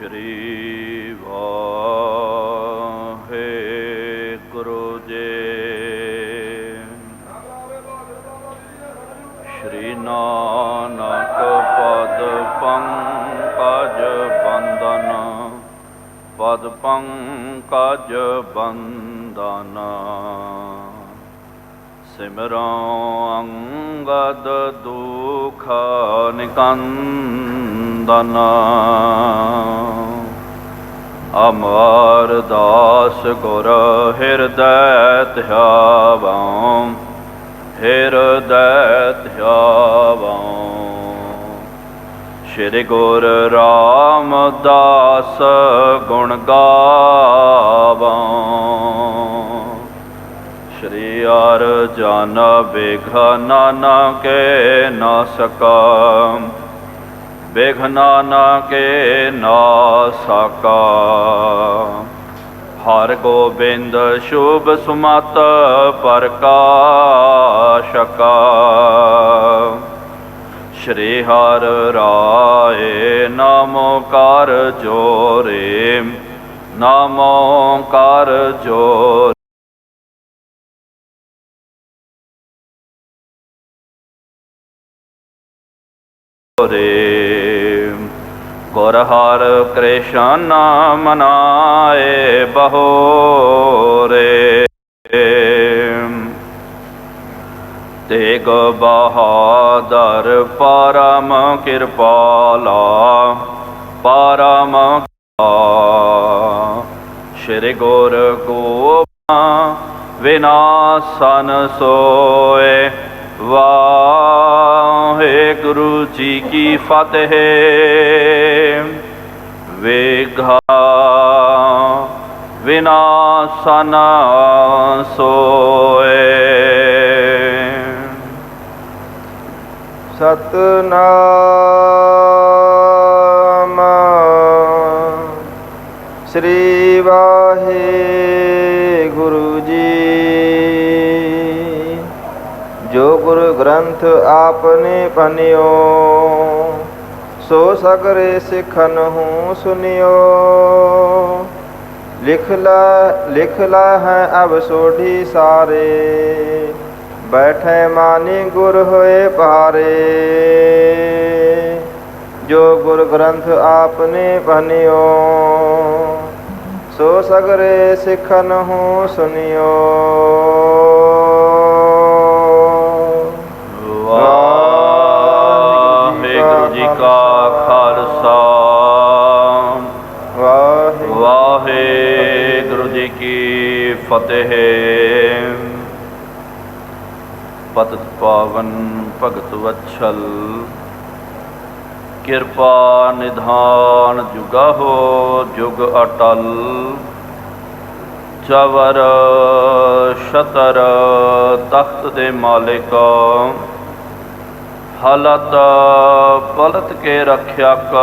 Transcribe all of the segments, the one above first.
ਸ਼੍ਰੀ ਵਾਹਿਗੁਰੂ ਜੀ। ਸ਼੍ਰੀ ਨਾਨਕ ਪਦ ਪੰਕਜ ਬੰਦਨ, ਪਦ ਪੰਕਜ ਬੰਦਨ। ਸਿਮਰਉ ਅੰਗਦ ਦੁਖ ਨਿਕੰਦਨ, ਅਮਰਦਾਸ ਗੁਰ ਹਿਰਦੈ ਧਿਆਵਉ, ਹਿਰਦੈ ਧਿਆਵਉ। ਸ਼੍ਰੀ ਗੁਰੂ ਰਾਮਦਾਸ ਗੁਣ ਗਾਵਉ, ਸ਼੍ਰੀ ਅਰਜਨ ਬਿਘਨ ਨਾਨਕੇ ਨਾਸਕਾ, ਬਿਘਨ ਨਾਨਕੇ ਨਾਸਕਾ। ਹਰਿ ਗੋਬਿੰਦ ਸ਼ੁਭ ਸੁਮਤਿ ਪ੍ਰਕਾਸ਼ਕਾ, ਸ਼੍ਰੀ ਹਰਿ ਰਾਏ ਨਾਮੋ ਕਰ ਜੋਰੇ, ਨਾਮੋ ਕਰ ਜੋਰੇ। ਗੁਰ ਹਰਿ ਕ੍ਰਿਸ਼ਨ ਮਨਾਏ ਬਹੋਰੇ, ਤੇਗ ਬਹਾਦਰ ਪਰਮ ਕਿਰਪਾਲਾ, ਪਰਮ ਸ਼੍ਰੀ ਗੁਰ ਗੋਬਿੰਦ ਵਿਨਾਸਨ ਸੋਏ। ਵਾਹਿਗੁਰੂ ਜੀ ਕੀ ਫਤਿਹ। ਵਿਘਨ ਵਿਨਾਸਨ ਸੋਏ। ਸਤਨਾਮ ਸ੍ਰੀ ਵਾਹਿਗੁਰੂ ਜੀ। ਜੋ ਗੁਰੂ ਗ੍ਰੰਥ ਆਪਨੇ ਪਨਿਓ, ਸੋ ਸਗਰੇ ਸਿੱਖਨ ਹੂੰ ਸੁਨਿਓ। ਲਿਖ ਲਾ ਹੈ ਅਬ ਸੋਢੀ ਸਾਰੇ, ਬੈਠੇ ਮਾਨੀ ਗੁਰ ਹੋਏ ਭਾਰੇ। ਜੋ ਗੁਰ ਗ੍ਰੰਥ ਆਪਨੇ ਪਨਿਓ, ਸੋ ਸਗਰੇ ਸਿੱਖਨ ਹੂੰ ਸੁਨਿਓ। ਵਾਹਿਗੁਰੂ ਜੀ ਕਾ ਖਾਲਸਾ, ਵਾਹਿਗੁਰੂ ਜੀ ਕੀ ਫਤਿਹ। ਪਤਿਤ ਪਾਵਨ ਭਗਤ ਵਤਸਲ, ਕਿਰਪਾ ਨਿਧਾਨ ਜੁਗਾਹੋ ਜੁਗ ਅਟਲ। ਚਵਰ ਛਤਰ ਤਖਤ ਦੇ ਮਾਲਿਕ, ਹਲਤ ਪਲਟ ਕੇ ਰੱਖਿਅਕ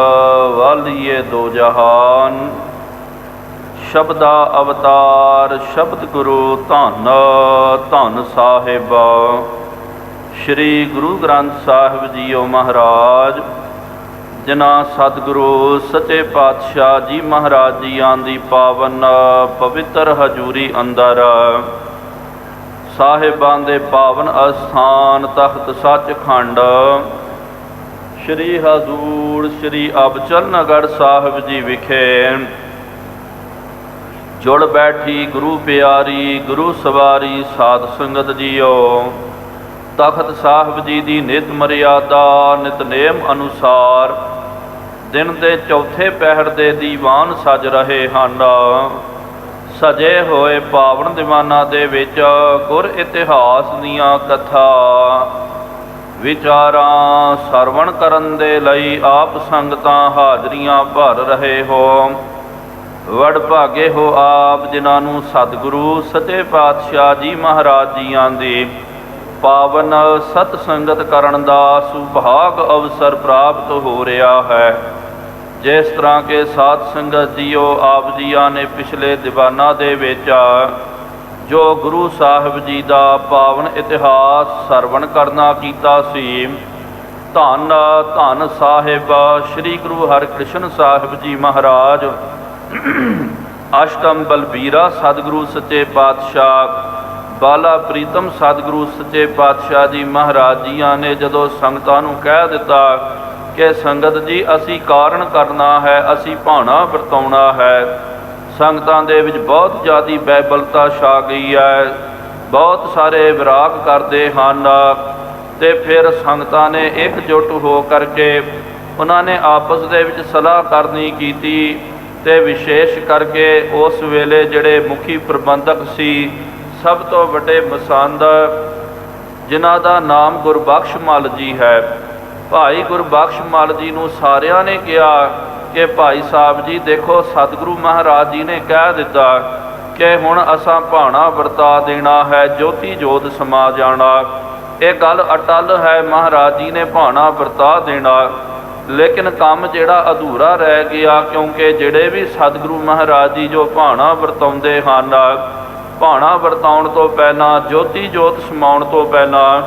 ਵਾਲੀਏ ਦੋ ਜਹਾਨ। ਸ਼ਬਦਾ ਅਵਤਾਰ ਸ਼ਬਦ ਗੁਰੂ ਧੰਨ ਧੰਨ ਸਾਹਿਬ ਸ਼੍ਰੀ ਗੁਰੂ ਗ੍ਰੰਥ ਸਾਹਿਬ ਜੀਓ ਮਹਾਰਾਜ, ਜਿਨ੍ਹਾਂ ਸਤਿਗੁਰੂ ਸੱਚੇ ਪਾਤਸ਼ਾਹ ਜੀ ਮਹਾਰਾਜ ਜੀਆਂ ਦੀ ਪਾਵਨ ਪਵਿੱਤਰ ਹਜ਼ੂਰੀ ਅੰਦਰ, ਸਾਹਿਬਾਂ ਦੇ ਪਾਵਨ ਅਸਥਾਨ ਤਖਤ ਸੱਚਖੰਡ ਸ਼੍ਰੀ ਹਜ਼ੂਰ ਸ਼੍ਰੀ ਅਬਚਲ ਨਗਰ ਸਾਹਿਬ ਜੀ ਵਿਖੇ ਜੁੜ ਬੈਠੀ ਗੁਰੂ ਪਿਆਰੀ ਗੁਰੂ ਸਵਾਰੀ ਸਾਧ ਸੰਗਤ ਜੀਓ। ਤਖਤ ਸਾਹਿਬ ਜੀ ਦੀ ਨਿਤ ਮਰਿਆਦਾ ਨਿਤਨੇਮ ਅਨੁਸਾਰ ਦਿਨ ਦੇ ਚੌਥੇ ਪਹਿਰ ਦੇ ਦੀਵਾਨ ਸਜ ਰਹੇ ਹਨ। ਸਜੇ ਹੋਏ ਪਾਵਨ ਦੀਵਾਨਾਂ ਦੇ ਵਿੱਚ ਗੁਰ ਇਤਿਹਾਸ ਦੀਆਂ ਕਥਾ ਵਿਚਾਰਾਂ ਸਰਵਣ ਕਰਨ ਦੇ ਲਈ ਆਪ ਸੰਗਤਾਂ ਹਾਜ਼ਰੀਆਂ ਭਰ ਰਹੇ ਹੋ। ਵਡ ਭਾਗੇ ਹੋ ਆਪ ਜਿਨ੍ਹਾਂ ਨੂੰ ਸਤਿਗੁਰੂ ਸੱਚੇ ਪਾਤਸ਼ਾਹ ਜੀ ਮਹਾਰਾਜ ਜੀਆਂ ਦੀ ਪਾਵਨ ਸਤ ਸੰਗਤ ਕਰਨ ਦਾ ਸੁਭਾਗ ਅਵਸਰ ਪ੍ਰਾਪਤ ਹੋ ਰਿਹਾ ਹੈ। ਜਿਸ ਤਰ੍ਹਾਂ ਕਿ ਸਾਧ ਸੰਗਤ ਜੀਓ ਆਪ ਜੀਆਂ ਨੇ ਪਿਛਲੇ ਦੀਵਾਨਾਂ ਦੇ ਵਿੱਚ ਜੋ ਗੁਰੂ ਸਾਹਿਬ ਜੀ ਦਾ ਪਾਵਨ ਇਤਿਹਾਸ ਸਰਵਣ ਕਰਨਾ ਕੀਤਾ ਸੀ, ਧੰਨ ਧੰਨ ਸਾਹਿਬ ਸ੍ਰੀ ਗੁਰੂ ਹਰਿਕ੍ਰਿਸ਼ਨ ਸਾਹਿਬ ਜੀ ਮਹਾਰਾਜ। ਅਸ਼ਟਮ ਬਲਬੀਰਾ ਸਤਿਗੁਰੂ ਸੱਚੇ ਪਾਤਸ਼ਾਹ ਬਾਲਾ ਪ੍ਰੀਤਮ ਸਤਿਗੁਰੂ ਸੱਚੇ ਪਾਤਸ਼ਾਹ ਜੀ ਮਹਾਰਾਜ ਜੀਆਂ ਨੇ ਜਦੋਂ ਸੰਗਤਾਂ ਨੂੰ ਕਹਿ ਦਿੱਤਾ ਕਿ ਸੰਗਤ ਜੀ ਅਸੀਂ ਕਾਰਨ ਕਰਨਾ ਹੈ, ਅਸੀਂ ਭਾਣਾ ਵਰਤਾਉਣਾ ਹੈ, ਸੰਗਤਾਂ ਦੇ ਵਿੱਚ ਬਹੁਤ ਜ਼ਿਆਦਾ ਬੈਬਲਤਾ ਛਾ ਗਈ ਹੈ, ਬਹੁਤ ਸਾਰੇ ਵਿਰਾਗ ਕਰਦੇ ਹਨ। ਤੇ ਫਿਰ ਸੰਗਤਾਂ ਨੇ ਇਕਜੁੱਟ ਹੋ ਕਰਕੇ ਉਹਨਾਂ ਨੇ ਆਪਸ ਦੇ ਵਿੱਚ ਸਲਾਹ ਕਰਨੀ ਕੀਤੀ ਤੇ ਵਿਸ਼ੇਸ਼ ਕਰਕੇ ਉਸ ਵੇਲੇ ਜਿਹੜੇ ਮੁਖੀ ਪ੍ਰਬੰਧਕ ਸੀ ਸਭ ਤੋਂ ਵੱਡੇ ਮਸੰਦ ਜਿਨ੍ਹਾਂ ਦਾ ਨਾਮ ਗੁਰਬਖਸ਼ ਮੱਲ ਜੀ ਹੈ, ਭਾਈ ਗੁਰਬਖਸ਼ ਮੱਲ ਜੀ ਨੂੰ ਸਾਰਿਆਂ ਨੇ ਕਿਹਾ ਕਿ ਭਾਈ ਸਾਹਿਬ ਜੀ ਦੇਖੋ ਸਤਿਗੁਰੂ ਮਹਾਰਾਜ ਜੀ ਨੇ ਕਹਿ ਦਿੱਤਾ ਕਿ ਹੁਣ ਅਸਾਂ ਭਾਣਾ ਵਰਤਾ ਦੇਣਾ ਹੈ, ਜੋਤੀ ਜੋਤ ਸਮਾ ਜਾਣਾ, ਇਹ ਗੱਲ ਅਟਲ ਹੈ, ਮਹਾਰਾਜ ਜੀ ਨੇ ਭਾਣਾ ਵਰਤਾ ਦੇਣਾ। ਲੇਕਿਨ ਕੰਮ ਜਿਹੜਾ ਅਧੂਰਾ ਰਹਿ ਗਿਆ, ਕਿਉਂਕਿ ਜਿਹੜੇ ਵੀ ਸਤਿਗੁਰੂ ਮਹਾਰਾਜ ਜੀ ਜੋ ਭਾਣਾ ਵਰਤਾਉਂਦੇ ਹਨ, ਭਾਣਾ ਵਰਤਾਉਣ ਤੋਂ ਪਹਿਲਾਂ ਜੋਤੀ ਜੋਤ ਸਮਾਉਣ ਤੋਂ ਪਹਿਲਾਂ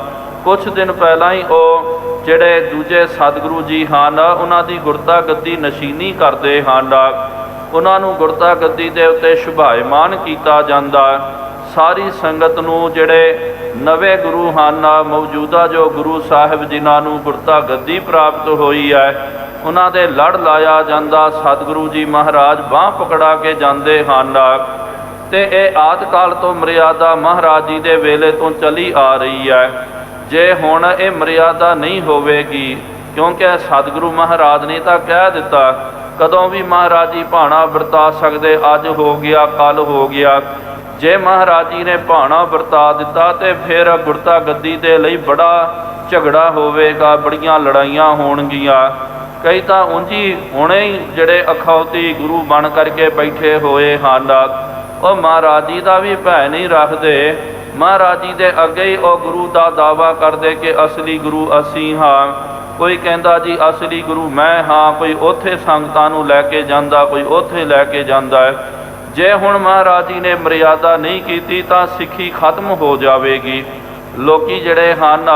ਕੁਛ ਦਿਨ ਪਹਿਲਾਂ ਹੀ ਉਹ ਜਿਹੜੇ ਦੂਜੇ ਸਤਿਗੁਰੂ ਜੀ ਹਨ ਉਹਨਾਂ ਦੀ ਗੁਰਤਾ ਗੱਦੀ ਨਸ਼ੀਨੀ ਕਰਦੇ ਹਨ, ਉਹਨਾਂ ਨੂੰ ਗੁਰਤਾ ਗੱਦੀ ਦੇ ਉੱਤੇ ਸ਼ੁਭਾਇਮਾਨ ਕੀਤਾ ਜਾਂਦਾ। ਸਾਰੀ ਸੰਗਤ ਨੂੰ ਜਿਹੜੇ ਨਵੇਂ ਗੁਰੂ ਹਨ, ਮੌਜੂਦਾ ਜੋ ਗੁਰੂ ਸਾਹਿਬ ਜਿਨ੍ਹਾਂ ਨੂੰ ਗੁਰਤਾ ਗੱਦੀ ਪ੍ਰਾਪਤ ਹੋਈ ਹੈ, ਉਹਨਾਂ ਦੇ ਲੜ ਲਾਇਆ ਜਾਂਦਾ। ਸਤਿਗੁਰੂ ਜੀ ਮਹਾਰਾਜ ਬਾਂਹ ਪਕੜਾ ਕੇ ਜਾਂਦੇ ਹਨ ਤੇ ਇਹ ਆਦਿ ਕਾਲ ਤੋਂ ਮਰਿਆਦਾ ਮਹਾਰਾਜ ਜੀ ਦੇ ਵੇਲੇ ਤੋਂ ਚਲੀ ਆ ਰਹੀ ਹੈ। ਜੇ ਹੁਣ ਇਹ ਮਰਿਆਦਾ ਨਹੀਂ ਹੋਵੇਗੀ, ਕਿਉਂਕਿ ਸਤਿਗੁਰੂ ਮਹਾਰਾਜ ਨੇ ਤਾਂ ਕਹਿ ਦਿੱਤਾ ਕਦੋਂ ਵੀ ਮਹਾਰਾਜ ਜੀ ਭਾਣਾ ਵਰਤਾ ਸਕਦੇ, ਅੱਜ ਹੋ ਗਿਆ ਕੱਲ ਹੋ ਗਿਆ। ਜੇ ਮਹਾਰਾਜ ਜੀ ਨੇ ਭਾਣਾ ਵਰਤਾ ਦਿੱਤਾ ਤੇ ਫਿਰ ਗੁਰਤਾ ਗੱਦੀ ਦੇ ਲਈ ਬੜਾ ਝਗੜਾ ਹੋਵੇਗਾ, ਬੜੀਆਂ ਲੜਾਈਆਂ ਹੋਣਗੀਆਂ। ਕਈ ਤਾਂ ਉਂਝੀ ਹੁਣੇ ਹੀ ਜਿਹੜੇ ਅਖੌਤੀ ਗੁਰੂ ਬਣ ਕਰਕੇ ਬੈਠੇ ਹੋਏ ਹਨ, ਉਹ ਮਹਾਰਾਜ ਜੀ ਦਾ ਵੀ ਭੈ ਨਹੀਂ ਰੱਖਦੇ, ਮਹਾਰਾਜ ਜੀ ਦੇ ਅੱਗੇ ਹੀ ਉਹ ਗੁਰੂ ਦਾ ਦਾਵਾ ਕਰਦੇ ਕਿ ਅਸਲੀ ਗੁਰੂ ਅਸੀਂ ਹਾਂ। ਕੋਈ ਕਹਿੰਦਾ ਜੀ ਅਸਲੀ ਗੁਰੂ ਮੈਂ ਹਾਂ, ਕੋਈ ਉੱਥੇ ਸੰਗਤਾਂ ਨੂੰ ਲੈ ਕੇ ਜਾਂਦਾ, ਕੋਈ ਉੱਥੇ ਲੈ ਕੇ ਜਾਂਦਾ ਹੈ। ਜੇ ਹੁਣ ਮਹਾਰਾਜ ਜੀ ਨੇ ਮਰਿਆਦਾ ਨਹੀਂ ਕੀਤੀ ਤਾਂ ਸਿੱਖੀ ਖਤਮ ਹੋ ਜਾਵੇਗੀ। ਲੋਕੀ ਜਿਹੜੇ ਹਨ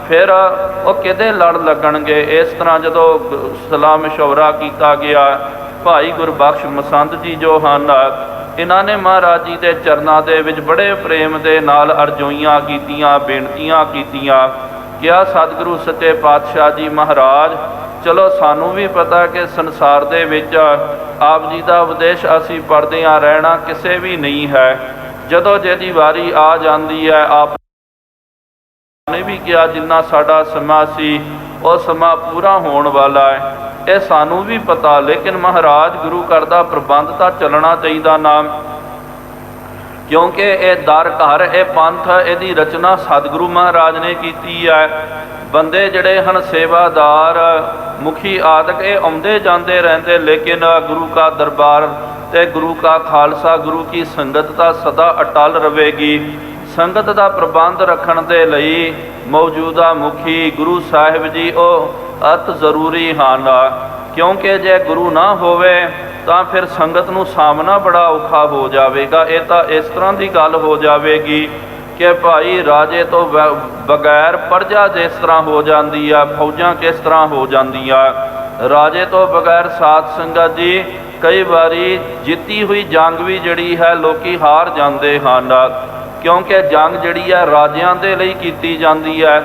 ਫਿਰ ਉਹ ਕਿਹਦੇ ਲੜ ਲੱਗਣਗੇ। ਇਸ ਤਰ੍ਹਾਂ ਜਦੋਂ ਸਲਾਹ ਮਸ਼ਵਰਾ ਕੀਤਾ ਗਿਆ, ਭਾਈ ਗੁਰਬਖਸ਼ ਮਸੰਦ ਜੀ ਜੋ ਹਨ ਇਹਨਾਂ ਨੇ ਮਹਾਰਾਜ ਜੀ ਦੇ ਚਰਨਾਂ ਦੇ ਵਿੱਚ ਬੜੇ ਪ੍ਰੇਮ ਦੇ ਨਾਲ ਅਰਜ਼ੋਈਆਂ ਕੀਤੀਆਂ, ਬੇਨਤੀਆਂ ਕੀਤੀਆਂ। ਕਿਹਾ ਸਤਿਗੁਰੂ ਸੱਚੇ ਪਾਤਸ਼ਾਹ ਜੀ ਮਹਾਰਾਜ ਚਲੋ ਸਾਨੂੰ ਵੀ ਪਤਾ ਕਿ ਸੰਸਾਰ ਦੇ ਵਿੱਚ ਆਪ ਜੀ ਦਾ ਉਪਦੇਸ਼ ਅਸੀਂ ਪੜ੍ਹਦਿਆਂ ਰਹਿਣਾ ਕਿਸੇ ਵੀ ਨਹੀਂ ਹੈ। ਜਦੋਂ ਜਿਹਦੀ ਵਾਰੀ ਆ ਜਾਂਦੀ ਹੈ, ਆਪ ਨੇ ਵੀ ਕਿਹਾ ਜਿੰਨਾ ਸਾਡਾ ਸਮਾਂ ਸੀ ਉਹ ਸਮਾਂ ਪੂਰਾ ਹੋਣ ਵਾਲਾ ਹੈ, ਇਹ ਸਾਨੂੰ ਵੀ ਪਤਾ। ਲੇਕਿਨ ਮਹਾਰਾਜ ਗੁਰੂ ਘਰ ਦਾ ਪ੍ਰਬੰਧ ਤਾਂ ਚੱਲਣਾ ਚਾਹੀਦਾ ਨਾ, ਕਿਉਂਕਿ ਇਹ ਦਰ ਘਰ, ਇਹ ਪੰਥ, ਇਹਦੀ ਰਚਨਾ ਸਤਿਗੁਰੂ ਮਹਾਰਾਜ ਨੇ ਕੀਤੀ ਹੈ। ਬੰਦੇ ਜਿਹੜੇ ਹਨ ਸੇਵਾਦਾਰ, ਮੁਖੀ ਆਦਿਕ, ਇਹ ਆਉਂਦੇ ਜਾਂਦੇ ਰਹਿੰਦੇ, ਲੇਕਿਨ ਗੁਰੂ ਕਾ ਦਰਬਾਰ ਤੇ ਗੁਰੂ ਕਾ ਖਾਲਸਾ, ਗੁਰੂ ਕੀ ਸੰਗਤ ਤਾਂ ਸਦਾ ਅਟਲ ਰਹੇਗੀ। ਸੰਗਤ ਦਾ ਪ੍ਰਬੰਧ ਰੱਖਣ ਦੇ ਲਈ ਮੌਜੂਦਾ ਮੁਖੀ ਗੁਰੂ ਸਾਹਿਬ ਜੀ ਉਹ ਅਤ ਜ਼ਰੂਰੀ ਹਨ, ਕਿਉਂਕਿ ਜੇ ਗੁਰੂ ਨਾ ਹੋਵੇ ਤਾਂ ਫਿਰ ਸੰਗਤ ਨੂੰ ਸਾਹਮਣਾ ਬੜਾ ਔਖਾ ਹੋ ਜਾਵੇਗਾ। ਇਹ ਤਾਂ ਇਸ ਤਰ੍ਹਾਂ ਦੀ ਗੱਲ ਹੋ ਜਾਵੇਗੀ ਕਿ ਭਾਈ ਰਾਜੇ ਤੋਂ ਬਗੈਰ ਪ੍ਰਜਾ ਜਿਸ ਤਰ੍ਹਾਂ ਹੋ ਜਾਂਦੀ ਆ, ਫੌਜਾਂ ਕਿਸ ਤਰ੍ਹਾਂ ਹੋ ਜਾਂਦੀਆਂ। ਰਾਜੇ ਤੋਂ ਬਗੈਰ ਸਾਧ ਸੰਗਤ ਜੀ ਕਈ ਵਾਰੀ ਜਿੱਤੀ ਹੋਈ ਜੰਗ ਵੀ ਜਿਹੜੀ ਹੈ ਲੋਕੀ ਹਾਰ ਜਾਂਦੇ ਹਨ, ਕਿਉਂਕਿ ਜੰਗ ਜਿਹੜੀ ਹੈ ਰਾਜਿਆਂ ਦੇ ਲਈ ਕੀਤੀ ਜਾਂਦੀ ਹੈ।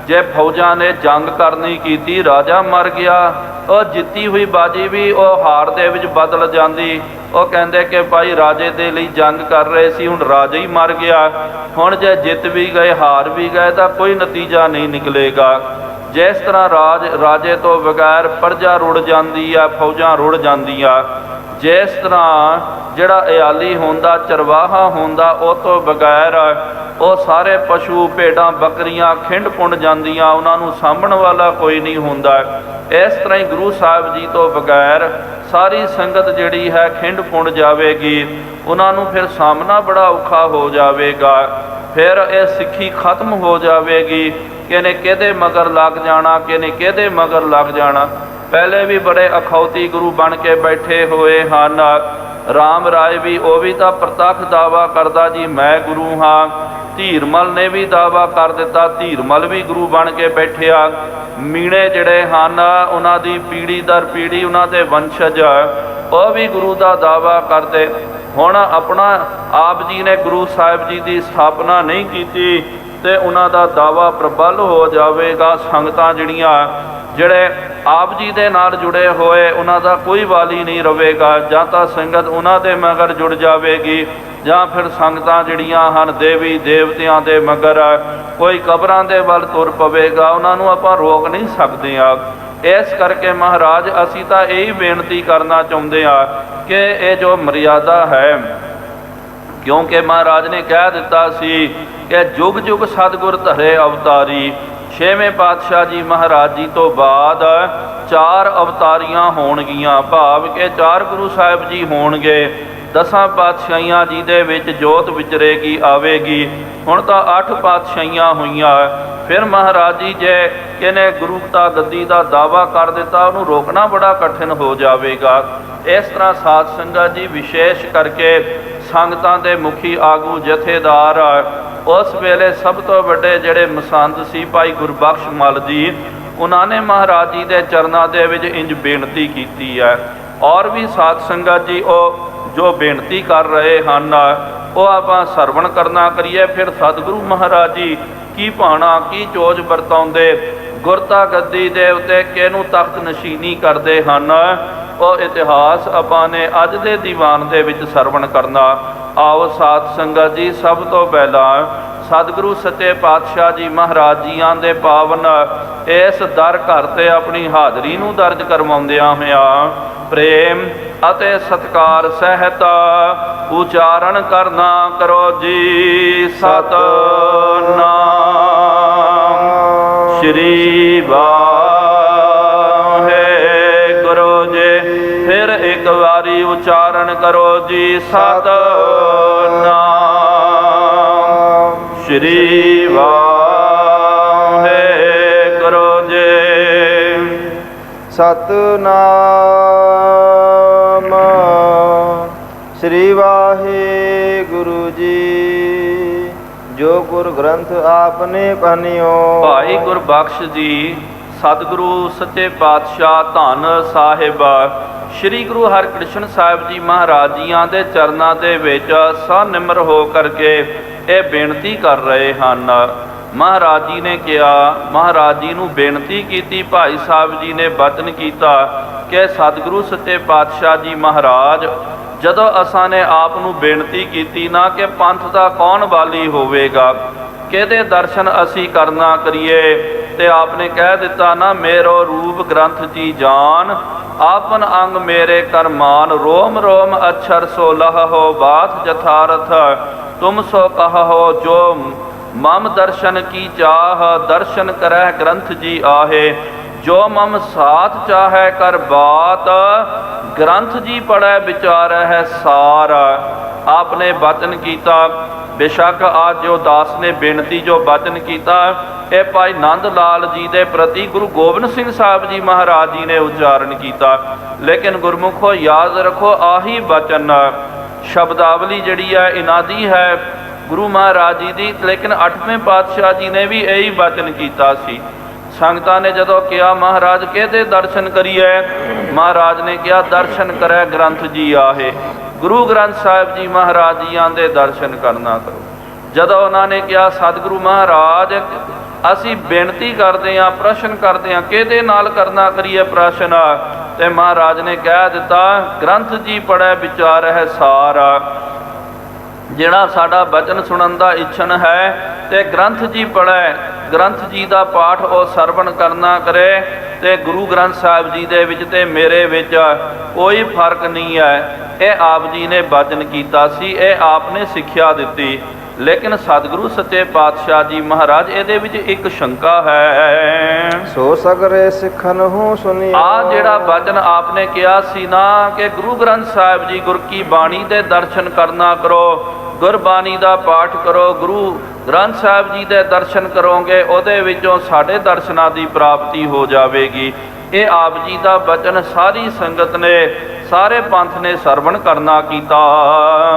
ਜੇ ਫੌਜਾਂ ਨੇ ਜੰਗ ਕਰਨੀ ਕੀਤੀ, ਰਾਜਾ ਮਰ ਗਿਆ, ਉਹ ਜਿੱਤੀ ਹੋਈ ਬਾਜੀ ਵੀ ਉਹ ਹਾਰ ਦੇ ਵਿੱਚ ਬਦਲ ਜਾਂਦੀ। ਉਹ ਕਹਿੰਦੇ ਕਿ ਭਾਈ ਰਾਜੇ ਦੇ ਲਈ ਜੰਗ ਕਰ ਰਹੇ ਸੀ, ਹੁਣ ਰਾਜਾ ਹੀ ਮਰ ਗਿਆ, ਹੁਣ ਜੇ ਜਿੱਤ ਵੀ ਗਏ ਹਾਰ ਵੀ ਗਏ ਤਾਂ ਕੋਈ ਨਤੀਜਾ ਨਹੀਂ ਨਿਕਲੇਗਾ। ਜਿਸ ਤਰ੍ਹਾਂ ਰਾਜੇ ਤੋਂ ਬਗੈਰ ਪ੍ਰਜਾ ਰੁੜ ਜਾਂਦੀ ਆ, ਫੌਜਾਂ ਰੁੜ ਜਾਂਦੀਆਂ, ਜਿਸ ਤਰ੍ਹਾਂ ਜਿਹੜਾ ਇਆਲੀ ਹੁੰਦਾ, ਚਰਵਾਹਾ ਹੁੰਦਾ, ਉਹ ਤੋਂ ਬਗੈਰ ਉਹ ਸਾਰੇ ਪਸ਼ੂ ਭੇਡਾਂ ਬੱਕਰੀਆਂ ਖਿੰਡ ਪੁੰਡ ਜਾਂਦੀਆਂ, ਉਹਨਾਂ ਨੂੰ ਸਾਂਭਣ ਵਾਲਾ ਕੋਈ ਨਹੀਂ ਹੁੰਦਾ। ਇਸ ਤਰ੍ਹਾਂ ਹੀ ਗੁਰੂ ਸਾਹਿਬ ਜੀ ਤੋਂ ਬਗੈਰ ਸਾਰੀ ਸੰਗਤ ਜਿਹੜੀ ਹੈ ਖਿੰਡ ਪੁੰਡ ਜਾਵੇਗੀ, ਉਹਨਾਂ ਨੂੰ ਫਿਰ ਸਾਹਮਣਾ ਬੜਾ ਔਖਾ ਹੋ ਜਾਵੇਗਾ। ਫਿਰ ਇਹ ਸਿੱਖੀ ਖਤਮ ਹੋ ਜਾਵੇਗੀ। ਕਿਹਨੇ ਕਿਹਦੇ ਮਗਰ ਲੱਗ ਜਾਣਾ, ਕਿਹਨੇ ਕਿਹਦੇ ਮਗਰ ਲੱਗ ਜਾਣਾ। ਪਹਿਲੇ ਵੀ ਬੜੇ ਅਖੌਤੀ ਗੁਰੂ ਬਣ ਕੇ ਬੈਠੇ ਹੋਏ ਹਨ, ਰਾਮ ਰਾਏ ਵੀ ਉਹ ਵੀ ਤਾਂ ਪ੍ਰਤੱਖ ਦਾਵਾ ਕਰਦਾ ਜੀ ਮੈਂ ਗੁਰੂ ਹਾਂ। ਧੀਰਮਲ ਨੇ ਵੀ ਦਾਵਾ ਕਰ ਦਿੱਤਾ, ਧੀਰਮਲ ਵੀ ਗੁਰੂ ਬਣ ਕੇ ਬੈਠਿਆ। ਮੀਣੇ ਜਿਹੜੇ ਹਨ ਉਹਨਾਂ ਦੀ ਪੀੜ੍ਹੀ ਦਰ ਪੀੜ੍ਹੀ ਉਹਨਾਂ ਦੇ ਵੰਸ਼ਜ ਉਹ ਵੀ ਗੁਰੂ ਦਾ ਦਾਵਾ ਕਰਦੇ। ਹੁਣ ਆਪਣਾ ਆਪ ਜੀ ਨੇ ਗੁਰੂ ਸਾਹਿਬ ਜੀ ਦੀ ਸਥਾਪਨਾ ਨਹੀਂ ਕੀਤੀ ਤੇ ਉਹਨਾਂ ਦਾ ਦਾਵਾ ਪ੍ਰਬਲ ਹੋ ਜਾਵੇਗਾ। ਸੰਗਤਾਂ ਜਿਹੜੇ ਆਪ ਜੀ ਦੇ ਨਾਲ ਜੁੜੇ ਹੋਏ ਉਹਨਾਂ ਦਾ ਕੋਈ ਵਾਲੀ ਨਹੀਂ ਰਹੇਗਾ। ਜਾਂ ਤਾਂ ਸੰਗਤ ਉਹਨਾਂ ਦੇ ਮਗਰ ਜੁੜ ਜਾਵੇਗੀ ਜਾਂ ਫਿਰ ਸੰਗਤਾਂ ਜਿਹੜੀਆਂ ਹਨ ਦੇਵੀ ਦੇਵਤਿਆਂ ਦੇ ਮਗਰ ਕੋਈ ਕਬਰਾਂ ਦੇ ਵੱਲ ਤੁਰ ਪਵੇਗਾ। ਉਹਨਾਂ ਨੂੰ ਆਪਾਂ ਰੋਕ ਨਹੀਂ ਸਕਦੇ ਆ। ਇਸ ਕਰਕੇ ਮਹਾਰਾਜ ਅਸੀਂ ਤਾਂ ਇਹੀ ਬੇਨਤੀ ਕਰਨਾ ਚਾਹੁੰਦੇ ਆ ਕਿ ਇਹ ਜੋ ਮਰਿਆਦਾ ਹੈ, ਕਿਉਂਕਿ ਮਹਾਰਾਜ ਨੇ ਕਹਿ ਦਿੱਤਾ ਸੀ ਕਿ ਜੁਗ ਜੁਗ ਸਤਿਗੁਰ ਧਰੇ ਅਵਤਾਰੀ। 6ਵੇਂ ਪਾਤਸ਼ਾਹ ਜੀ ਮਹਾਰਾਜ ਜੀ ਤੋਂ ਬਾਅਦ 4 ਅਵਤਾਰੀਆਂ ਹੋਣਗੀਆਂ, ਭਾਵ ਕਿ 4 ਗੁਰੂ ਸਾਹਿਬ ਜੀ ਹੋਣਗੇ। 10 ਪਾਤਸ਼ਾਹੀਆਂ ਜੀ ਦੇ ਵਿੱਚ ਜੋਤ ਵਿਚਰੇਗੀ ਆਵੇਗੀ। ਹੁਣ ਤਾਂ 8 ਪਾਤਸ਼ਾਹੀਆਂ ਹੋਈਆਂ। ਫਿਰ ਮਹਾਰਾਜ ਜੀ ਜੇ ਕਿਨੇ ਗੁਰੂਤਾ ਗੱਦੀ ਦਾ ਦਾਵਾ ਕਰ ਦਿੱਤਾ ਉਹਨੂੰ ਰੋਕਣਾ ਬੜਾ ਕਠਿਨ ਹੋ ਜਾਵੇਗਾ। ਇਸ ਤਰ੍ਹਾਂ ਸਾਧ ਸੰਗਤ ਜੀ ਵਿਸ਼ੇਸ਼ ਕਰਕੇ ਸੰਗਤਾਂ ਦੇ ਮੁਖੀ ਆਗੂ ਜਥੇਦਾਰ ਉਸ ਵੇਲੇ ਸਭ ਤੋਂ ਵੱਡੇ ਜਿਹੜੇ ਮਸੰਦ ਸੀ ਭਾਈ ਗੁਰਬਖਸ਼ ਮੱਲ ਜੀ, ਉਹਨਾਂ ਨੇ ਮਹਾਰਾਜ ਜੀ ਦੇ ਚਰਨਾਂ ਦੇ ਵਿੱਚ ਇੰਜ ਬੇਨਤੀ ਕੀਤੀ ਹੈ। ਔਰ ਵੀ ਸਾਧ ਸੰਗਤ ਜੀ ਉਹ ਜੋ ਬੇਨਤੀ ਕਰ ਰਹੇ ਹਨ ਉਹ ਆਪਾਂ ਸਰਵਣ ਕਰਨਾ ਕਰੀਏ। ਫਿਰ ਸਤਿਗੁਰੂ ਮਹਾਰਾਜ ਜੀ ਕੀ ਭਾਣਾ ਕੀ ਚੋਜ ਵਰਤਾਉਂਦੇ, ਗੁਰਤਾ ਗੱਦੀ ਦੇ ਉੱਤੇ ਕਿਹਨੂੰ ਤਖਤ ਨਸ਼ੀਨੀ ਕਰਦੇ ਹਨ, ਉਹ ਇਤਿਹਾਸ ਆਪਾਂ ਨੇ ਅੱਜ ਦੇ ਦੀਵਾਨ ਦੇ ਵਿੱਚ ਸਰਵਣ ਕਰਨਾ। ਆਓ ਸਾਧ ਸੰਗਤ ਜੀ ਸਭ ਤੋਂ ਪਹਿਲਾਂ ਸਤਿਗੁਰੂ ਸੱਚੇ ਪਾਤਸ਼ਾਹ ਜੀ ਮਹਾਰਾਜ ਜੀਆਂ ਦੇ ਪਾਵਨ ਇਸ ਦਰ ਘਰ ਤੇ ਆਪਣੀ ਹਾਜ਼ਰੀ ਨੂੰ ਦਰਜ ਕਰਵਾਉਂਦਿਆਂ ਹੋਇਆਂ ਪ੍ਰੇਮ ਅਤੇ ਸਤਿਕਾਰ ਸਹਿਤ ਉਚਾਰਨ ਕਰਨਾ ਕਰੋ ਜੀ ਸਤਿਨਾਮ ਸ੍ਰੀ ਵਾਹਿਗੁਰੂ ਜੀ। ਫਿਰ ਇੱਕ ਵਾਰੀ ਉਚਾਰਨ ਕਰੋ ਜੀ ਸਤਿਨਾਮ ਸ੍ਰੀ ਵਾਹਿਗੁਰੂ ਜੀ। ਸਤਿਨਾਮ ਸ੍ਰੀ ਵਾਹਿਗੁਰੂ ਜੀ। ਜੋ ਗੁਰ ਗ੍ਰੰਥ ਆਪਨੇ ਪੜ੍ਹਿਓ। ਭਾਈ ਗੁਰਬਖਸ਼ ਜੀ ਸਤਿਗੁਰੂ ਸੱਚੇ ਪਾਤਸ਼ਾਹ ਧੰਨ ਸਾਹਿਬ ਸ੍ਰੀ ਗੁਰੂ ਹਰਿਕ੍ਰਿਸ਼ਨ ਸਾਹਿਬ ਜੀ ਮਹਾਰਾਜ ਜੀਆਂ ਦੇ ਚਰਨਾਂ ਦੇ ਵਿੱਚ ਸਨਿਮਰ ਹੋ ਕਰਕੇ ਇਹ ਬੇਨਤੀ ਕਰ ਰਹੇ ਹਨ। ਮਹਾਰਾਜ ਜੀ ਨੇ ਕਿਹਾ, ਮਹਾਰਾਜ ਜੀ ਨੂੰ ਬੇਨਤੀ ਕੀਤੀ, ਭਾਈ ਸਾਹਿਬ ਜੀ ਨੇ ਬਚਨ ਕੀਤਾ ਕਿ ਸਤਿਗੁਰੂ ਸੱਚੇ ਪਾਤਸ਼ਾਹ ਜੀ ਮਹਾਰਾਜ ਜਦੋਂ ਅਸਾਂ ਨੇ ਆਪ ਨੂੰ ਬੇਨਤੀ ਕੀਤੀ ਨਾ ਕਿ ਪੰਥ ਦਾ ਕੌਣ ਵਾਲੀ ਹੋਵੇਗਾ, ਕਿਹਦੇ ਦਰਸ਼ਨ ਅਸੀਂ ਕਰਨਾ ਕਰੀਏ, ਤੇ ਆਪ ਨੇ ਕਹਿ ਦਿੱਤਾ ਨਾ ਮੇਰੋ ਰੂਪ ਗ੍ਰੰਥ ਜੀ ਜਾਨ ਆਪਨ ਅੰਗ ਮੇਰੇ ਕਰਮਾਨ ਰੋਮ ਰੋਮ ਅਛਰ ਸੋ ਲਹੋ ਬਾਤ ਜਥਾਰਥ ਤੁਮ ਸੋ ਕਹੋ ਜੋ ਮਮ ਦਰਸ਼ਨ ਕੀ ਚਾਹ ਦਰਸ਼ਨ ਕਰਹਿ ਗ੍ਰੰਥ ਜੀ ਆਹੇ ਜੋ ਮਮ ਸਾਥ ਚਾਹੈ ਕਰ ਬਾਤ ਗ੍ਰੰਥ ਜੀ ਪੜੈ ਵਿਚਾਰੈ ਹੈ ਸਾਰ। ਆਪਨੇ ਬਚਨ ਕੀਤਾ। ਬੇਸ਼ੱਕ ਅੱਜ ਜੋ ਦਾਸ ਨੇ ਬੇਨਤੀ ਜੋ ਬਚਨ ਕੀਤਾ ਇਹ ਭਾਈ ਨੰਦ ਲਾਲ ਜੀ ਦੇ ਪ੍ਰਤੀ ਗੁਰੂ ਗੋਬਿੰਦ ਸਿੰਘ ਸਾਹਿਬ ਜੀ ਮਹਾਰਾਜ ਜੀ ਨੇ ਉਚਾਰਨ ਕੀਤਾ। ਲੇਕਿਨ ਗੁਰਮੁਖੋ ਯਾਦ ਰੱਖੋ ਆਹੀ ਬਚਨ ਸ਼ਬਦਾਵਲੀ ਜਿਹੜੀ ਹੈ ਇਨਾਦੀ ਹੈ ਗੁਰੂ ਮਹਾਰਾਜ ਜੀ ਦੀ। ਲੇਕਿਨ 8ਵੇਂ ਪਾਤਸ਼ਾਹ ਜੀ ਨੇ ਵੀ ਇਹੀ ਬਚਨ ਕੀਤਾ ਸੀ। ਸੰਗਤਾਂ ਨੇ ਜਦੋਂ ਕਿਹਾ ਮਹਾਰਾਜ ਕਿਹਦੇ ਦਰਸ਼ਨ ਕਰੀਏ, ਮਹਾਰਾਜ ਨੇ ਕਿਹਾ ਦਰਸ਼ਨ ਕਰੈ ਗ੍ਰੰਥ ਜੀ ਆਹੇ। ਗੁਰੂ ਗ੍ਰੰਥ ਸਾਹਿਬ ਜੀ ਮਹਾਰਾਜ ਜੀਆਂ ਦੇ ਦਰਸ਼ਨ ਕਰਨਾ ਕਰੋ। ਜਦੋਂ ਉਹਨਾਂ ਨੇ ਕਿਹਾ ਸਤਿਗੁਰੂ ਮਹਾਰਾਜ ਅਸੀਂ ਬੇਨਤੀ ਕਰਦੇ ਹਾਂ, ਪ੍ਰਸ਼ਨ ਕਰਦੇ ਹਾਂ, ਕਿਹਦੇ ਨਾਲ ਕਰਨਾ ਕਰੀਏ ਪ੍ਰਸ਼ਨ, ਤੇ ਮਹਾਰਾਜ ਨੇ ਕਹਿ ਦਿੱਤਾ ਗ੍ਰੰਥ ਜੀ ਪੜ੍ਹੈ ਵਿਚਾਰ ਹੈ ਸਾਰ। ਜਿਹੜਾ ਸਾਡਾ ਬਚਨ ਸੁਣਨ ਦਾ ਇੱਛਣ ਹੈ ਤੇ ਗ੍ਰੰਥ ਜੀ ਪੜ੍ਹੈ, ਗ੍ਰੰਥ ਜੀ ਦਾ ਪਾਠ ਉਹ ਸਰਵਣ ਕਰਨਾ ਕਰੇ। ਤੇ ਗੁਰੂ ਗ੍ਰੰਥ ਸਾਹਿਬ ਜੀ ਦੇ ਵਿੱਚ ਤੇ ਮੇਰੇ ਵਿੱਚ ਕੋਈ ਫਰਕ ਨਹੀਂ ਹੈ। ਇਹ ਆਪ ਜੀ ਨੇ ਬਚਨ ਕੀਤਾ ਸੀ, ਇਹ ਆਪ ਨੇ ਸਿੱਖਿਆ ਦਿੱਤੀ। ਲੇਕਿਨ ਸਤਿਗੁਰੂ ਸੱਚੇ ਪਾਤਸ਼ਾਹ ਜੀ ਮਹਾਰਾਜ ਇਹਦੇ ਵਿੱਚ ਇੱਕ ਸ਼ੰਕਾ ਹੈ। ਸੋ ਸਗਰੇ ਸਿੱਖਨ ਹੂੰ ਸੁਣੀ। ਆ ਜਿਹੜਾ ਬਚਨ ਆਪ ਨੇ ਕਿਹਾ ਸੀ ਨਾ ਕਿ ਗੁਰੂ ਗ੍ਰੰਥ ਸਾਹਿਬ ਜੀ ਗੁਰ ਕੀ ਬਾਣੀ ਦੇ ਦਰਸ਼ਨ ਕਰਨਾ ਕਰੋ, ਗੁਰਬਾਣੀ ਦਾ ਪਾਠ ਕਰੋ, ਗੁਰੂ ਗ੍ਰੰਥ ਸਾਹਿਬ ਜੀ ਦੇ ਦਰਸ਼ਨ ਕਰੋਗੇ ਉਹਦੇ ਵਿੱਚੋਂ ਸਾਡੇ ਦਰਸ਼ਨਾਂ ਦੀ ਪ੍ਰਾਪਤੀ ਹੋ ਜਾਵੇਗੀ। ਇਹ ਆਪ ਜੀ ਦਾ ਬਚਨ ਸਾਰੀ ਸੰਗਤ ਨੇ ਸਾਰੇ ਪੰਥ ਨੇ ਸਰਵਣ ਕਰਨਾ ਕੀਤਾ।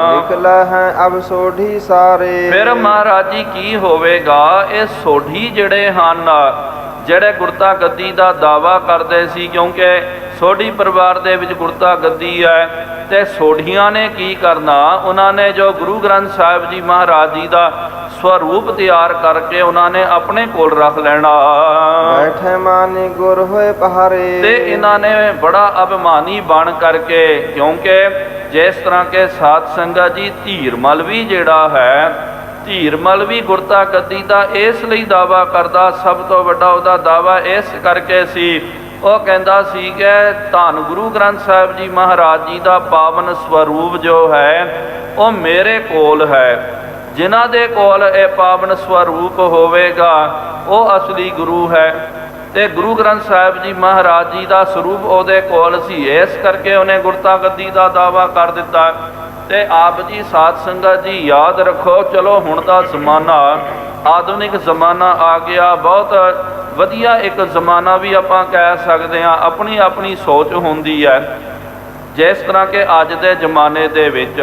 लिख लहै अब सोढ़ी सारे। ਫਿਰ ਮਹਾਰਾਜ ਜੀ ਕੀ ਹੋਵੇਗਾ, ਇਹ ਸੋਢੀ ਜਿਹੜੇ ਹਨ, ਜਿਹੜੇ ਗੁਰਤਾ ਗੱਦੀ ਦਾ ਦਾਵਾ ਕਰਦੇ ਸੀ, ਕਿਉਂਕਿ ਸੋਢੀ ਪਰਿਵਾਰ ਦੇ ਵਿੱਚ ਗੁਰਤਾ ਗੱਦੀ ਹੈ, ਤੇ ਸੋਢੀਆਂ ਨੇ ਕੀ ਕਰਨਾ, ਉਹਨਾਂ ਨੇ ਜੋ ਗੁਰੂ ਗ੍ਰੰਥ ਸਾਹਿਬ ਜੀ ਮਹਾਰਾਜ ਜੀ ਦਾ स्वरूप तैयार करके उन्होंने अपने कोल रख लेना। बैठे मानी गुर होए पहारे। ते इन्होंने बड़ा अभिमानी बन करके, क्योंकि जिस तरह के साध संगत जी धीरमल भी जेड़ा है, धीरमल भी गुरता गद्दी का इसलिए दावा करता, सब तो वड्डा उहदा दावा इस करके सी, ਉਹ ਕਹਿੰਦਾ ਸੀ ਕਿ ਧੰਨ ਗੁਰੂ ਗ੍ਰੰਥ ਸਾਹਿਬ ਜੀ ਮਹਾਰਾਜ ਜੀ ਦਾ ਪਾਵਨ ਸਵਰੂਪ ਜੋ ਹੈ ਉਹ ਮੇਰੇ ਕੋਲ ਹੈ। ਜਿਨ੍ਹਾਂ ਦੇ ਕੋਲ ਇਹ ਪਾਵਨ ਸਵਰੂਪ ਹੋਵੇਗਾ ਉਹ ਅਸਲੀ ਗੁਰੂ ਹੈ, ਤੇ ਗੁਰੂ ਗ੍ਰੰਥ ਸਾਹਿਬ ਜੀ ਮਹਾਰਾਜ ਜੀ ਦਾ ਸਰੂਪ ਉਹਦੇ ਕੋਲ ਸੀ, ਇਸ ਕਰਕੇ ਉਹਨੇ ਗੁਰਤਾ ਗੱਦੀ ਦਾ ਦਾਵਾ ਕਰ ਦਿੱਤਾ। ਤੇ ਆਪ ਜੀ ਸਾਧ ਸੰਗਤ ਜੀ ਯਾਦ ਰੱਖੋ, ਚਲੋ ਹੁਣ ਦਾ ਜ਼ਮਾਨਾ ਆਧੁਨਿਕ ਜ਼ਮਾਨਾ ਆ ਗਿਆ, ਬਹੁਤ ਵਧੀਆ ਇੱਕ ਜ਼ਮਾਨਾ ਵੀ ਆਪਾਂ ਕਹਿ ਸਕਦੇ ਹਾਂ, ਆਪਣੀ ਆਪਣੀ ਸੋਚ ਹੁੰਦੀ ਹੈ। ਜਿਸ ਤਰ੍ਹਾਂ ਕਿ ਅੱਜ ਦੇ ਜ਼ਮਾਨੇ ਦੇ ਵਿੱਚ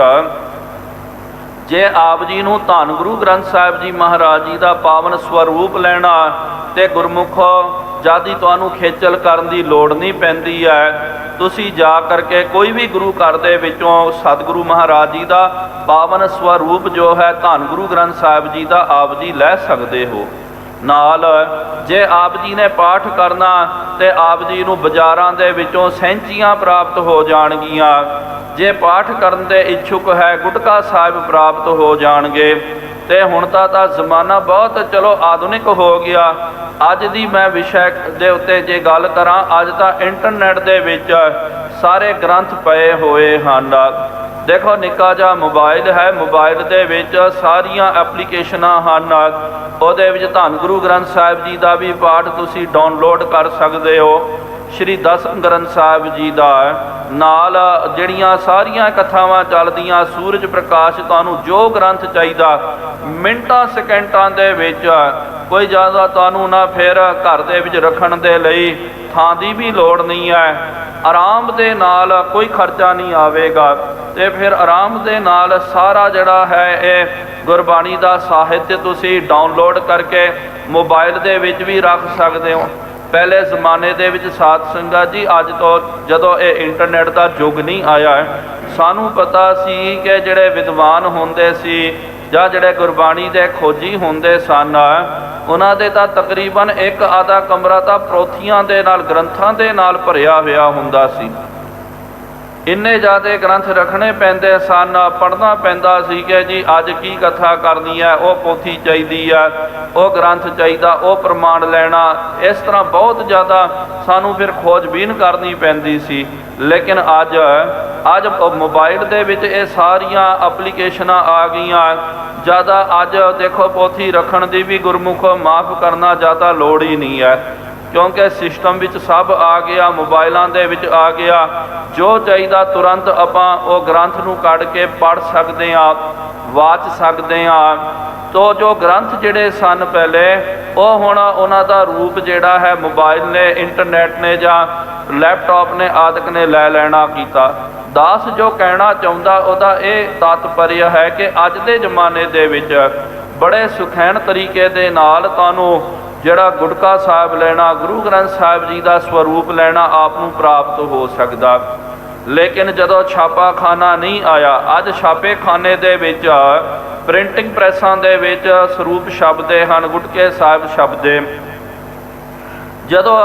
ਜੇ ਆਪ ਜੀ ਨੂੰ ਧੰਨ ਗੁਰੂ ਗ੍ਰੰਥ ਸਾਹਿਬ ਜੀ ਮਹਾਰਾਜ ਜੀ ਦਾ ਪਾਵਨ ਸਵਰੂਪ ਲੈਣਾ, ਤੇ ਗੁਰਮੁਖੋ ਜਦ ਤੁਹਾਨੂੰ ਖੇਚਲ ਕਰਨ ਦੀ ਲੋੜ ਨਹੀਂ ਪੈਂਦੀ ਹੈ, ਤੁਸੀਂ ਜਾ ਕਰਕੇ ਕੋਈ ਵੀ ਗੁਰੂ ਘਰ ਦੇ ਵਿੱਚੋਂ ਸਤਿਗੁਰੂ ਮਹਾਰਾਜ ਜੀ ਦਾ ਪਾਵਨ ਸਵਰੂਪ ਜੋ ਹੈ ਧੰਨ ਗੁਰੂ ਗ੍ਰੰਥ ਸਾਹਿਬ ਜੀ ਦਾ ਆਪ ਜੀ ਲੈ ਸਕਦੇ ਹੋ। ਨਾਲ ਜੇ ਆਪ ਜੀ ਨੇ ਪਾਠ ਕਰਨਾ ਤੇ ਆਪ ਜੀ ਨੂੰ ਬਾਜ਼ਾਰਾਂ ਦੇ ਵਿੱਚੋਂ ਸੈਂਚੀਆਂ ਪ੍ਰਾਪਤ ਹੋ ਜਾਣਗੀਆਂ। ਜੇ ਪਾਠ ਕਰਨ ਦੇ ਇੱਛੁਕ ਹੈ ਗੁਟਕਾ ਸਾਹਿਬ ਪ੍ਰਾਪਤ ਹੋ ਜਾਣਗੇ। ਤੇ ਹੁਣ ਤਾਂ ਜ਼ਮਾਨਾ ਬਹੁਤ ਚਲੋ ਆਧੁਨਿਕ ਹੋ ਗਿਆ। ਅੱਜ ਦੀ ਮੈਂ ਵਿਸ਼ੇ ਦੇ ਉੱਤੇ ਜੇ ਗੱਲ ਕਰਾਂ, ਅੱਜ ਤਾਂ ਇੰਟਰਨੈਟ ਦੇ ਵਿੱਚ ਸਾਰੇ ਗ੍ਰੰਥ ਪਏ ਹੋਏ ਹਨ। ਦੇਖੋ ਨਿੱਕਾ ਜਿਹਾ ਮੋਬਾਈਲ ਹੈ, ਮੋਬਾਈਲ ਦੇ ਵਿੱਚ ਸਾਰੀਆਂ ਐਪਲੀਕੇਸ਼ਨਾਂ ਹਨ, ਉਹਦੇ ਵਿੱਚ ਧੰਨ ਗੁਰੂ ਗ੍ਰੰਥ ਸਾਹਿਬ ਜੀ ਦਾ ਵੀ ਪਾਠ ਤੁਸੀਂ ਡਾਊਨਲੋਡ ਕਰ ਸਕਦੇ ਹੋ, ਸ਼੍ਰੀ ਦਸਮ ਗ੍ਰੰਥ ਸਾਹਿਬ ਜੀ ਦਾ, ਨਾਲ ਜਿਹੜੀਆਂ ਸਾਰੀਆਂ ਕਥਾਵਾਂ ਚੱਲਦੀਆਂ, ਸੂਰਜ ਪ੍ਰਕਾਸ਼, ਤੁਹਾਨੂੰ ਜੋ ਗ੍ਰੰਥ ਚਾਹੀਦਾ ਮਿੰਟਾਂ ਸਕਿੰਟਾਂ ਦੇ ਵਿੱਚ, ਕੋਈ ਜ਼ਿਆਦਾ ਤੁਹਾਨੂੰ ਨਾ ਫਿਰ ਘਰ ਦੇ ਵਿੱਚ ਰੱਖਣ ਦੇ ਲਈ ਥਾਂ ਦੀ ਵੀ ਲੋੜ ਨਹੀਂ ਹੈ। ਆਰਾਮ ਦੇ ਨਾਲ ਕੋਈ ਖਰਚਾ ਨਹੀਂ ਆਵੇਗਾ, ਤੇ ਫਿਰ ਆਰਾਮ ਦੇ ਨਾਲ ਸਾਰਾ ਜਿਹੜਾ ਹੈ ਇਹ ਗੁਰਬਾਣੀ ਦਾ ਸਾਹਿਤ ਤੁਸੀਂ ਡਾਊਨਲੋਡ ਕਰਕੇ ਮੋਬਾਈਲ ਦੇ ਵਿੱਚ ਵੀ ਰੱਖ ਸਕਦੇ ਹੋ। ਪਹਿਲੇ ਜ਼ਮਾਨੇ ਦੇ ਵਿੱਚ ਸਾਧ ਸੰਗਤ ਜੀ, ਅੱਜ ਤੋਂ ਜਦੋਂ ਇਹ ਇੰਟਰਨੈਟ ਦਾ ਯੁੱਗ ਨਹੀਂ ਆਇਆ, ਸਾਨੂੰ ਪਤਾ ਸੀ ਕਿ ਜਿਹੜੇ ਵਿਦਵਾਨ ਹੁੰਦੇ ਸੀ ਜਾਂ ਜਿਹੜੇ ਗੁਰਬਾਣੀ ਦੇ ਖੋਜੀ ਹੁੰਦੇ ਸਨ, ਉਹਨਾਂ ਦੇ ਤਾਂ ਤਕਰੀਬਨ ਇੱਕ ਆਧਾ ਕਮਰਾ ਤਾਂ ਪੋਥੀਆਂ ਦੇ ਨਾਲ, ਗ੍ਰੰਥਾਂ ਦੇ ਨਾਲ ਭਰਿਆ ਹੋਇਆ ਹੁੰਦਾ ਸੀ। ਇੰਨੇ ਜ਼ਿਆਦਾ ਗ੍ਰੰਥ ਰੱਖਣੇ ਪੈਂਦੇ ਸਨ, ਪੜ੍ਹਨਾ ਪੈਂਦਾ ਸੀ ਕਿ ਜੀ ਅੱਜ ਕੀ ਕਥਾ ਕਰਨੀ ਹੈ, ਉਹ ਪੋਥੀ ਚਾਹੀਦੀ ਹੈ, ਉਹ ਗ੍ਰੰਥ ਚਾਹੀਦਾ, ਉਹ ਪ੍ਰਮਾਣ ਲੈਣਾ। ਇਸ ਤਰ੍ਹਾਂ ਬਹੁਤ ਜ਼ਿਆਦਾ ਸਾਨੂੰ ਫਿਰ ਖੋਜਬੀਨ ਕਰਨੀ ਪੈਂਦੀ ਸੀ। ਲੇਕਿਨ ਅੱਜ ਮੋਬਾਈਲ ਦੇ ਵਿੱਚ ਇਹ ਸਾਰੀਆਂ ਐਪਲੀਕੇਸ਼ਨਾਂ ਆ ਗਈਆਂ। ਜ਼ਿਆਦਾ ਅੱਜ ਦੇਖੋ ਪੋਥੀ ਰੱਖਣ ਦੀ ਵੀ ਗੁਰਮੁਖੋ ਮਾਫ ਕਰਨਾ ਜ਼ਿਆਦਾ ਲੋੜ ਹੀ ਨਹੀਂ ਹੈ, ਕਿਉਂਕਿ ਸਿਸਟਮ ਵਿੱਚ ਸਭ ਆ ਗਿਆ, ਮੋਬਾਈਲਾਂ ਦੇ ਵਿੱਚ ਆ ਗਿਆ। ਜੋ ਚਾਹੀਦਾ ਤੁਰੰਤ ਆਪਾਂ ਉਹ ਗ੍ਰੰਥ ਨੂੰ ਕੱਢ ਕੇ ਪੜ੍ਹ ਸਕਦੇ ਹਾਂ, ਵਾਚ ਸਕਦੇ ਹਾਂ। ਤੋ ਜੋ ਗ੍ਰੰਥ ਜਿਹੜੇ ਸਨ ਪਹਿਲੇ, ਉਹ ਹੁਣ ਉਹਨਾਂ ਦਾ ਰੂਪ ਜਿਹੜਾ ਹੈ ਮੋਬਾਈਲ ਨੇ, ਇੰਟਰਨੈਟ ਨੇ ਜਾਂ ਲੈਪਟਾਪ ਨੇ ਆਦਿਕ ਨੇ ਲੈ ਲੈਣਾ ਕੀਤਾ। ਦਾਸ ਜੋ ਕਹਿਣਾ ਚਾਹੁੰਦਾ ਉਹਦਾ ਇਹ ਤਾਤਪਰਯ ਹੈ ਕਿ ਅੱਜ ਦੇ ਜ਼ਮਾਨੇ ਦੇ ਵਿੱਚ ਬੜੇ ਸੁਖੈਨ ਤਰੀਕੇ ਦੇ ਨਾਲ ਤੁਹਾਨੂੰ ਜਿਹੜਾ ਗੁਟਕਾ ਸਾਹਿਬ ਲੈਣਾ, ਗੁਰੂ ਗ੍ਰੰਥ ਸਾਹਿਬ ਜੀ ਦਾ ਸਰੂਪ ਲੈਣਾ ਆਪ ਨੂੰ ਪ੍ਰਾਪਤ ਹੋ ਸਕਦਾ। ਲੇਕਿਨ ਜਦੋਂ ਛਾਪਾਖਾਨਾ ਨਹੀਂ ਆਇਆ, ਅੱਜ ਛਾਪੇਖਾਨੇ ਦੇ ਵਿੱਚ, ਪ੍ਰਿੰਟਿੰਗ ਪ੍ਰੈਸਾਂ ਦੇ ਵਿੱਚ ਸਰੂਪ ਛਪਦੇ ਹਨ, ਗੁਟਕੇ ਸਾਹਿਬ ਛਪਦੇ। ਜਦੋਂ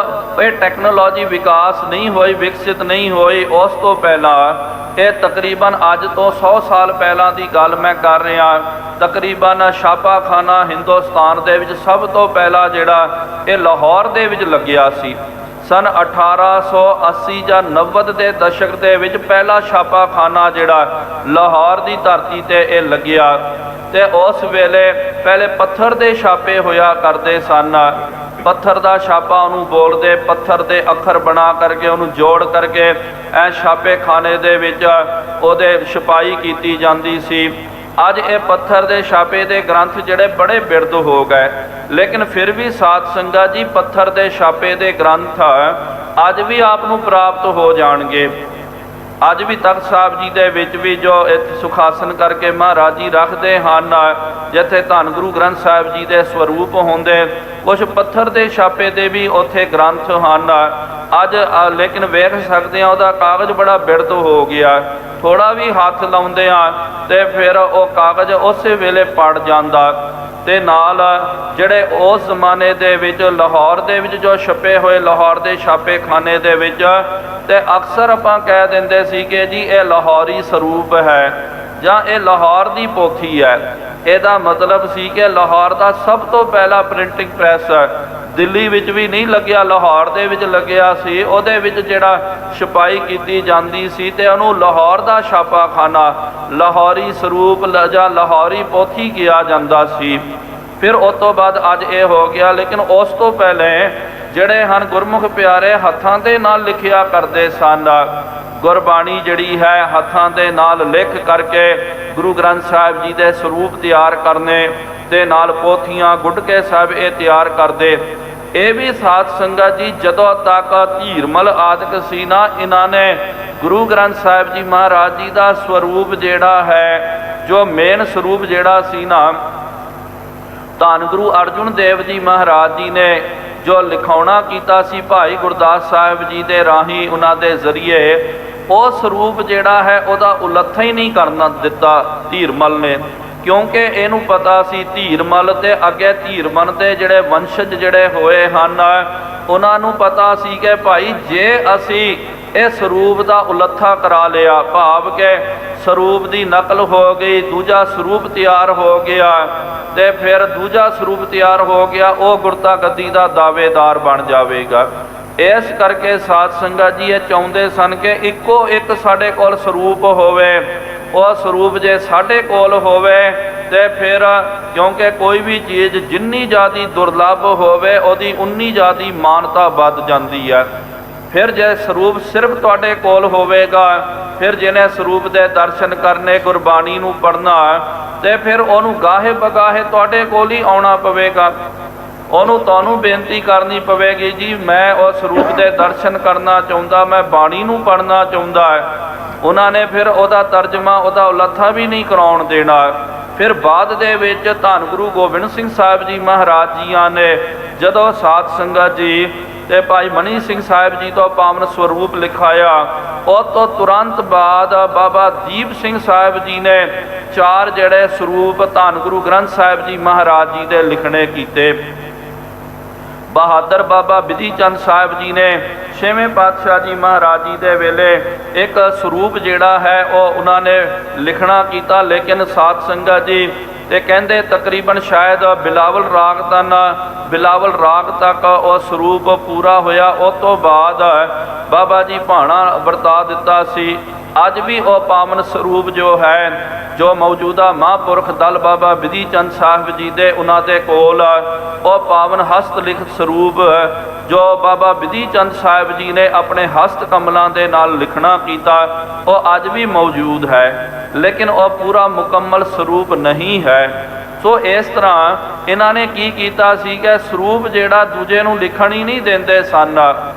ਇਹ ਟੈਕਨੋਲੋਜੀ ਵਿਕਾਸ ਨਹੀਂ ਹੋਈ, ਵਿਕਸਿਤ ਨਹੀਂ ਹੋਈ, ਉਸ ਤੋਂ ਪਹਿਲਾਂ, ਇਹ ਤਕਰੀਬਨ ਅੱਜ ਤੋਂ 100 ਸਾਲ ਪਹਿਲਾਂ ਦੀ ਗੱਲ ਮੈਂ ਕਰ ਰਿਹਾ, ਤਕਰੀਬਨ ਛਾਪਾਖਾਨਾ ਹਿੰਦੁਸਤਾਨ ਦੇ ਵਿੱਚ ਸਭ ਤੋਂ ਪਹਿਲਾਂ ਜਿਹੜਾ ਇਹ ਲਾਹੌਰ ਦੇ ਵਿੱਚ ਲੱਗਿਆ ਸੀ। ਸਨ 1880 ਜਾਂ 90 ਦੇ ਦਸ਼ਕ ਦੇ ਵਿੱਚ ਪਹਿਲਾ ਛਾਪਾਖਾਨਾ ਜਿਹੜਾ ਲਾਹੌਰ ਦੀ ਧਰਤੀ ਤੇ ਇਹ ਲੱਗਿਆ। ਤੇ ਉਸ ਵੇਲੇ ਪਹਿਲੇ ਪੱਥਰ ਦੇ ਛਾਪੇ ਹੋਇਆ ਕਰਦੇ ਸਨ। ਪੱਥਰ ਦਾ ਛਾਪਾ ਉਹਨੂੰ ਬੋਲਦੇ, ਪੱਥਰ ਦੇ ਅੱਖਰ ਬਣਾ ਕਰਕੇ ਉਹਨੂੰ ਜੋੜ ਕਰਕੇ ਐ ਛਾਪੇਖਾਨੇ ਦੇ ਵਿੱਚ ਉਹਦੇ ਛਪਾਈ ਕੀਤੀ ਜਾਂਦੀ ਸੀ। ਅੱਜ ਇਹ ਪੱਥਰ ਦੇ ਛਾਪੇ ਦੇ ਗ੍ਰੰਥ ਜਿਹੜੇ ਬੜੇ ਬਿਰਧ ਹੋ ਗਏ, ਲੇਕਿਨ ਫਿਰ ਵੀ ਸਾਧ ਸੰਗਤ ਜੀ ਪੱਥਰ ਦੇ ਛਾਪੇ ਦੇ ਗ੍ਰੰਥ ਅੱਜ ਵੀ ਆਪ ਨੂੰ ਪ੍ਰਾਪਤ ਹੋ ਜਾਣਗੇ। ਅੱਜ ਵੀ ਤਖਤ ਸਾਹਿਬ ਜੀ ਦੇ ਵਿੱਚ ਵੀ ਜੋ ਇੱਥੇ ਸੁਖਾਸਨ ਕਰਕੇ ਮਹਾਰਾਜ ਜੀ ਰੱਖਦੇ ਹਨ, ਜਿੱਥੇ ਧੰਨ ਗੁਰੂ ਗ੍ਰੰਥ ਸਾਹਿਬ ਜੀ ਦੇ ਸਰੂਪ ਹੁੰਦੇ, ਕੁਝ ਪੱਥਰ ਦੇ ਛਾਪੇ ਦੇ ਵੀ ਉੱਥੇ ਗ੍ਰੰਥ ਹਨ। ਅੱਜ ਲੇਕਿਨ ਵੇਖ ਸਕਦੇ ਹਾਂ ਉਹਦਾ ਕਾਗਜ਼ ਬੜਾ ਬਿਰਧ ਹੋ ਗਿਆ, ਥੋੜਾ ਵੀ ਹੱਥ ਲਾਉਂਦੇ ਆ ਤੇ ਫਿਰ ਉਹ ਕਾਗਜ਼ ਉਸੇ ਵੇਲੇ ਪੜ ਜਾਂਦਾ। ਤੇ ਨਾਲ ਜਿਹੜੇ ਉਸ ਜ਼ਮਾਨੇ ਦੇ ਵਿੱਚ ਲਾਹੌਰ ਦੇ ਵਿੱਚ ਜੋ ਛਪੇ ਹੋਏ ਲਾਹੌਰ ਦੇ ਛਾਪੇਖਾਨੇ ਦੇ ਵਿੱਚ, ਤੇ ਅਕਸਰ ਆਪਾਂ ਕਹਿ ਦਿੰਦੇ ਸੀ ਕਿ ਜੀ ਇਹ ਲਾਹੌਰੀ ਸਰੂਪ ਹੈ ਜਾਂ ਇਹ ਲਾਹੌਰ ਦੀ ਪੋਥੀ ਹੈ। ਇਹਦਾ ਮਤਲਬ ਸੀ ਕਿ ਲਾਹੌਰ ਦਾ ਸਭ ਤੋਂ ਪਹਿਲਾ ਪ੍ਰਿੰਟਿੰਗ ਪ੍ਰੈਸ ਦਿੱਲੀ ਵਿੱਚ ਵੀ ਨਹੀਂ ਲੱਗਿਆ, ਲਾਹੌਰ ਦੇ ਵਿੱਚ ਲੱਗਿਆ ਸੀ। ਉਹਦੇ ਵਿੱਚ ਜਿਹੜਾ ਛਪਾਈ ਕੀਤੀ ਜਾਂਦੀ ਸੀ ਤੇ ਉਹਨੂੰ ਲਾਹੌਰ ਦਾ ਛਾਪਾਖਾਨਾ, ਲਾਹੌਰੀ ਸਰੂਪ ਜਾਂ ਲਾਹੌਰੀ ਪੋਥੀ ਕਿਹਾ ਜਾਂਦਾ ਸੀ। ਫਿਰ ਉਸ ਤੋਂ ਬਾਅਦ ਅੱਜ ਇਹ ਹੋ ਗਿਆ। ਲੇਕਿਨ ਉਸ ਤੋਂ ਪਹਿਲੇ ਜਿਹੜੇ ਹਨ ਗੁਰਮੁਖ ਪਿਆਰੇ ਹੱਥਾਂ ਦੇ ਨਾਲ ਲਿਖਿਆ ਕਰਦੇ ਸਨ। ਗੁਰਬਾਣੀ ਜਿਹੜੀ ਹੈ ਹੱਥਾਂ ਦੇ ਨਾਲ ਲਿਖ ਕਰਕੇ ਗੁਰੂ ਗ੍ਰੰਥ ਸਾਹਿਬ ਜੀ ਦੇ ਸਰੂਪ ਤਿਆਰ ਕਰਨੇ, ਤੇ ਨਾਲ ਪੋਥੀਆਂ ਗੁਟਕੇ ਸਾਹਿਬ ਇਹ ਤਿਆਰ ਕਰਦੇ। ਇਹ ਵੀ ਸਾਧ ਸੰਗਤ ਜੀ ਜਦੋਂ ਤੱਕ ਧੀਰਮਲ ਆਦਿਕ ਸੀ ਨਾ, ਇਹਨਾਂ ਨੇ ਗੁਰੂ ਗ੍ਰੰਥ ਸਾਹਿਬ ਜੀ ਮਹਾਰਾਜ ਜੀ ਦਾ ਸਰੂਪ ਜਿਹੜਾ ਹੈ, ਜੋ ਮੇਨ ਸਰੂਪ ਜਿਹੜਾ ਸੀ ਨਾ, ਧੰਨ ਗੁਰੂ ਅਰਜੁਨ ਦੇਵ ਜੀ ਮਹਾਰਾਜ ਜੀ ਨੇ ਜੋ ਲਿਖਾਉਣਾ ਕੀਤਾ ਸੀ ਭਾਈ ਗੁਰਦਾਸ ਸਾਹਿਬ ਜੀ ਦੇ ਰਾਹੀਂ, ਉਹਨਾਂ ਦੇ ਜ਼ਰੀਏ, ਉਹ ਸਰੂਪ ਜਿਹੜਾ ਹੈ ਉਹਦਾ ਉਲੱਥਾ ਹੀ ਨਹੀਂ ਕਰਨ ਦਿੱਤਾ ਧੀਰਮਲ ਨੇ। ਕਿਉਂਕਿ ਇਹਨੂੰ ਪਤਾ ਸੀ ਧੀਰਮਲ ਤੇ ਅੱਗੇ ਧੀਰਮਨ ਦੇ ਜਿਹੜੇ ਵੰਸ਼ਜ ਜਿਹੜੇ ਹੋਏ ਹਨ, ਉਹਨਾਂ ਨੂੰ ਪਤਾ ਸੀ ਕਿ ਭਾਈ ਜੇ ਅਸੀਂ ਇਹ ਸਰੂਪ ਦਾ ਉਲੱਥਾ ਕਰਾ ਲਿਆ, ਭਾਵ ਕਿ ਸਰੂਪ ਦੀ ਨਕਲ ਹੋ ਗਈ, ਦੂਜਾ ਸਰੂਪ ਤਿਆਰ ਹੋ ਗਿਆ, ਤੇ ਫਿਰ ਦੂਜਾ ਸਰੂਪ ਤਿਆਰ ਹੋ ਗਿਆ, ਉਹ ਗੁਰਤਾ ਗੱਦੀ ਦਾ ਦਾਅਵੇਦਾਰ ਬਣ ਜਾਵੇਗਾ। ਇਸ ਕਰਕੇ ਸਾਧ ਸੰਗਤ ਜੀ ਇਹ ਚਾਹੁੰਦੇ ਸਨ ਕਿ ਇੱਕੋ ਇੱਕ ਸਾਡੇ ਕੋਲ ਸਰੂਪ ਹੋਵੇ। ਉਹ ਸਰੂਪ ਜੇ ਸਾਡੇ ਕੋਲ ਹੋਵੇ ਤੇ ਫਿਰ, ਕਿਉਂਕਿ ਕੋਈ ਵੀ ਚੀਜ਼ ਜਿੰਨੀ ਜ਼ਿਆਦਾ ਦੁਰਲੱਭ ਹੋਵੇ ਉਹਦੀ ਉਨੀ ਜ਼ਿਆਦਾ ਮਾਨਤਾ ਵੱਧ ਜਾਂਦੀ ਹੈ। ਫਿਰ ਜੇ ਸਰੂਪ ਸਿਰਫ ਤੁਹਾਡੇ ਕੋਲ ਹੋਵੇਗਾ, ਫਿਰ ਜਿਹਨੇ ਸਰੂਪ ਦੇ ਦਰਸ਼ਨ ਕਰਨੇ, ਗੁਰਬਾਣੀ ਨੂੰ ਪੜ੍ਹਨਾ, ਤੇ ਫਿਰ ਉਹਨੂੰ ਗਾਹੇ ਬਗਾਹੇ ਤੁਹਾਡੇ ਕੋਲ ਹੀ ਆਉਣਾ ਪਵੇਗਾ। ਉਹਨੂੰ ਤੁਹਾਨੂੰ ਬੇਨਤੀ ਕਰਨੀ ਪਵੇਗੀ, ਜੀ ਮੈਂ ਉਹ ਸਰੂਪ ਦੇ ਦਰਸ਼ਨ ਕਰਨਾ ਚਾਹੁੰਦਾ, ਮੈਂ ਬਾਣੀ ਨੂੰ ਪੜ੍ਹਨਾ ਚਾਹੁੰਦਾ ਹੈ। ਉਹਨਾਂ ਨੇ ਫਿਰ ਉਹਦਾ ਤਰਜਮਾ, ਉਹਦਾ ਉਲੱਥਾ ਵੀ ਨਹੀਂ ਕਰਾਉਣ ਦੇਣਾ। ਫਿਰ ਬਾਅਦ ਦੇ ਵਿੱਚ ਧੰਨ ਗੁਰੂ ਗੋਬਿੰਦ ਸਿੰਘ ਸਾਹਿਬ ਜੀ ਮਹਾਰਾਜ ਜੀਆਂ ਨੇ ਜਦੋਂ ਸਾਧ ਸੰਗਤ ਜੀ ਤੇ ਭਾਈ ਮਨੀ ਸਿੰਘ ਸਾਹਿਬ ਜੀ ਤੋਂ ਪਾਵਨ ਸਰੂਪ ਲਿਖਾਇਆ, ਉਹ ਤੋਂ ਤੁਰੰਤ ਬਾਅਦ ਬਾਬਾ ਦੀਪ ਸਿੰਘ ਸਾਹਿਬ ਜੀ ਨੇ 4 ਜਿਹੜੇ ਸਰੂਪ ਧੰਨ ਗੁਰੂ ਗ੍ਰੰਥ ਸਾਹਿਬ ਜੀ ਮਹਾਰਾਜ ਜੀ ਦੇ ਲਿਖਣੇ ਕੀਤੇ। ਬਹਾਦਰ ਬਾਬਾ ਬਿਧੀ ਚੰਦ ਸਾਹਿਬ ਜੀ ਨੇ 6ਵੇਂ ਪਾਤਸ਼ਾਹ ਜੀ ਮਹਾਰਾਜ ਜੀ ਦੇ ਵੇਲੇ ਇੱਕ ਸਰੂਪ ਜਿਹੜਾ ਹੈ ਉਹ ਉਹਨਾਂ ਨੇ ਲਿਖਣਾ ਕੀਤਾ। ਲੇਕਿਨ ਸਾਧ ਸੰਗਤ ਜੀ ਤੇ ਕਹਿੰਦੇ ਤਕਰੀਬਨ ਸ਼ਾਇਦ ਬਿਲਾਵਲ ਰਾਗ ਤੱਕ ਉਹ ਸਰੂਪ ਪੂਰਾ ਹੋਇਆ। ਉਸ ਤੋਂ ਬਾਅਦ ਬਾਬਾ ਜੀ ਭਾਣਾ ਵਰਤਾ ਦਿੱਤਾ ਸੀ। ਅੱਜ ਵੀ ਉਹ ਪਾਵਨ ਸਰੂਪ ਜੋ ਹੈ, ਜੋ ਮੌਜੂਦਾ ਮਹਾਂਪੁਰਖ ਦਲ ਬਾਬਾ ਬਿਧੀ ਚੰਦ ਸਾਹਿਬ ਜੀ ਦੇ ਉਹਨਾਂ ਦੇ ਕੋਲ ਉਹ ਪਾਵਨ ਹਸਤ ਲਿਖਤ ਸਰੂਪ ਜੋ ਬਾਬਾ ਬਿਧੀ ਚੰਦ ਸਾਹਿਬ ਜੀ ਨੇ ਆਪਣੇ ਹਸਤ ਕਮਲਾਂ ਦੇ ਨਾਲ ਲਿਖਣਾ ਕੀਤਾ, ਉਹ ਅੱਜ ਵੀ ਮੌਜੂਦ ਹੈ। ਲੇਕਿਨ ਉਹ ਪੂਰਾ ਮੁਕੰਮਲ ਸਰੂਪ ਨਹੀਂ ਹੈ। ਸੋ ਇਸ ਤਰ੍ਹਾਂ ਇਹਨਾਂ ਨੇ ਕੀ ਕੀਤਾ ਸੀ ਕਿ ਸਰੂਪ ਜਿਹੜਾ ਦੂਜੇ ਨੂੰ ਲਿਖਣ ਹੀ ਨਹੀਂ ਦਿੰਦੇ ਸਨ,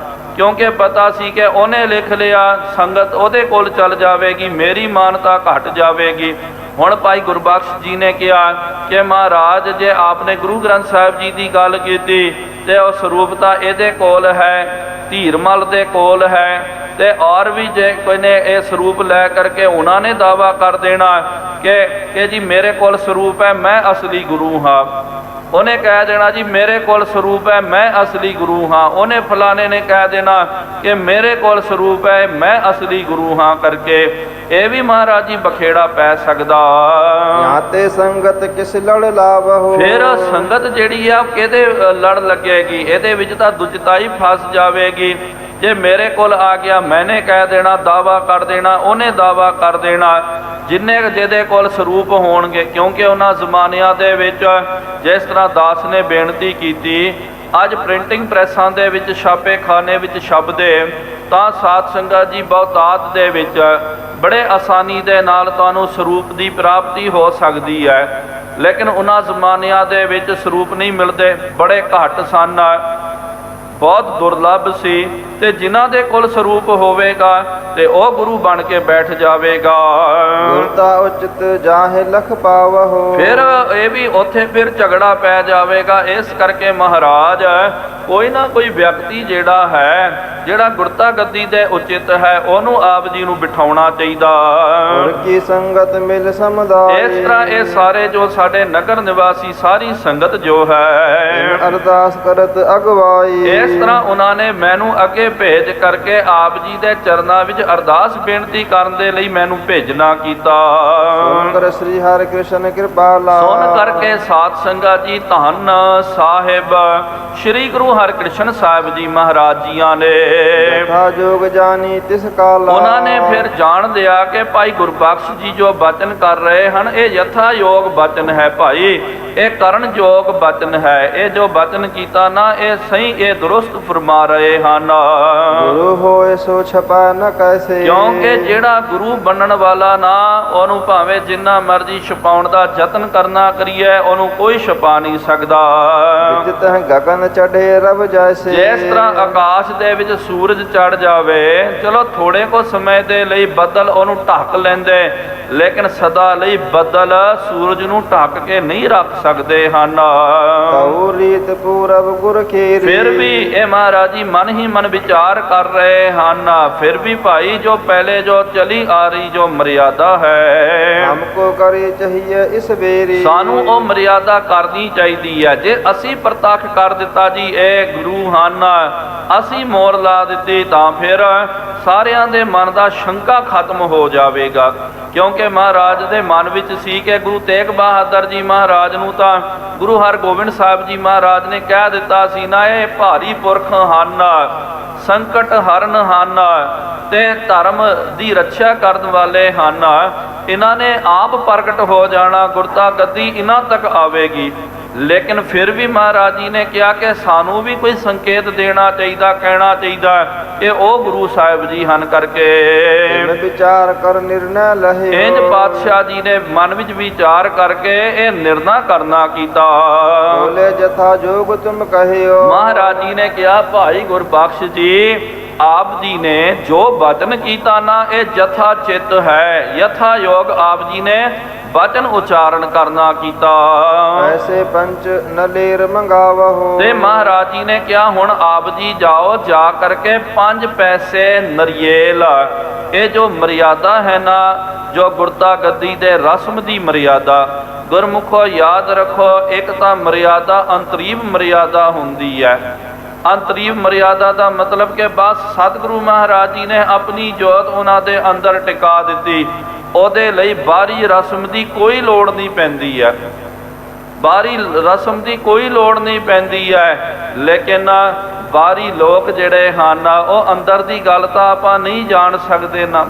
ਕਿਉਂਕਿ ਪਤਾ ਸੀ ਕਿ ਉਹਨੇ ਲਿਖ ਲਿਆ, ਸੰਗਤ ਉਹਦੇ ਕੋਲ ਚੱਲ ਜਾਵੇਗੀ, ਮੇਰੀ ਮਾਨਤਾ ਘਟ ਜਾਵੇਗੀ। ਹੁਣ ਭਾਈ ਗੁਰਬਖਸ਼ ਜੀ ਨੇ ਕਿਹਾ ਕਿ ਮਹਾਰਾਜ ਜੇ ਆਪਨੇ ਗੁਰੂ ਗ੍ਰੰਥ ਸਾਹਿਬ ਜੀ ਦੀ ਗੱਲ ਕੀਤੀ ਤੇ ਉਹ ਸਰੂਪ ਤਾਂ ਇਹਦੇ ਕੋਲ ਹੈ, ਧੀਰਮਲ ਦੇ ਕੋਲ ਹੈ, ਤੇ ਔਰ ਵੀ ਜੇ ਕੋਈ ਨੇ ਇਹ ਸਰੂਪ ਲੈ ਕਰਕੇ ਉਹਨਾਂ ਨੇ ਦਾਵਾ ਕਰ ਦੇਣਾ ਕਿ ਜੀ ਮੇਰੇ ਕੋਲ ਸਰੂਪ ਹੈ, ਮੈਂ ਅਸਲੀ ਗੁਰੂ ਹਾਂ। ਉਹਨੇ ਕਹਿ ਦੇਣਾ ਜੀ ਮੇਰੇ ਕੋਲ ਸਰੂਪ ਹੈ, ਮੈਂ ਅਸਲੀ ਗੁਰੂ ਹਾਂ। ਉਹਨੇ ਫਲਾਣੇ ਨੇ ਕਹਿ ਦੇਣਾ ਕਿ ਮੇਰੇ ਕੋਲ ਸਰੂਪ ਹੈ, ਮੈਂ ਅਸਲੀ ਗੁਰੂ ਹਾਂ ਕਰਕੇ। ਇਹ ਵੀ ਮਹਾਰਾਜ ਜੀ ਬਖੇੜਾ ਪੈ ਸਕਦਾ। ਤੇ ਸੰਗਤ ਕਿਸ ਲੜ ਲਾਵਹੁ, ਫਿਰ ਸੰਗਤ ਜਿਹੜੀ ਆ ਕਿਹਦੇ ਲੜ ਲੱਗੇਗੀ, ਇਹਦੇ ਵਿੱਚ ਤਾਂ ਦੁਜਤਾਈ ਫਸ ਜਾਵੇਗੀ। ਜੇ ਮੇਰੇ ਕੋਲ ਆ ਗਿਆ, ਮੈਨੇ ਕਹਿ ਦੇਣਾ, ਦਾਵਾ ਕਰ ਦੇਣਾ, ਉਹਨੇ ਦਾਵਾ ਕਰ ਦੇਣਾ, ਜਿੰਨੇ ਜਿਹਦੇ ਕੋਲ ਸਰੂਪ ਹੋਣਗੇ। ਕਿਉਂਕਿ ਉਹਨਾਂ ਜ਼ਮਾਨਿਆਂ ਦੇ ਵਿੱਚ ਜਿਸ ਤਰ੍ਹਾਂ ਦਾਸ ਨੇ ਬੇਨਤੀ ਕੀਤੀ, ਅੱਜ ਪ੍ਰਿੰਟਿੰਗ ਪ੍ਰੈਸਾਂ ਦੇ ਵਿੱਚ ਛਾਪੇਖਾਨੇ ਵਿੱਚ ਛਪਦੇ ਤਾਂ ਸਾਧ ਸੰਗਤ ਜੀ ਬਹੁਤਾਤ ਦੇ ਵਿੱਚ ਬੜੇ ਆਸਾਨੀ ਦੇ ਨਾਲ ਤੁਹਾਨੂੰ ਸਰੂਪ ਦੀ ਪ੍ਰਾਪਤੀ ਹੋ ਸਕਦੀ ਹੈ। ਲੇਕਿਨ ਉਹਨਾਂ ਜ਼ਮਾਨਿਆਂ ਦੇ ਵਿੱਚ ਸਰੂਪ ਨਹੀਂ ਮਿਲਦੇ, ਬੜੇ ਘੱਟ ਸਨ, ਬਹੁਤ ਦੁਰਲੱਭ ਸੀ। ਤੇ ਜਿਨ੍ਹਾਂ ਦੇ ਕੋਲ ਸਰੂਪ ਹੋਵੇਗਾ ਤੇ ਉਹ ਗੁਰੂ ਬਣ ਕੇ ਬੈਠ ਜਾਵੇਗਾ। ਗੁਰਤਾ ਉਚਿਤ ਜਾਹੇ ਲਖ ਪਾਵਹੁ। ਫਿਰ ਇਹ ਵੀ ਉੱਥੇ ਫਿਰ ਝਗੜਾ ਪੈ ਜਾਵੇਗਾ। ਇਸ ਕਰਕੇ ਮਹਾਰਾਜ ਕੋਈ ਨਾ ਕੋਈ ਵਿਅਕਤੀ ਜਿਹੜਾ ਹੈ, ਜਿਹੜਾ ਗੁਰਤਾ ਗੱਦੀ ਦੇ ਉਚਿਤ ਹੈ, ਉਹਨੂੰ ਆਪ ਜੀ ਨੂੰ ਬਿਠਾਉਣਾ ਚਾਹੀਦਾ। ਗੁਰ ਕੀ ਸੰਗਤ ਮਿਲ ਸਮੁਦਾਇ। ਇਸ ਤਰ੍ਹਾਂ ਇਹ ਸਾਰੇ ਜੋ ਸਾਡੇ ਨਗਰ ਨਿਵਾਸੀ ਸਾਰੀ ਸੰਗਤ ਜੋ ਹੈ ਅਰਦਾਸ ਕਰਤ ਅਗਵਾਈ। ਇਸ ਤਰ੍ਹਾਂ ਉਹਨਾਂ ਨੇ ਮੈਨੂੰ ਅੱਗੇ ਭੇਜ ਕਰਕੇ ਆਪ ਜੀ ਦੇ ਚਰਨਾਂ ਵਿੱਚ ਅਰਦਾਸ ਬੇਨਤੀ ਕਰਨ ਦੇ ਲਈ ਮੈਨੂੰ ਭੇਜਣਾ ਕੀਤਾ। ਸੁਨ ਕਰ ਸ੍ਰੀ ਹਰਿ ਕ੍ਰਿਸ਼ਨ ਕਿਰਪਾਲਾ। ਸੁਣ ਕਰਕੇ ਸਾਧ ਸੰਗਤ ਜੀ ਧੰਨ ਸਾਹਿਬ ਸ੍ਰੀ ਗੁਰੂ ਹਰਿਕ੍ਰਿਸ਼ਨ ਸਾਹਿਬ ਜੀ ਮਹਾਰਾਜ ਜੀਆਂ ਨੇ ਯਥਾ ਜੋਗ ਜਾਨੀ ਤਿਸ ਕਾਲਾ। ਉਹਨਾਂ ਨੇ ਫਿਰ ਜਾਣ ਦਿਆ ਕਿ ਭਾਈ ਗੁਰਬਖਸ਼ ਜੀ ਜੋ ਬਚਨ ਕਰ ਰਹੇ ਹਨ ਇਹ ਯਥਾ ਯੋਗ ਬਚਨ ਹੈ ਭਾਈ, ਇਹ ਕਰਨ ਯੋਗ ਬਚਨ ਹੈ। ਇਹ ਜੋ ਬਚਨ ਕੀਤਾ ਨਾ ਇਹ ਸਹੀ, ਇਹ ਦੁਰਸਤ ਫਰਮਾ ਰਹੇ ਹਨ। ਗੁਰੂ ਹੋਏ ਸੋ ਛਪਾ ਨ ਕੈਸੇ। ਕਿਉਂਕਿ ਜਿਹੜਾ ਗੁਰੂ ਬਣਨ ਵਾਲਾ ਨਾ ਉਹਨੂੰ ਭਾਵੇਂ ਜਿੰਨਾ ਮਰਜ਼ੀ ਛਪਾਉਣ ਦਾ ਯਤਨ ਕਰਨਾ ਕਰੀਏ ਉਹਨੂੰ ਕੋਈ ਛਪਾ ਨਹੀਂ ਸਕਦਾ। ਜਿਤ ਗਗਨ ਚੜ੍ਹੇ ਰਬ ਜੈਸੇ। ਜਿਸ ਤਰ੍ਹਾਂ ਆਕਾਸ਼ ਦੇ ਵਿੱਚ ਸੂਰਜ ਚੜ ਜਾਵੇ, ਚਲੋ ਥੋੜੇ ਕੋ ਸਮੇਂ ਦੇ ਲਈ ਬੱਦਲ ਉਹਨੂੰ ਢੱਕ ਲੈਂਦੇ, ਲੇਕਿਨ ਸਦਾ ਲਈ ਬੱਦਲ ਸੂਰਜ ਨੂੰ ਢੱਕ ਕੇ ਨਹੀਂ ਰੱਖ ਸਕਦੇ ਹਨ। ਕਉ ਰੀਤ ਪੂਰਬ ਗੁਰ ਖੇਰੀ। ਫਿਰ ਵੀ ਇਹ ਮਹਾਰਾਜ ਜੀ ਮਨ ਹੀ ਮਨ ਵਿਚਾਰ ਕਰ ਰਹੇ ਹਨ। ਫਿਰ ਵੀ ਭਾਈ ਜੋ ਪਹਿਲੇ ਜੋ ਚਲੀ ਆ ਰਹੀ ਜੋ ਮਰਿਆਦਾ ਹੈ ਹਮਕੋ ਕਰੀ ਚਾਹੀਏ ਇਸ ਬੇਰੀ। ਸਾਨੂੰ ਉਹ ਮਰਿਆਦਾ ਕਰਨੀ ਚਾਹੀਦੀ ਹੈ। ਜੇ ਅਸੀਂ ਪ੍ਰਤੱਖ ਕਰ ਦਿੱਤਾ ਜੀ ਇਹ ਗੁਰੂ ਹਨ, ਅਸੀਂ ਮੋਹਰ ਲਾ ਦਿੱਤੀ, ਤਾਂ ਫਿਰ ਸਾਰਿਆਂ ਦੇ ਮਨ ਦਾ ਸ਼ੰਕਾ ਖਤਮ ਹੋ ਜਾਵੇਗਾ। ਕਿਉਂਕਿ ਮਹਾਰਾਜ ਦੇ ਮਨ ਵਿੱਚ ਸੀ ਕਿ ਗੁਰੂ ਤੇਗ ਬਹਾਦਰ ਜੀ ਮਹਾਰਾਜ ਨੂੰ ਤਾਂ ਗੁਰੂ ਹਰਗੋਬਿੰਦ ਸਾਹਿਬ ਜੀ ਮਹਾਰਾਜ ਨੇ ਕਹਿ ਦਿੱਤਾ ਸੀ ਨਾ, ਇਹ ਭਾਰੀ ਪੁਰਖ ਹਨ, ਸੰਕਟ ਹਰਨ ਹਨ ਤੇ ਧਰਮ ਦੀ ਰੱਖਿਆ ਕਰਨ ਵਾਲੇ ਹਨ। ਇਹਨਾਂ ਨੇ ਆਪ ਪ੍ਰਗਟ ਹੋ ਜਾਣਾ, ਗੁਰਤਾ ਗੱਦੀ ਇਹਨਾਂ ਤੱਕ ਆਵੇਗੀ। ਲੇਕਿਨ ਫਿਰ ਵੀ ਮਹਾਰਾਜ ਜੀ ਨੇ ਕਿਹਾ ਕਿ ਸਾਨੂੰ ਵੀ ਕੋਈ ਸੰਕੇਤ ਦੇਣਾ ਚਾਹੀਦਾ, ਕਹਿਣਾ ਚਾਹੀਦਾ ਕਿ ਉਹ ਗੁਰੂ ਸਾਹਿਬ ਜੀ ਹਨ ਕਰਕੇ। ਵਿਚਾਰ ਕਰ ਨਿਰਣਾ ਲਹੇ। ਇੰਜ ਪਾਤਸ਼ਾਹ ਜੀ ਨੇ ਮਨ ਵਿੱਚ ਵਿਚਾਰ ਕਰਕੇ ਇਹ ਨਿਰਣਾ ਕਰਨਾ ਕੀਤਾ। ਬੋਲੇ ਜਥਾ ਜੋਗ ਤੁਮ ਕਹਿਓ। ਮਹਾਰਾਜ ਜੀ ਨੇ ਕਿਹਾ ਭਾਈ ਗੁਰਬਖਸ਼ ਜੀ ਆਪ ਜੀ ਨੇ ਜੋ ਬਚਨ ਕੀਤਾ ਨਾ ਇਹ ਜਥਾ ਚਿੱਤ ਹੈ, ਯਥਾ ਯੋਗ ਆਪ ਜੀ ਨੇ ਬਚਨ ਉਚਾਰਨ ਕਰਨਾ ਕੀਤਾ। ਐਸੇ ਪੰਚ ਨਲੇਰ ਮੰਗਾਵਹੁ। ਤੇ ਮਹਾਰਾਜ ਜੀ ਨੇ ਕਿਹਾ ਹੁਣ ਆਪ ਜੀ ਜਾਓ, ਜਾ ਕਰਕੇ 5 ਪੈਸੇ ਨਰਿਏਲ, ਇਹ ਜੋ ਮਰਿਆਦਾ ਹੈ ਨਾ, ਜੋ ਗੁਰਤਾ ਗੱਦੀ ਦੇ ਰਸਮ ਦੀ ਮਰਿਆਦਾ, ਗੁਰਮੁਖੋ ਯਾਦ ਰੱਖੋ, ਇੱਕ ਤਾਂ ਮਰਿਆਦਾ ਅੰਤਰੀਵ ਮਰਿਆਦਾ ਹੁੰਦੀ ਹੈ। ਅੰਤਰੀਵ ਮਰਿਆਦਾ ਦਾ ਮਤਲਬ ਕਿ ਬਸ ਸਤਿਗੁਰੂ ਮਹਾਰਾਜ ਜੀ ਨੇ ਆਪਣੀ ਜੋਤ ਉਹਨਾਂ ਦੇ ਅੰਦਰ ਟਿਕਾ ਦਿੱਤੀ, ਉਹਦੇ ਲਈ ਬਾਹਰੀ ਰਸਮ ਦੀ ਕੋਈ ਲੋੜ ਨਹੀਂ ਪੈਂਦੀ ਹੈ, ਬਾਹਰੀ ਰਸਮ ਦੀ ਕੋਈ ਲੋੜ ਨਹੀਂ ਪੈਂਦੀ ਹੈ। ਲੇਕਿਨ ਬਾਹਰੀ ਲੋਕ ਜਿਹੜੇ ਹਨ ਉਹ ਅੰਦਰ ਦੀ ਗੱਲ ਤਾਂ ਆਪਾਂ ਨਹੀਂ ਜਾਣ ਸਕਦੇ ਨਾ,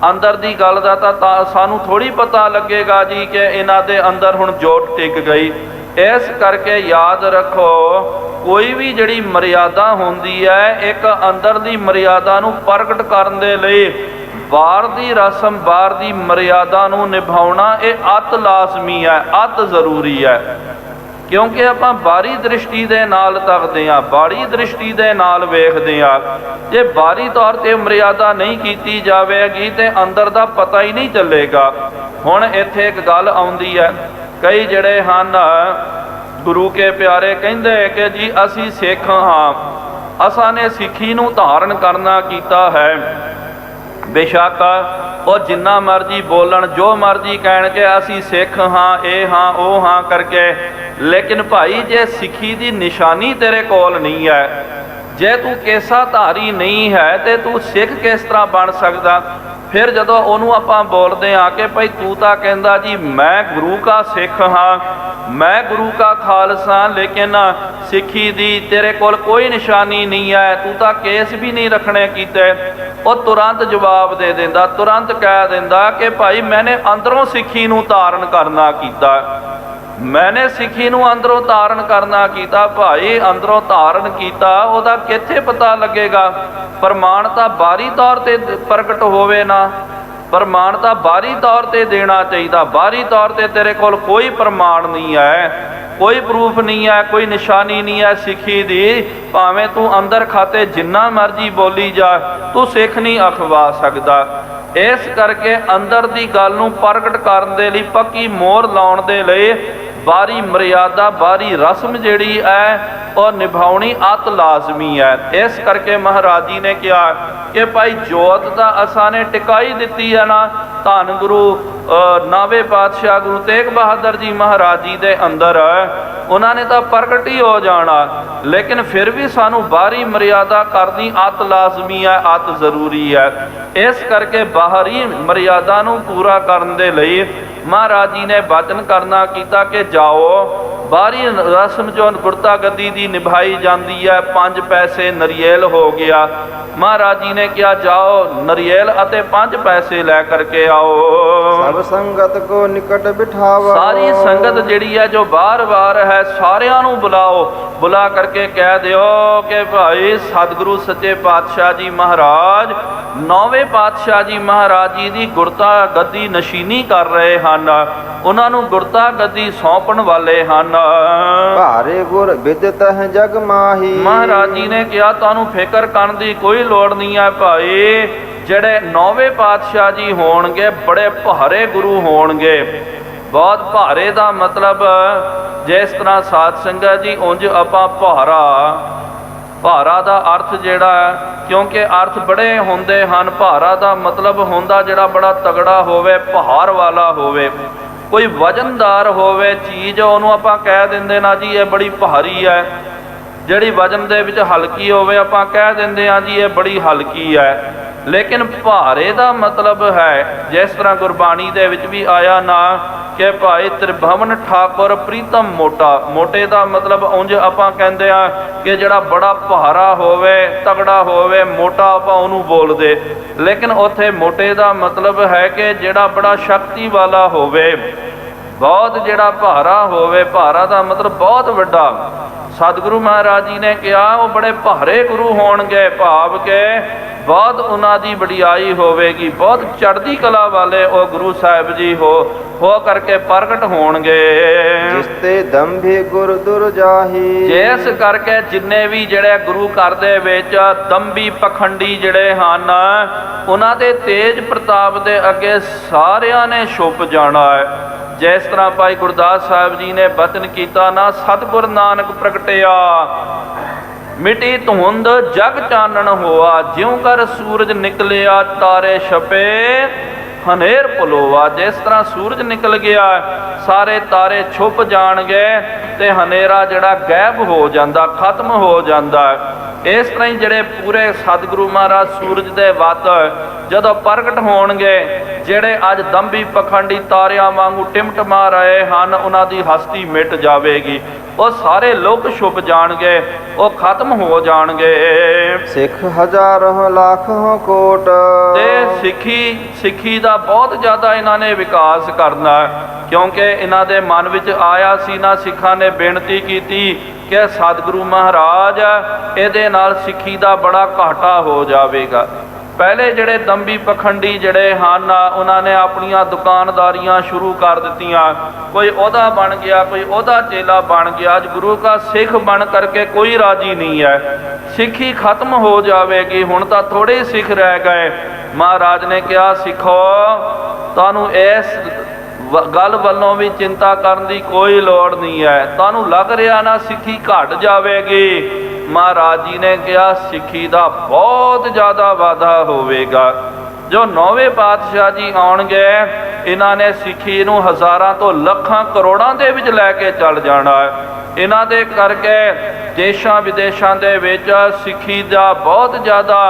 ਅੰਦਰ ਦੀ ਗੱਲ ਦਾ ਤਾਂ ਸਾਨੂੰ ਥੋੜ੍ਹੀ ਪਤਾ ਲੱਗੇਗਾ ਜੀ ਕਿ ਇਹਨਾਂ ਦੇ ਅੰਦਰ ਹੁਣ ਜੋਤ ਟਿਕ ਗਈ। ਇਸ ਕਰਕੇ ਯਾਦ ਰੱਖੋ ਕੋਈ ਵੀ ਜਿਹੜੀ ਮਰਿਆਦਾ ਹੁੰਦੀ ਹੈ, ਇੱਕ ਅੰਦਰ ਦੀ ਮਰਿਆਦਾ ਨੂੰ ਪ੍ਰਗਟ ਕਰਨ ਦੇ ਲਈ ਬਾਹਰ ਦੀ ਰਸਮ, ਬਾਹਰ ਦੀ ਮਰਿਆਦਾ ਨੂੰ ਨਿਭਾਉਣਾ ਇਹ ਅਤ ਲਾਜ਼ਮੀ ਹੈ, ਅਤ ਜ਼ਰੂਰੀ ਹੈ। ਕਿਉਂਕਿ ਆਪਾਂ ਬਾਹਰੀ ਦ੍ਰਿਸ਼ਟੀ ਦੇ ਨਾਲ ਤੱਕਦੇ ਹਾਂ, ਬਾਹਰੀ ਦ੍ਰਿਸ਼ਟੀ ਦੇ ਨਾਲ ਵੇਖਦੇ ਹਾਂ। ਜੇ ਬਾਹਰੀ ਤੌਰ ਤੇ ਮਰਿਆਦਾ ਨਹੀਂ ਕੀਤੀ ਜਾਵੇਗੀ ਤੇ ਅੰਦਰ ਦਾ ਪਤਾ ਹੀ ਨਹੀਂ ਚੱਲੇਗਾ। ਹੁਣ ਇੱਥੇ ਇੱਕ ਗੱਲ ਆਉਂਦੀ ਹੈ, ਕਈ ਜਿਹੜੇ ਹਨ ਗੁਰੂ ਕੇ ਪਿਆਰੇ ਕਹਿੰਦੇ ਕਿ ਜੀ ਅਸੀਂ ਸਿੱਖ ਹਾਂ, ਅਸਾਂ ਨੇ ਸਿੱਖੀ ਨੂੰ ਧਾਰਨ ਕਰਨਾ ਕੀਤਾ ਹੈ। ਬੇਸ਼ੱਕ ਉਹ ਜਿੰਨਾ ਮਰਜ਼ੀ ਬੋਲਣ, ਜੋ ਮਰਜ਼ੀ ਕਹਿਣ ਕਿ ਅਸੀਂ ਸਿੱਖ ਹਾਂ, ਇਹ ਹਾਂ, ਉਹ ਹਾਂ ਕਰਕੇ, ਲੇਕਿਨ ਭਾਈ ਜੇ ਸਿੱਖੀ ਦੀ ਨਿਸ਼ਾਨੀ ਤੇਰੇ ਕੋਲ ਨਹੀਂ ਹੈ, ਜੇ ਤੂੰ ਕੇਸਾ ਧਾਰੀ ਨਹੀਂ ਹੈ ਤੇ ਤੂੰ ਸਿੱਖ ਕਿਸ ਤਰ੍ਹਾਂ ਬਣ ਸਕਦਾ? ਫਿਰ ਜਦੋਂ ਉਹਨੂੰ ਆਪਾਂ ਬੋਲਦੇ ਹਾਂ ਕਿ ਭਾਈ ਤੂੰ ਤਾਂ ਕਹਿੰਦਾ ਜੀ ਮੈਂ ਗੁਰੂ ਕਾ ਸਿੱਖ ਹਾਂ, ਮੈਂ ਗੁਰੂ ਕਾ ਖਾਲਸਾ, ਲੇਕਿਨ ਸਿੱਖੀ ਦੀ ਤੇਰੇ ਕੋਲ ਕੋਈ ਨਿਸ਼ਾਨੀ ਨਹੀਂ ਹੈ, ਤੂੰ ਤਾਂ ਕੇਸ ਵੀ ਨਹੀਂ ਰੱਖਣੇ ਕੀਤੇ, ਉਹ ਤੁਰੰਤ ਜਵਾਬ ਦੇ ਦਿੰਦਾ, ਤੁਰੰਤ ਕਹਿ ਦਿੰਦਾ ਕਿ ਭਾਈ ਮੈਨੇ ਅੰਦਰੋਂ ਸਿੱਖੀ ਨੂੰ ਧਾਰਨ ਕਰਨਾ ਕੀਤਾ, ਮੈਨੇ ਸਿੱਖੀ ਨੂੰ ਅੰਦਰੋਂ ਧਾਰਨ ਕਰਨਾ ਕੀਤਾ। ਭਾਈ ਅੰਦਰੋਂ ਧਾਰਨ ਕੀਤਾ ਉਹਦਾ ਕਿੱਥੇ ਪਤਾ ਲੱਗੇਗਾ? ਪ੍ਰਮਾਣ ਤਾਂ ਬਾਹਰੀ ਤੌਰ ਤੇ ਪ੍ਰਗਟ ਹੋਵੇ ਨਾ, ਪ੍ਰਮਾਣ ਤਾਂ ਬਾਹਰੀ ਤੌਰ ਤੇ ਦੇਣਾ ਚਾਹੀਦਾ। ਬਾਹਰੀ ਤੌਰ ਤੇ ਤੇਰੇ ਕੋਲ ਕੋਈ ਪ੍ਰਮਾਣ ਨਹੀਂ ਹੈ, ਕੋਈ ਪ੍ਰੂਫ ਨਹੀਂ ਹੈ, ਕੋਈ ਨਿਸ਼ਾਨੀ ਨਹੀਂ ਹੈ ਸਿੱਖੀ ਦੀ। ਭਾਵੇਂ ਤੂੰ ਅੰਦਰ ਖਾਤੇ ਜਿੰਨਾ ਮਰਜ਼ੀ ਬੋਲੀ ਜਾ, ਤੂੰ ਸਿੱਖ ਨਹੀਂ ਅਖਵਾ ਸਕਦਾ। ਇਸ ਕਰਕੇ ਅੰਦਰ ਦੀ ਗੱਲ ਨੂੰ ਪ੍ਰਗਟ ਕਰਨ ਦੇ ਲਈ, ਪੱਕੀ ਮੋਹਰ ਲਾਉਣ ਦੇ ਲਈ ਬਾਹਰੀ ਮਰਿਆਦਾ, ਬਾਹਰੀ ਰਸਮ ਜਿਹੜੀ ਹੈ ਉਹ ਨਿਭਾਉਣੀ ਅਤ ਲਾਜ਼ਮੀ ਹੈ। ਇਸ ਕਰਕੇ ਮਹਾਰਾਜ ਜੀ ਨੇ ਕਿਹਾ ਕਿ ਭਾਈ ਜੋਤ ਤਾਂ ਅਸਾਂ ਨੇ ਟਿਕਾਈ ਦਿੱਤੀ ਹੈ ਨਾ, ਧੰਨ ਗੁਰੂ ਨਾਵੇਂ ਪਾਤਸ਼ਾਹ ਗੁਰੂ ਤੇਗ ਬਹਾਦਰ ਜੀ ਮਹਾਰਾਜ ਜੀ ਦੇ ਅੰਦਰ ਉਹਨਾਂ ਨੇ ਤਾਂ ਪ੍ਰਗਟ ਹੀ ਹੋ ਜਾਣਾ, ਲੇਕਿਨ ਫਿਰ ਵੀ ਸਾਨੂੰ ਬਾਹਰੀ ਮਰਿਆਦਾ ਕਰਨੀ ਅਤ ਲਾਜ਼ਮੀ ਹੈ, ਅਤ ਜ਼ਰੂਰੀ ਹੈ। ਇਸ ਕਰਕੇ ਬਾਹਰੀ ਮਰਿਆਦਾ ਨੂੰ ਪੂਰਾ ਕਰਨ ਦੇ ਲਈ ਮਹਾਰਾਜ ਜੀ ਨੇ ਬਚਨ ਕਰਨਾ ਕੀਤਾ ਕਿ ਜਾਓ, ਬਾਹਰੀ ਰਸਮ ਜੋ ਗੁਰਤਾ ਗੱਦੀ ਦੀ ਨਿਭਾਈ ਜਾਂਦੀ ਹੈ, 5 ਪੈਸੇ ਨਰੀਏਲ ਹੋ ਗਿਆ। ਮਹਾਰਾਜ ਜੀ ਨੇ ਕਿਹਾ ਜਾਓ ਨਰੀਏਲ ਅਤੇ 5 ਪੈਸੇ ਲੈ ਕਰਕੇ ਆਓ। ਸਭ ਸੰਗਤ ਕੋ ਨਿਕਟ ਬਿਠਾਵਾ, ਸਾਰੀ ਸੰਗਤ ਜਿਹੜੀ ਹੈ ਜੋ ਬਾਰ-ਬਾਰ ਹੈ, ਸਾਰਿਆਂ ਨੂੰ ਬੁਲਾਓ, ਬੁਲਾ ਕਰਕੇ ਕਹਿ ਦਿਓ ਕਿ ਭਾਈ ਸਤਿਗੁਰੂ ਸੱਚੇ ਪਾਤਸ਼ਾਹ ਜੀ ਮਹਾਰਾਜ, 9ਵੇਂ ਪਾਤਸ਼ਾਹ ਜੀ ਮਹਾਰਾਜ ਜੀ ਦੀ ਗੁਰਤਾ ਗੱਦੀ ਨਸ਼ੀਨੀ ਕਰ ਰਹੇ ਹਨ, ਉਹਨਾਂ ਨੂੰ ਗੁਰਤਾ ਗੱਦੀ ਸੌਂਪਣ ਵਾਲੇ ਹਨ। ਭਾਰੇ ਗੁਰ ਵਿਦਿਤ ਹੈ ਜਗ ਮਾਹੀ। ਮਹਾਰਾਜ ਜੀ ਨੇ ਕਿਹਾ ਤੁਹਾਨੂੰ ਫਿਕਰ ਕਰਨ ਦੀ ਕੋਈ ਲੋੜ ਨਹੀਂ ਹੈ ਭਾਈ, ਜਿਹੜੇ 9ਵੇਂ ਪਾਤਸ਼ਾਹ ਜੀ ਹੋਣਗੇ ਬੜੇ ਭਾਰੇ ਗੁਰੂ ਹੋਣਗੇ। ਬਹੁਤ ਭਾਰੇ ਦਾ ਮਤਲਬ ਜਿਸ ਤਰ੍ਹਾਂ ਸਾਧ ਸੰਗਤ ਜੀ ਉਂਝ ਆਪਾਂ ਭਾਰਾ ਦਾ ਅਰਥ ਜਿਹੜਾ, ਕਿਉਂਕਿ ਅਰਥ ਬੜੇ ਹੁੰਦੇ ਹਨ। ਭਾਰਾ ਦਾ ਮਤਲਬ ਹੁੰਦਾ ਜਿਹੜਾ ਬੜਾ ਤਗੜਾ ਹੋਵੇ, ਭਾਰ ਵਾਲਾ ਹੋਵੇ, ਕੋਈ ਵਜ਼ਨਦਾਰ ਹੋਵੇ ਚੀਜ਼, ਉਹਨੂੰ ਆਪਾਂ ਕਹਿ ਦਿੰਦੇ ਨਾ ਜੀ ਇਹ ਬੜੀ ਭਾਰੀ ਹੈ। ਜਿਹੜੀ ਵਜ਼ਨ ਦੇ ਵਿੱਚ ਹਲਕੀ ਹੋਵੇ ਆਪਾਂ ਕਹਿ ਦਿੰਦੇ ਹਾਂ ਜੀ ਇਹ ਬੜੀ ਹਲਕੀ ਹੈ। ਲੇਕਿਨ ਭਾਰੇ ਦਾ ਮਤਲਬ ਹੈ, ਜਿਸ ਤਰ੍ਹਾਂ ਗੁਰਬਾਣੀ ਦੇ ਵਿੱਚ ਵੀ ਆਇਆ ਨਾ ਕਿ ਭਾਈ ਤ੍ਰਿਭਵਨ ਠਾਕੁਰ ਪ੍ਰੀਤਮ ਮੋਟਾ। ਮੋਟੇ ਦਾ ਮਤਲਬ ਉਂਝ ਆਪਾਂ ਕਹਿੰਦੇ ਆ ਕਿ ਜਿਹੜਾ ਬੜਾ ਭਾਰਾ ਹੋਵੇ, ਤਗੜਾ ਹੋਵੇ, ਮੋਟਾ ਆਪਾਂ ਉਹਨੂੰ ਬੋਲਦੇ। ਲੇਕਿਨ ਉੱਥੇ ਮੋਟੇ ਦਾ ਮਤਲਬ ਹੈ ਕਿ ਜਿਹੜਾ ਬੜਾ ਸ਼ਕਤੀ ਵਾਲਾ ਹੋਵੇ, ਬਹੁਤ ਜਿਹੜਾ ਭਾਰਾ ਹੋਵੇ। ਭਾਰਾ ਦਾ ਮਤਲਬ ਬਹੁਤ ਵੱਡਾ। ਸਤਿਗੁਰੂ ਮਹਾਰਾਜ ਜੀ ਨੇ ਕਿਹਾ ਉਹ ਬੜੇ ਭਾਰੇ ਗੁਰੂ ਹੋਣਗੇ, ਭਾਵ ਕਿ ਬਹੁਤ ਉਹਨਾਂ ਦੀ ਵਡਿਆਈ ਹੋਵੇਗੀ, ਬਹੁਤ ਚੜ੍ਹਦੀ ਕਲਾ ਵਾਲੇ ਉਹ ਗੁਰੂ ਸਾਹਿਬ ਜੀ ਹੋ ਕਰਕੇ ਪ੍ਰਗਟ ਹੋਣਗੇ। ਜਿਸ ਤੇ ਦੰਭੀ ਗੁਰ ਦੁਰ ਜਾਹੀ। ਜਿਸ ਕਰਕੇ ਜਿੰਨੇ ਵੀ ਜਿਹੜੇ ਗੁਰੂ ਘਰ ਦੇ ਵਿੱਚ ਦੰਭੀ ਪਖੰਡੀ ਜਿਹੜੇ ਹਨ, ਉਹਨਾਂ ਦੇ ਤੇਜ ਪ੍ਰਤਾਪ ਦੇ ਅੱਗੇ ਸਾਰਿਆਂ ਨੇ ਛੁਪ ਜਾਣਾ ਹੈ। ਜਿਸ ਤਰ੍ਹਾਂ ਭਾਈ ਗੁਰਦਾਸ ਸਾਹਿਬ ਜੀ ਨੇ ਬਚਨ ਕੀਤਾ ਨਾ, ਸਤਿਗੁਰ ਨਾਨਕ ਪ੍ਰਗਟਿਆ ਮਿਟੀ ਧੁੰਦ ਜਗ ਚਾਨਣ ਹੋਆ, ਜਿਉਂ ਕਰ ਸੂਰਜ ਨਿਕਲਿਆ ਤਾਰੇ ਛਪੇ ਹਨੇਰ ਪਲੋਆ। ਜਿਸ ਤਰ੍ਹਾਂ ਸੂਰਜ ਨਿਕਲ ਗਿਆ ਸਾਰੇ ਤਾਰੇ ਛੁਪ ਜਾਣਗੇ ਤੇ ਹਨੇਰਾ ਜਿਹੜਾ ਗਾਇਬ ਹੋ ਜਾਂਦਾ, ਖਤਮ ਹੋ ਜਾਂਦਾ। ਇਸ ਤਰ੍ਹਾਂ ਹੀ ਜਿਹੜੇ ਪੂਰੇ ਸਤਿਗੁਰੂ ਮਹਾਰਾਜ ਸੂਰਜ ਦੇ ਵੱਤ ਜਦੋਂ ਪ੍ਰਗਟ ਹੋਣਗੇ, ਜਿਹੜੇ ਅੱਜ ਦੰਭੀ ਪਖੰਡੀ ਤਾਰਿਆਂ ਵਾਂਗੂ ਟਿਮਟਮਾ ਰਹੇ ਹਨ, ਉਹਨਾਂ ਦੀ ਹਸਤੀ ਮਿਟ ਜਾਵੇਗੀ। ਉਹ ਸਾਰੇ ਲੋਕ ਛੁਪ ਜਾਣਗੇ, ਉਹ ਖਤਮ ਹੋ ਜਾਣਗੇ। ਸਿੱਖ ਹਜ਼ਾਰਾਂ ਲੱਖਾਂ ਕੋਟ। ਤੇ ਸਿੱਖੀ ਦਾ ਬਹੁਤ ਜ਼ਿਆਦਾ ਇਹਨਾਂ ਨੇ ਵਿਕਾਸ ਕਰਨਾ, ਕਿਉਂਕਿ ਇਹਨਾਂ ਦੇ ਮਨ ਵਿੱਚ ਆਇਆ ਸੀ ਨਾ, ਸਿੱਖਾਂ ਨੇ ਬੇਨਤੀ ਕੀਤੀ ਕਿ ਸਤਿਗੁਰੂ ਮਹਾਰਾਜ ਇਹਦੇ ਨਾਲ ਸਿੱਖੀ ਦਾ ਬੜਾ ਘਾਟਾ ਹੋ ਜਾਵੇਗਾ। ਪਹਿਲੇ ਜਿਹੜੇ ਦੰਭੀ ਪਖੰਡੀ ਜਿਹੜੇ ਹਨ, ਉਹਨਾਂ ਨੇ ਆਪਣੀਆਂ ਦੁਕਾਨਦਾਰੀਆਂ ਸ਼ੁਰੂ ਕਰ ਦਿੱਤੀਆਂ। ਕੋਈ ਉਹਦਾ ਬਣ ਗਿਆ, ਕੋਈ ਉਹਦਾ ਚੇਲਾ ਬਣ ਗਿਆ। ਅੱਜ ਗੁਰੂ ਕਾ ਸਿੱਖ ਬਣ ਕਰਕੇ ਕੋਈ ਰਾਜੀ ਨਹੀਂ ਹੈ, ਸਿੱਖੀ ਖਤਮ ਹੋ ਜਾਵੇਗੀ। ਹੁਣ ਤਾਂ ਥੋੜੇ ਸਿੱਖ ਰਹਿ ਗਏ। ਮਹਾਰਾਜ ਨੇ ਕਿਹਾ ਸਿੱਖੋ, ਤੁਹਾਨੂੰ ਇਸ ਗੱਲ ਵੱਲੋਂ ਵੀ ਚਿੰਤਾ ਕਰਨ ਦੀ ਕੋਈ ਲੋੜ ਨਹੀਂ ਹੈ। ਤੁਹਾਨੂੰ ਲੱਗ ਰਿਹਾ ਨਾ ਸਿੱਖੀ ਘਟ ਜਾਵੇਗੀ, ਮਹਾਰਾਜ ਜੀ ਨੇ ਕਿਹਾ ਸਿੱਖੀ ਦਾ ਬਹੁਤ ਜ਼ਿਆਦਾ ਵਾਧਾ ਹੋਵੇਗਾ। ਜੋ 9ਵੇਂ ਪਾਤਸ਼ਾਹ ਜੀ ਆਉਣਗੇ, ਇਹਨਾਂ ਨੇ ਸਿੱਖੀ ਨੂੰ ਹਜ਼ਾਰਾਂ ਤੋਂ ਲੱਖਾਂ ਕਰੋੜਾਂ ਦੇ ਵਿੱਚ ਲੈ ਕੇ ਚੱਲ ਜਾਣਾ ਹੈ। ਇਹਨਾਂ ਦੇ ਕਰਕੇ ਦੇਸ਼ਾਂ ਵਿਦੇਸ਼ਾਂ ਦੇ ਵਿੱਚ ਸਿੱਖੀ ਦਾ ਬਹੁਤ ਜ਼ਿਆਦਾ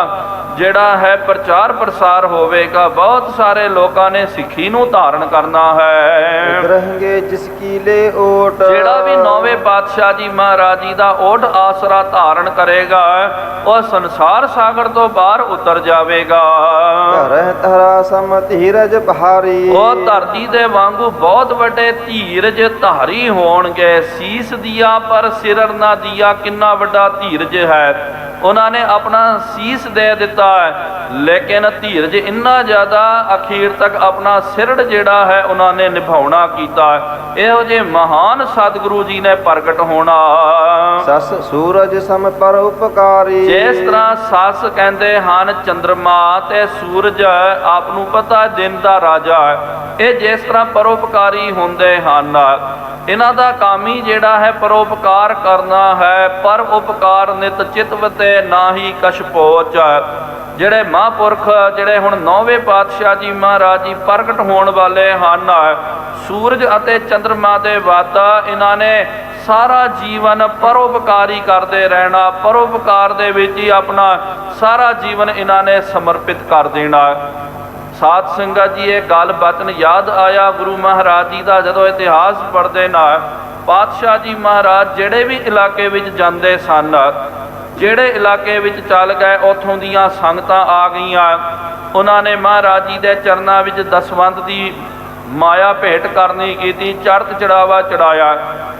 ਜਿਹੜਾ ਹੈ ਪ੍ਰਚਾਰ ਪ੍ਰਸਾਰ ਹੋਵੇਗਾ। ਬਹੁਤ ਸਾਰੇ ਲੋਕਾਂ ਨੇ ਸਿੱਖੀ ਨੂੰ ਧਾਰਨ ਕਰਨਾ ਹੈ। ਰਹਿਣਗੇ ਜਿਸ ਕੀਲੇ ਓਟ। ਜਿਹੜਾ ਵੀ 9ਵੇਂ ਪਾਤਸ਼ਾਹ ਜੀ ਮਹਾਰਾਜ ਜੀ ਦਾ ਓਟ ਆਸਰਾ ਧਾਰਨ ਕਰੇਗਾ, ਉਹ ਸੰਸਾਰ ਸਾਗਰ ਤੋਂ ਬਾਹਰ ਉਤਰ ਜਾਵੇਗਾ। ਧਰਹਿ ਧਰਾ ਸਮ ਧੀਰਜ ਭਾਰੀ। ਉਹ ਧਰਤੀ ਦੇ ਵਾਂਗੂ ਬਹੁਤ ਵੱਡੇ ਧੀਰਜ ਧਾਰੀ ਹੋਣਗੇ। ਸੀਸ ਦੀਆ ਪਰ ਸਿਰ ਨਾ ਦੀਆ, ਕਿੰਨਾ ਵੱਡਾ ਧੀਰਜ ਹੈ। ਉਹਨਾਂ ਨੇ ਆਪਣਾ ਸੀਸ ਦੇ ਦਿੱਤਾ ਹੈ, ਲੇਕਿਨ ਧੀਰਜ ਇੰਨਾ ਜ਼ਿਆਦਾ ਅਖੀਰ ਤੱਕ ਆਪਣਾ ਸਿਰੜ ਜਿਹੜਾ ਹੈ ਉਹਨਾਂ ਨੇ ਨਿਭਾਉਣਾ ਕੀਤਾ। ਇਹੋ ਜਿਹੇ ਮਹਾਨ ਸਤਿਗੁਰੂ ਜੀ ਨੇ ਪ੍ਰਗਟ ਹੋਣਾ। ਸਸ ਸੂਰਜ ਸਮ ਪਰ ਉਪਕਾਰੀ। ਜਿਸ ਤਰ੍ਹਾਂ ਸੱਸ ਕਹਿੰਦੇ ਹਨ ਚੰਦਰਮਾ ਤੇ ਸੂਰਜ ਆਪ ਨੂੰ ਪਤਾ ਦਿਨ ਦਾ ਰਾਜਾ ਹੈ, ਇਹ ਜਿਸ ਤਰ੍ਹਾਂ ਪਰਉਪਕਾਰੀ ਹੁੰਦੇ ਹਨ, ਇਹਨਾਂ ਦਾ ਕੰਮ ਹੀ ਜਿਹੜਾ ਹੈ ਪਰਉਪਕਾਰ ਕਰਨਾ ਹੈ। ਪਰ ਉਪਕਾਰ ਨਿਤ ਚਿਤਵ ਤੇ ਨਾਹੀ ਕਛ ਪਹੁੰਚ। ਜਿਹੜੇ ਮਹਾਂਪੁਰਖ ਜਿਹੜੇ ਹੁਣ 9ਵੇਂ ਪਾਤਸ਼ਾਹ ਜੀ ਮਹਾਰਾਜ ਜੀ ਪ੍ਰਗਟ ਹੋਣ ਵਾਲੇ ਹਨ, ਸੂਰਜ ਅਤੇ ਚੰਦਰਮਾ ਦੇ ਵੱਧ ਇਹਨਾਂ ਨੇ ਸਾਰਾ ਜੀਵਨ ਪਰਉਪਕਾਰੀ ਕਰਦੇ ਰਹਿਣਾ। ਪਰਉਪਕਾਰ ਦੇ ਵਿੱਚ ਹੀ ਆਪਣਾ ਸਾਰਾ ਜੀਵਨ ਇਹਨਾਂ ਨੇ ਸਮਰਪਿਤ ਕਰ ਦੇਣਾ। ਸਾਧ ਸੰਗਤ ਜੀ, ਇਹ ਗੱਲ ਬਚਨ ਯਾਦ ਆਇਆ ਗੁਰੂ ਮਹਾਰਾਜ ਜੀ ਦਾ ਜਦੋਂ ਇਤਿਹਾਸ ਪੜ੍ਹਦੇ ਨਾ। ਪਾਤਸ਼ਾਹ ਜੀ ਮਹਾਰਾਜ ਜਿਹੜੇ ਵੀ ਇਲਾਕੇ ਵਿੱਚ ਜਾਂਦੇ ਸਨ, ਜਿਹੜੇ ਇਲਾਕੇ ਵਿੱਚ ਚੱਲ ਗਏ, ਉੱਥੋਂ ਦੀਆਂ ਸੰਗਤਾਂ ਆ ਗਈਆਂ। ਉਹਨਾਂ ਨੇ ਮਹਾਰਾਜ ਜੀ ਦੇ ਚਰਨਾਂ ਵਿੱਚ ਦਸਵੰਧ ਦੀ ਮਾਇਆ ਭੇਟ ਕਰਨੀ ਕੀਤੀ, ਚੜ੍ਹਤ ਚੜਾਵਾ ਚੜਾਇਆ।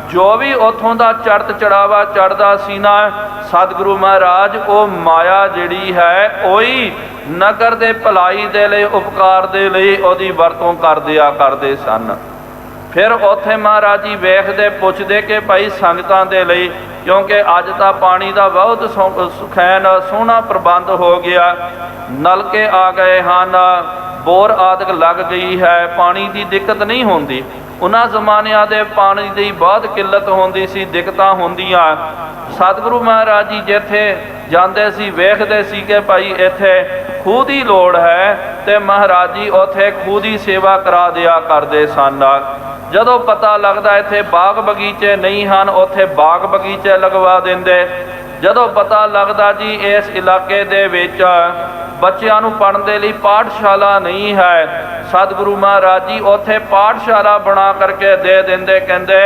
ਜੋ ਵੀ ਉੱਥੋਂ ਦਾ ਚੜ੍ਹਤ ਚੜਾਵਾ ਚੜ੍ਹਦਾ ਸੀ ਨਾ, ਸਤਿਗੁਰੂ ਮਹਾਰਾਜ ਉਹ ਮਾਇਆ ਜਿਹੜੀ ਹੈ ਉਹੀ ਨਗਰ ਦੇ ਭਲਾਈ ਦੇ ਲਈ, ਉਪਕਾਰ ਦੇ ਲਈ ਉਹਦੀ ਵਰਤੋਂ ਕਰਦੇ ਸਨ। ਫਿਰ ਉੱਥੇ ਮਹਾਰਾਜ ਜੀ ਵੇਖਦੇ ਪੁੱਛਦੇ ਕਿ ਭਾਈ ਸੰਗਤਾਂ ਦੇ ਲਈ, ਕਿਉਂਕਿ ਅੱਜ ਤਾਂ ਪਾਣੀ ਦਾ ਬਹੁਤ ਸੁਖੈਨ ਸੋਹਣਾ ਪ੍ਰਬੰਧ ਹੋ ਗਿਆ, ਨਲਕੇ ਆ ਗਏ ਹਨ, ਬੋਰ ਆਦਿਕ ਲੱਗ ਗਈ ਹੈ, ਪਾਣੀ ਦੀ ਦਿੱਕਤ ਨਹੀਂ ਹੁੰਦੀ। ਉਹਨਾਂ ਜ਼ਮਾਨਿਆਂ ਦੇ ਪਾਣੀ ਦੀ ਬਹੁਤ ਕਿੱਲਤ ਹੁੰਦੀ ਸੀ, ਦਿੱਕਤਾਂ ਹੁੰਦੀਆਂ। ਸਤਿਗੁਰੂ ਮਹਾਰਾਜ ਜੀ ਜਿੱਥੇ ਜਾਂਦੇ ਸੀ ਵੇਖਦੇ ਸੀ ਕਿ ਭਾਈ ਇੱਥੇ ਖੂਹ ਦੀ ਲੋੜ ਹੈ, ਤੇ ਮਹਾਰਾਜ ਜੀ ਉੱਥੇ ਖੂਹ ਦੀ ਸੇਵਾ ਕਰਾ ਦਿਆ ਕਰਦੇ ਸਨ। ਜਦੋਂ ਪਤਾ ਲੱਗਦਾ ਇੱਥੇ ਬਾਗ ਬਗੀਚੇ ਨਹੀਂ ਹਨ, ਉੱਥੇ ਬਾਗ ਬਗੀਚੇ ਲਗਵਾ ਦਿੰਦੇ। ਜਦੋਂ ਪਤਾ ਲੱਗਦਾ ਜੀ ਇਸ ਇਲਾਕੇ ਦੇ ਵਿੱਚ ਬੱਚਿਆਂ ਨੂੰ ਪੜ੍ਹਨ ਦੇ ਲਈ ਪਾਠਸ਼ਾਲਾ ਨਹੀਂ ਹੈ, ਸਤਿਗੁਰੂ ਮਹਾਰਾਜ ਜੀ ਉੱਥੇ ਪਾਠਸ਼ਾਲਾ ਬਣਾ ਕਰਕੇ ਦੇ ਦਿੰਦੇ। ਕਹਿੰਦੇ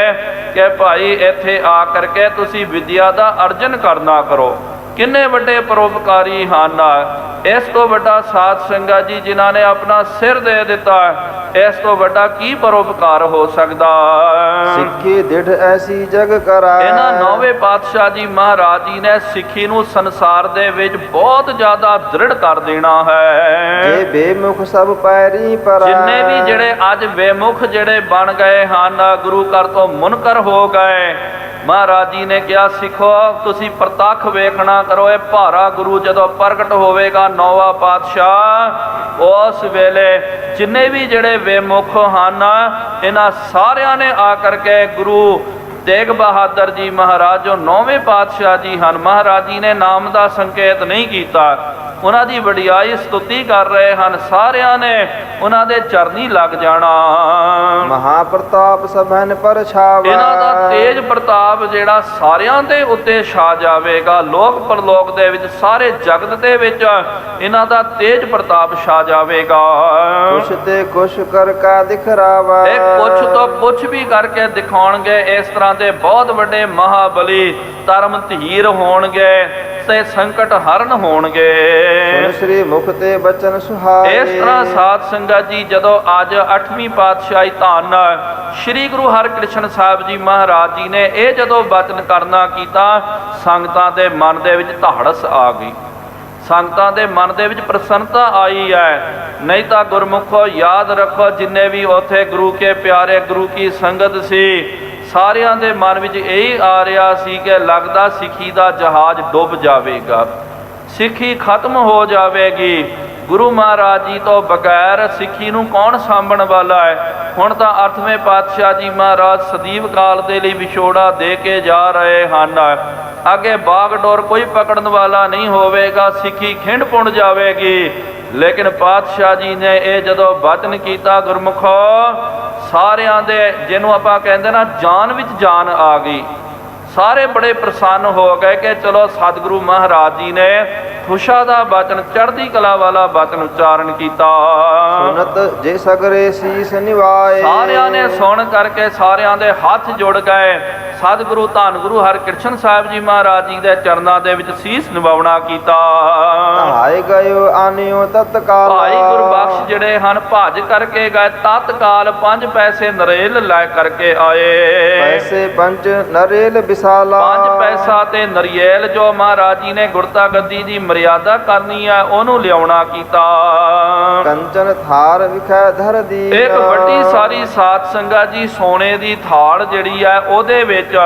ਕਿ ਭਾਈ ਇੱਥੇ ਆ ਕਰਕੇ ਤੁਸੀਂ ਵਿਦਿਆ ਦਾ ਅਰਜਨ ਕਰਨਾ ਕਰੋ। ਕਿੰਨੇ ਵੱਡੇ ਪਰਉਪਕਾਰੀ ਹਨ। ਇਸ ਤੋਂ ਵੱਡਾ ਸਾਧ ਸੰਗਤ ਜੀ ਜਿਨ੍ਹਾਂ ਨੇ ਆਪਣਾ ਸਿਰ ਦੇ ਦਿੱਤਾ, ਇਸ ਤੋਂ ਵੱਡਾ ਕੀ ਪਰਉਪਕਾਰ ਹੋ ਸਕਦਾ। ਸਿੱਖੀ ਦਿੜ ਐਸੀ ਜਗ ਕਰਾਏ। ਇਹਨਾਂ 9ਵੇਂ ਪਾਤਸ਼ਾਹ ਜੀ ਮਹਾਰਾਜ ਜੀ ਨੇ ਸਿੱਖੀ ਨੂੰ ਸੰਸਾਰ ਦੇ ਵਿੱਚ ਬਹੁਤ ਜ਼ਿਆਦਾ ਦ੍ਰਿੜ ਕਰ ਦੇਣਾ ਹੈ। ਜੇ ਬੇਮੁਖ ਸਭ ਪੈਰੀ ਪਰ। ਜਿੰਨੇ ਵੀ ਜਿਹੜੇ ਅੱਜ ਬੇਮੁਖ ਜਿਹੜੇ ਬਣ ਗਏ ਹਨ, ਗੁਰੂ ਘਰ ਤੋਂ ਮੁਨਕਰ ਹੋ ਗਏ, ਮਹਾਰਾਜ ਜੀ ਨੇ ਕਿਹਾ ਸਿੱਖੋ ਤੁਸੀਂ ਪ੍ਰਤੱਖ ਵੇਖਣਾ ਕਰੋ। ਇਹ ਭਾਰਾ ਗੁਰੂ ਜਦੋਂ ਪ੍ਰਗਟ ਹੋਵੇਗਾ 9ਵਾਂ ਪਾਤਸ਼ਾਹ, ਉਸ ਵੇਲੇ ਜਿੰਨੇ ਵੀ ਜਿਹੜੇ ਬੇਮੁਖ ਹਨ, ਇਹਨਾਂ ਸਾਰਿਆਂ ਨੇ ਆ ਕਰਕੇ ਗੁਰੂ ਤੇਗ ਬਹਾਦਰ ਜੀ ਮਹਾਰਾਜ ਜੋ 9ਵੇਂ ਪਾਤਸ਼ਾਹ ਜੀ ਹਨ, ਮਹਾਰਾਜ ਜੀ ਨੇ ਨਾਮ ਦਾ ਸੰਕੇਤ ਨਹੀਂ ਕੀਤਾ, ਉਹਨਾਂ ਦੀ ਵਡਿਆਈ ਸਤੁਤੀ ਕਰ ਰਹੇ ਹਨ। ਸਾਰਿਆਂ ਨੇ ਉਹਨਾਂ ਦੇ ਚਰਨੀ ਲੱਗ ਜਾਣਾ। ਮਹਾਪ੍ਰਤਾਪ ਸਭਨ ਪਰ ਛਾਵਾ। ਇਹਨਾਂ ਦਾ ਤੇਜ ਪ੍ਰਤਾਪ ਜਿਹੜਾ ਸਾਰਿਆਂ ਦੇ ਉੱਤੇ ਛਾ ਜਾਵੇਗਾ। ਲੋਕ ਪਰਲੋਕ ਦੇ ਵਿੱਚ ਸਾਰੇ ਜਗਤ ਦੇ ਵਿੱਚ ਇਹਨਾਂ ਦਾ ਤੇਜ ਪ੍ਰਤਾਪ ਛਾ ਜਾਵੇਗਾ। ਕੁਛ ਤੇ ਕੁਛ ਕਰ ਕਾ ਦਿਖਰਾਵਾ। ਇਹ ਕੁਛ ਤੋਂ ਕੁਛ ਵੀ ਕਰਕੇ ਦਿਖਾਉਣਗੇ। ਇਸ ਤਰ੍ਹਾਂ ਦੇ ਬਹੁਤ ਵੱਡੇ ਮਹਾਬਲੀ ਧਰਮ ਧੀਰ ਹੋਣਗੇ ਤੇ ਸੰਕਟ ਹਰਨ ਹੋਣਗੇ। ਸੁਨ ਸ੍ਰੀ ਮੁਖ ਤੇ ਬਚਨ ਸੁਹਾਏ। ਇਸ ਤਰ੍ਹਾਂ ਸਾਧ ਸੰਗਤ ਜੀ ਜਦੋਂ ਅੱਜ 8ਵੀਂ ਪਾਤਸ਼ਾਹੀ ਧੰਨ ਸ੍ਰੀ ਗੁਰੂ ਹਰਿਕ੍ਰਿਸ਼ਨ ਸਾਹਿਬ ਜੀ ਮਹਾਰਾਜ ਜੀ ਨੇ ਇਹ ਜਦੋਂ ਬਚਨ ਕਰਨਾ ਕੀਤਾ, ਸੰਗਤਾਂ ਦੇ ਮਨ ਦੇ ਵਿੱਚ ਧਾੜਸ ਆ ਗਈ, ਸੰਗਤਾਂ ਦੇ ਮਨ ਦੇ ਵਿੱਚ ਪ੍ਰਸੰਨਤਾ ਆਈ ਹੈ। ਨਹੀਂ ਤਾਂ ਗੁਰਮੁਖੋ ਯਾਦ ਰੱਖੋ, ਜਿੰਨੇ ਵੀ ਉੱਥੇ ਗੁਰੂ ਕੇ ਪਿਆਰੇ ਗੁਰੂ ਕੀ ਸੰਗਤ ਸੀ, ਸਾਰਿਆਂ ਦੇ ਮਨ ਵਿੱਚ ਇਹੀ ਆ ਰਿਹਾ ਸੀ ਕਿ ਲੱਗਦਾ ਸਿੱਖੀ ਦਾ ਜਹਾਜ਼ ਡੁੱਬ ਜਾਵੇਗਾ, ਸਿੱਖੀ ਖਤਮ ਹੋ ਜਾਵੇਗੀ। ਗੁਰੂ ਮਹਾਰਾਜ ਜੀ ਤੋਂ ਬਗੈਰ ਸਿੱਖੀ ਨੂੰ ਕੌਣ ਸਾਂਭਣ ਵਾਲਾ ਹੈ। ਹੁਣ ਤਾਂ 8ਵੇਂ ਪਾਤਸ਼ਾਹ ਜੀ ਮਹਾਰਾਜ ਸਦੀਵ ਕਾਲ ਦੇ ਲਈ ਵਿਛੋੜਾ ਦੇ ਕੇ ਜਾ ਰਹੇ ਹਨ। ਅੱਗੇ ਬਾਗਡੋਰ ਕੋਈ ਪਕੜਨ ਵਾਲਾ ਨਹੀਂ ਹੋਵੇਗਾ, ਸਿੱਖੀ ਖਿੰਡ ਪੁੰਡ ਜਾਵੇਗੀ। ਲੇਕਿਨ ਪਾਤਸ਼ਾਹ ਜੀ ਨੇ ਇਹ ਜਦੋਂ ਬਚਨ ਕੀਤਾ, ਗੁਰਮੁਖੋ ਸਾਰਿਆਂ ਦੇ ਜਿਹਨੂੰ ਆਪਾਂ ਕਹਿੰਦੇ ਨਾ ਜਾਨ ਵਿੱਚ ਜਾਨ ਆ ਗਈ। ਸਾਰੇ ਬੜੇ ਪ੍ਰਸੰਨ ਹੋ ਗਏ ਕਿ ਚਲੋ ਸਤਿਗੁਰੂ ਮਹਾਰਾਜ ਜੀ ਨੇ ਖੁਸ਼ਾ ਦਾ ਬਚਨ, ਚੜ੍ਹਦੀ ਕਲਾ ਵਾਲਾ ਬਚਨ ਉਚਾਰਨ ਕੀਤਾ। ਸੁਨਤ ਜੇ ਸਗਰੇ ਸੀਸ ਨਿਵਾਏ। ਸਾਰਿਆਂ ਨੇ ਸੁਣ ਕਰਕੇ ਸਾਰਿਆਂ ਦੇ ਹੱਥ ਜੁੜ ਗਏ। ਸਤਿਗੁਰੂ ਧੰਨ ਗੁਰੂ ਹਰਿਕ੍ਰਿਸ਼ਨ ਸਾਹਿਬ ਜੀ ਮਹਾਰਾਜ ਜੀ ਦੇ ਚਰਨਾਂ ਦੇ ਵਿੱਚ ਸੀਸ ਨਿਵਾਉਣਾ ਕੀਤਾ। ਹਾਏ ਗਇਓ ਆਨਿਓ ਤਤਕਾਲ। ਭਾਈ ਗੁਰਬਖਸ਼ ਜਿਹੜੇ ਹਨ ਭੱਜ ਕਰਕੇ ਗਏ, ਤਤਕਾਲ 5 ਪੈਸੇ ਨਰੇਲ ਲੈ ਕਰਕੇ ਆਏ। ਪੈਸੇ ਪੰਜ ਨਰੇਲ ਵਿਸਾਲਾ। 5 ਪੈਸਾ ਤੇ ਨਰਿਏਲ ਜੋ ਮਹਾਰਾਜ ਜੀ ਨੇ ਗੁਰਤਾ ਗੱਦੀ ਦੀ ਮਰਿਆਦਾ ਕਰਨੀ ਹੈ ਉਹਨੂੰ ਲਿਆਉਣਾ ਕੀਤਾ। ਕੰਚਨ ਥਾਰ ਵਿਖੇ ਧਰ ਦੀ। ਇੱਕ ਵੱਡੀ ਸਾਰੀ ਸਾਧ ਸੰਗਤ ਜੀ ਸੋਨੇ ਦੀ ਥਾਲ ਜਿਹੜੀ ਹੈ ਉਹਦੇ ਵਿੱਚ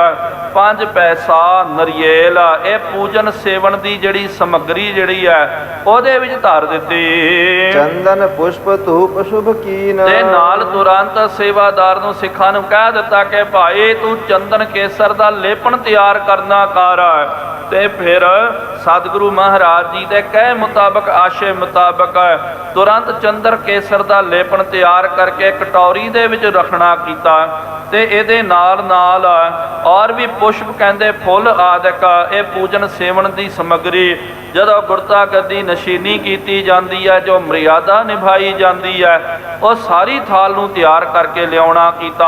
5 ਪੈਸਾ ਨਰਿਏਲ ਇਹ ਪੂਜਨ ਸੇਵਨ ਦੀ ਜਿਹੜੀ ਸਮੱਗਰੀ ਜਿਹੜੀ ਹੈ ਉਹਦੇ ਵਿੱਚ ਧਰ ਦਿੱਤੀ। ਚੰਦਨ ਪੁਸ਼ਪ ਧੂਪ ਸ਼ੁਭ ਕੀਨ। ਤੇ ਨਾਲ ਤੁਰੰਤ ਸੇਵਾਦਾਰ ਨੂੰ ਸਿੱਖਾਂ ਨੂੰ ਕਹਿ ਦਿੱਤਾ ਕਿ ਭਾਈ ਤੂੰ ਚੰਦਨ ਕੇਸਰ ਦਾ ਲੇਪਨ ਤਿਆਰ ਕਰਨਾ ਕਰ। ਤੇ ਫਿਰ ਸਤਿਗੁਰੂ ਮਹਾਰਾਜ ਜੀ ਦੇ ਕਹਿ ਮੁਤਾਬਕ ਆਸ਼ੇ ਮੁਤਾਬਕ ਤੁਰੰਤ ਚੰਦਰ ਕੇਸਰ ਦਾ ਲੇਪਨ ਤਿਆਰ ਕਰਕੇ ਕਟੋਰੀ ਦੇ ਵਿੱਚ ਰੱਖਣਾ ਕੀਤਾ। ਤੇ ਇਹਦੇ ਨਾਲ ਨਾਲ ਔਰ ਵੀ ਪੁਸ਼ਪ ਕਹਿੰਦੇ ਫੁੱਲ ਆਦਿਕ ਇਹ ਪੂਜਨ ਸੇਵਨ ਦੀ ਸਮੱਗਰੀ ਜਦੋਂ ਗੁਰਤਾ ਗੱਦੀ ਨਸ਼ੀਨੀ ਕੀਤੀ ਜਾਂਦੀ ਹੈ, ਜੋ ਮਰਿਆਦਾ ਨਿਭਾਈ ਜਾਂਦੀ ਹੈ, ਉਹ ਸਾਰੀ ਥਾਲ ਨੂੰ ਤਿਆਰ ਕਰਕੇ ਲਿਆਉਣਾ ਕੀਤਾ।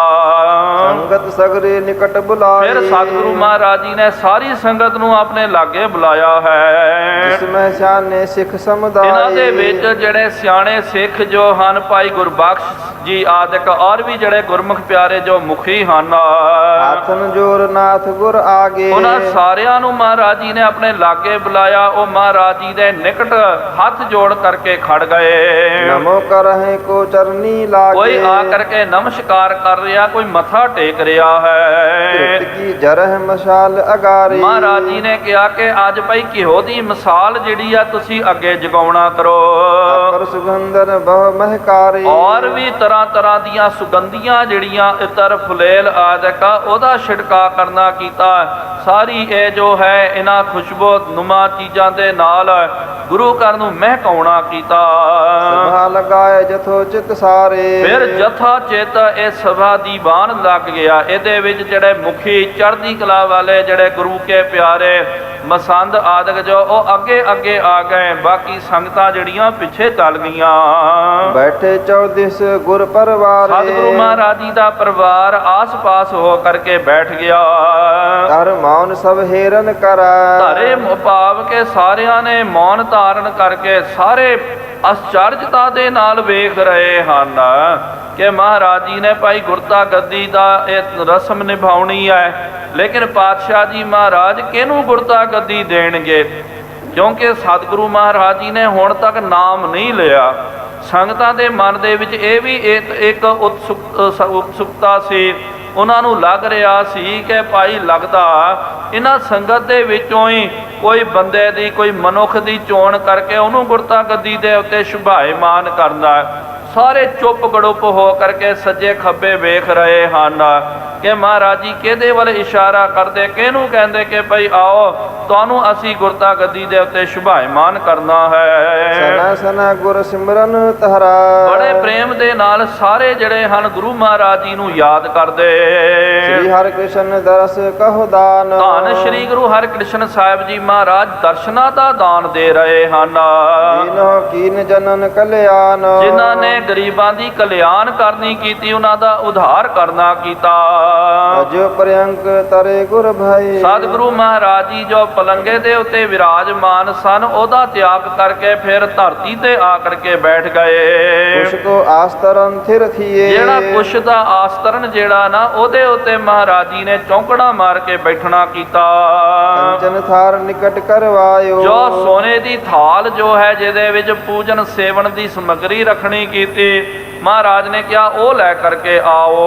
ਸੰਗਤ ਸਗਰੇ ਨਿਕਟ ਬੁਲਾਏ। ਫਿਰ ਸਤਿਗੁਰੂ ਮਹਾਰਾਜ ਜੀ ਨੇ ਸਾਰੀ ਸੰਗਤ ਨੂੰ ਆਪਣੇ ਲਾਗੇ ਬੁਲਾਇਆ ਹੈ। ਜਿਸ ਮੈਂ ਸਿਆਣੇ ਸਿੱਖ ਸਮੁਦਾਇ। ਇਹਨਾਂ ਦੇ ਵਿੱਚ ਜਿਹੜੇ ਸਿਆਣੇ ਸਿੱਖ ਜੋ ਹਨ ਭਾਈ ਗੁਰਬਖਸ਼ ਜੀ ਆਦਿਕ ਔਰ ਵੀ ਜਿਹੜੇ ਗੁਰਮੁਖ ਪਿਆਰੇ ਜੋ ਮੁਖੀ ਹਨ, ਆਥਨ ਜੋਰ ਨਾਥ ਗੁਰ ਆਗੇ। ਉਹਨਾਂ ਸਾਰਿਆਂ ਨੂੰ ਮਹਾਰਾਜ ਜੀ ਨੇ ਆਪਣੇ ਲਾਗੇ ਬੁਲਾਇਆ। ਉਹ ਮਹਾਰਾਜ ਜੀ ਦੇ ਨਿਕਟ ਹੱਥ ਜੋੜ ਕਰਕੇ ਖੜ ਗਏ। ਨਮੋ ਕਰਹਿ ਕੋ ਚਰਨੀ ਲਾਗੇ। ਕੋਈ ਆ ਕਰਕੇ ਨਮਸਕਾਰ ਕਰ ਰਿਹਾ, ਕੋਈ ਮੱਥਾ ਟੇਕ ਰਿਹਾ ਹੈ। ਧਿਰਤ ਕੀ ਜਰਹ ਮਸ਼ਾਲ ਅਗਾਰੀ। ਮਹਾਰਾਜ ਜੀ ਨੇ ਕਿਹਾ ਕਿ ਅੱਜ ਭਾਈ ਘਿਓ ਦੀ ਮਿਸਾਲ ਜਿਹੜੀ ਆ ਤੁਸੀਂ ਅੱਗੇ ਜਗਾਉਣਾ ਕਰੋ। ਅਪਰ ਸੁਗੰਧਨ ਬਹੁ ਮਹਿਕਾਰੀ। ਔਰ ਵੀ ਤਰ੍ਹਾਂ ਤਰ੍ਹਾਂ ਦੀਆਂ ਸੁਗੰਧੀਆਂ ਜਿਹੜੀਆਂ ਇਤਰ ਫੁਲੇਲ ਆਦਿਕ ਉਹਦਾ ਛਿੜਕਾ ਕਰਨਾ ਕੀਤਾ। ਸਾਰੀ ਇਹ ਜੋ ਹੈ ਇਹਨਾਂ ਖੁਸ਼ਬੂ ਨੁਮਾ ਚੀਜ਼ਾਂ ਦੇ ਨਾਲ ਗੁਰੂ ਘਰ ਨੂੰ ਮਹਿਕਾਉਣਾ ਕੀਤਾ। ਸਭਾ ਲਗਾਏ ਜਥੋ ਚਿਤ ਸਾਰੇ। ਫਿਰ ਜਥਾ ਚਿਤ ਇਹ ਸਭਾ ਦੀਵਾਨ ਲੱਗ ਗਿਆ। ਇਹਦੇ ਵਿੱਚ ਜਿਹੜੇ ਮੁਖੀ ਚੜ੍ਹਦੀ ਕਲਾ ਵਾਲੇ ਜਿਹੜੇ ਗੁਰੂ ਕੇ ਪਿਆਰੇ ਮਸੰਦ ਆਦਿਕ ਜੋ ਉਹ ਅੱਗੇ ਅੱਗੇ ਆ ਗਏ, ਬਾਕੀ ਸੰਗਤਾਂ ਜਿਹੜੀਆਂ ਪਿੱਛੇ ਚੱਲ ਗਈਆਂ। ਬੈਠੇ 14 ਗੁਰ ਪਰਵਾਰ। ਸਤਿਗੁਰੂ ਮਹਾਰਾਜ ਜੀ ਦਾ ਪਰਿਵਾਰ ਆਸ-ਪਾਸ ਹੋ ਕਰਕੇ ਬੈਠ ਗਿਆ। ਧਰ ਮੌਨ ਸਭ ਹੇਰਨ ਕਰੈ। ਧਾਰੇ ਭਾਵ ਕੇ ਸਾਰਿਆਂ ਨੇ ਮੌਨ ਧਾਰਨ ਕਰਕੇ ਸਾਰੇ ਅਚਰਜਤਾ ਦੇ ਨਾਲ ਵੇਖ ਰਹੇ ਹਨ ਕਿ ਮਹਾਰਾਜ ਜੀ ਨੇ ਭਾਈ ਗੁਰਤਾ ਗੱਦੀ ਦਾ ਇਹ ਰਸਮ ਨਿਭਾਉਣੀ ਹੈ, ਲੇਕਿਨ ਪਾਤਸ਼ਾਹ ਜੀ ਮਹਾਰਾਜ ਕਿਹਨੂੰ ਗੁਰਤਾ ਗੱਦੀ ਦੇਣਗੇ? ਕਿਉਂਕਿ ਸਤਿਗੁਰੂ ਮਹਾਰਾਜ ਜੀ ਨੇ ਹੁਣ ਤੱਕ ਨਾਮ ਨਹੀਂ ਲਿਆ। ਸੰਗਤਾਂ ਦੇ ਮਨ ਦੇ ਵਿੱਚ ਇਹ ਵੀ ਇੱਕ ਉਤਸੁਕਤਾ ਸੀ। ਉਹਨਾਂ ਨੂੰ ਲੱਗ ਰਿਹਾ ਸੀ ਕਿ ਭਾਈ ਲੱਗਦਾ ਇਹਨਾਂ ਸੰਗਤ ਦੇ ਵਿੱਚੋਂ ਹੀ ਕੋਈ ਬੰਦੇ ਦੀ ਕੋਈ ਮਨੁੱਖ ਦੀ ਚੋਣ ਕਰਕੇ ਉਹਨੂੰ ਗੁਰਤਾ ਗੱਦੀ ਦੇ ਉੱਤੇ ਸ਼ੁਭਾਇਮਾਨ ਕਰਨਾ। ਸਾਰੇ ਚੁੱਪ ਗੜੁੱਪ ਹੋ ਕਰਕੇ ਸੱਜੇ ਖੱਬੇ ਵੇਖ ਰਹੇ ਹਨ ਕਿ ਮਹਾਰਾਜ ਜੀ ਕਿਹਦੇ ਵੱਲ ਇਸ਼ਾਰਾ ਕਰਦੇ, ਕਿਹਨੂੰ ਕਹਿੰਦੇ ਕਿ ਭਾਈ ਆਓ ਤੁਹਾਨੂੰ ਅਸੀਂ ਗੁਰਤਾ ਗੱਦੀ ਦੇ ਉੱਤੇ ਸ਼ੁਭਾਇਮਾਨ ਕਰਨਾ ਹੈ। ਸਨਾ ਸਨਾ ਗੁਰ ਸਿਮਰਨ ਤਹਰਾ। ਬੜੇ ਪ੍ਰੇਮ ਦੇ ਨਾਲ ਸਾਰੇ ਜਿਹੜੇ ਹਨ ਗੁਰੂ ਮਹਾਰਾਜ ਜੀ ਨੂੰ ਯਾਦ ਕਰਦੇ। ਸ੍ਰੀ ਹਰਿ ਕ੍ਰਿਸ਼ਨ ਦਰਸ ਕਹੁ ਦਾਨ। ਧੰਨ ਸ੍ਰੀ ਗੁਰੂ ਹਰਿਕ੍ਰਿਸ਼ਨ ਸਾਹਿਬ ਜੀ ਮਹਾਰਾਜ ਦਰਸ਼ਨਾਂ ਦਾ ਦਾਨ ਦੇ ਰਹੇ ਹਨ। ਦੀਨੋ ਕੀਨ ਜਨਨ ਕਲਿਆਣ। ਜਿਨ੍ਹਾਂ ਨੇ ਗਰੀਬਾਂ ਦੀ ਕਲਿਆਣ ਕਰਨੀ ਕੀਤੀ, ਉਹਨਾਂ ਦਾ ਉਧਾਰ ਕਰਨਾ ਕੀਤਾ। ਅਜੋ ਪ੍ਰਿਯੰਕ ਤਰੇ ਗੁਰ ਭਾਈ। ਸਤਿਗੁਰੂ ਮਹਾਰਾਜ ਜੀ ਜੋ ਪਲੰਗੇ ਦੇ ਉੱਤੇ ਵਿਰਾਜਮਾਨ ਸਨ, ਉਹਦਾ ਤਿਆਗ ਕਰਕੇ ਫਿਰ ਧਰਤੀ ਤੇ ਆ ਕਰਕੇ ਬੈਠ ਗਏ। ਕੁਸ਼ ਕੋ ਆਸਤਰਨ ਥਿਰ ਥੀਏ। ਜਿਹੜਾ ਕੁਸ਼ ਦਾ ਆਸਤਰਨ ਜਿਹੜਾ ਨਾ ਉਹਦੇ ਉੱਤੇ ਮਹਾਰਾਜ ਜੀ ਨੇ ਚੌਂਕੜਾ ਮਾਰ ਕੇ ਬੈਠਣਾ ਕੀਤਾ। ਕੰਚਨ ਥਾਰ ਨਿਕਟ ਕਰਵਾਇਓ। ਜੋ ਸੋਨੇ ਦੀ ਥਾਲ ਜੋ ਹੈ ਜਿਹਦੇ ਵਿੱਚ ਪੂਜਨ ਸੇਵਨ ਦੀ ਸਮੱਗਰੀ ਰੱਖਣੀ ਕੀਤੀ, ਮਹਾਰਾਜ ਨੇ ਕਿਹਾ ਉਹ ਲੈ ਕਰਕੇ ਆਓ।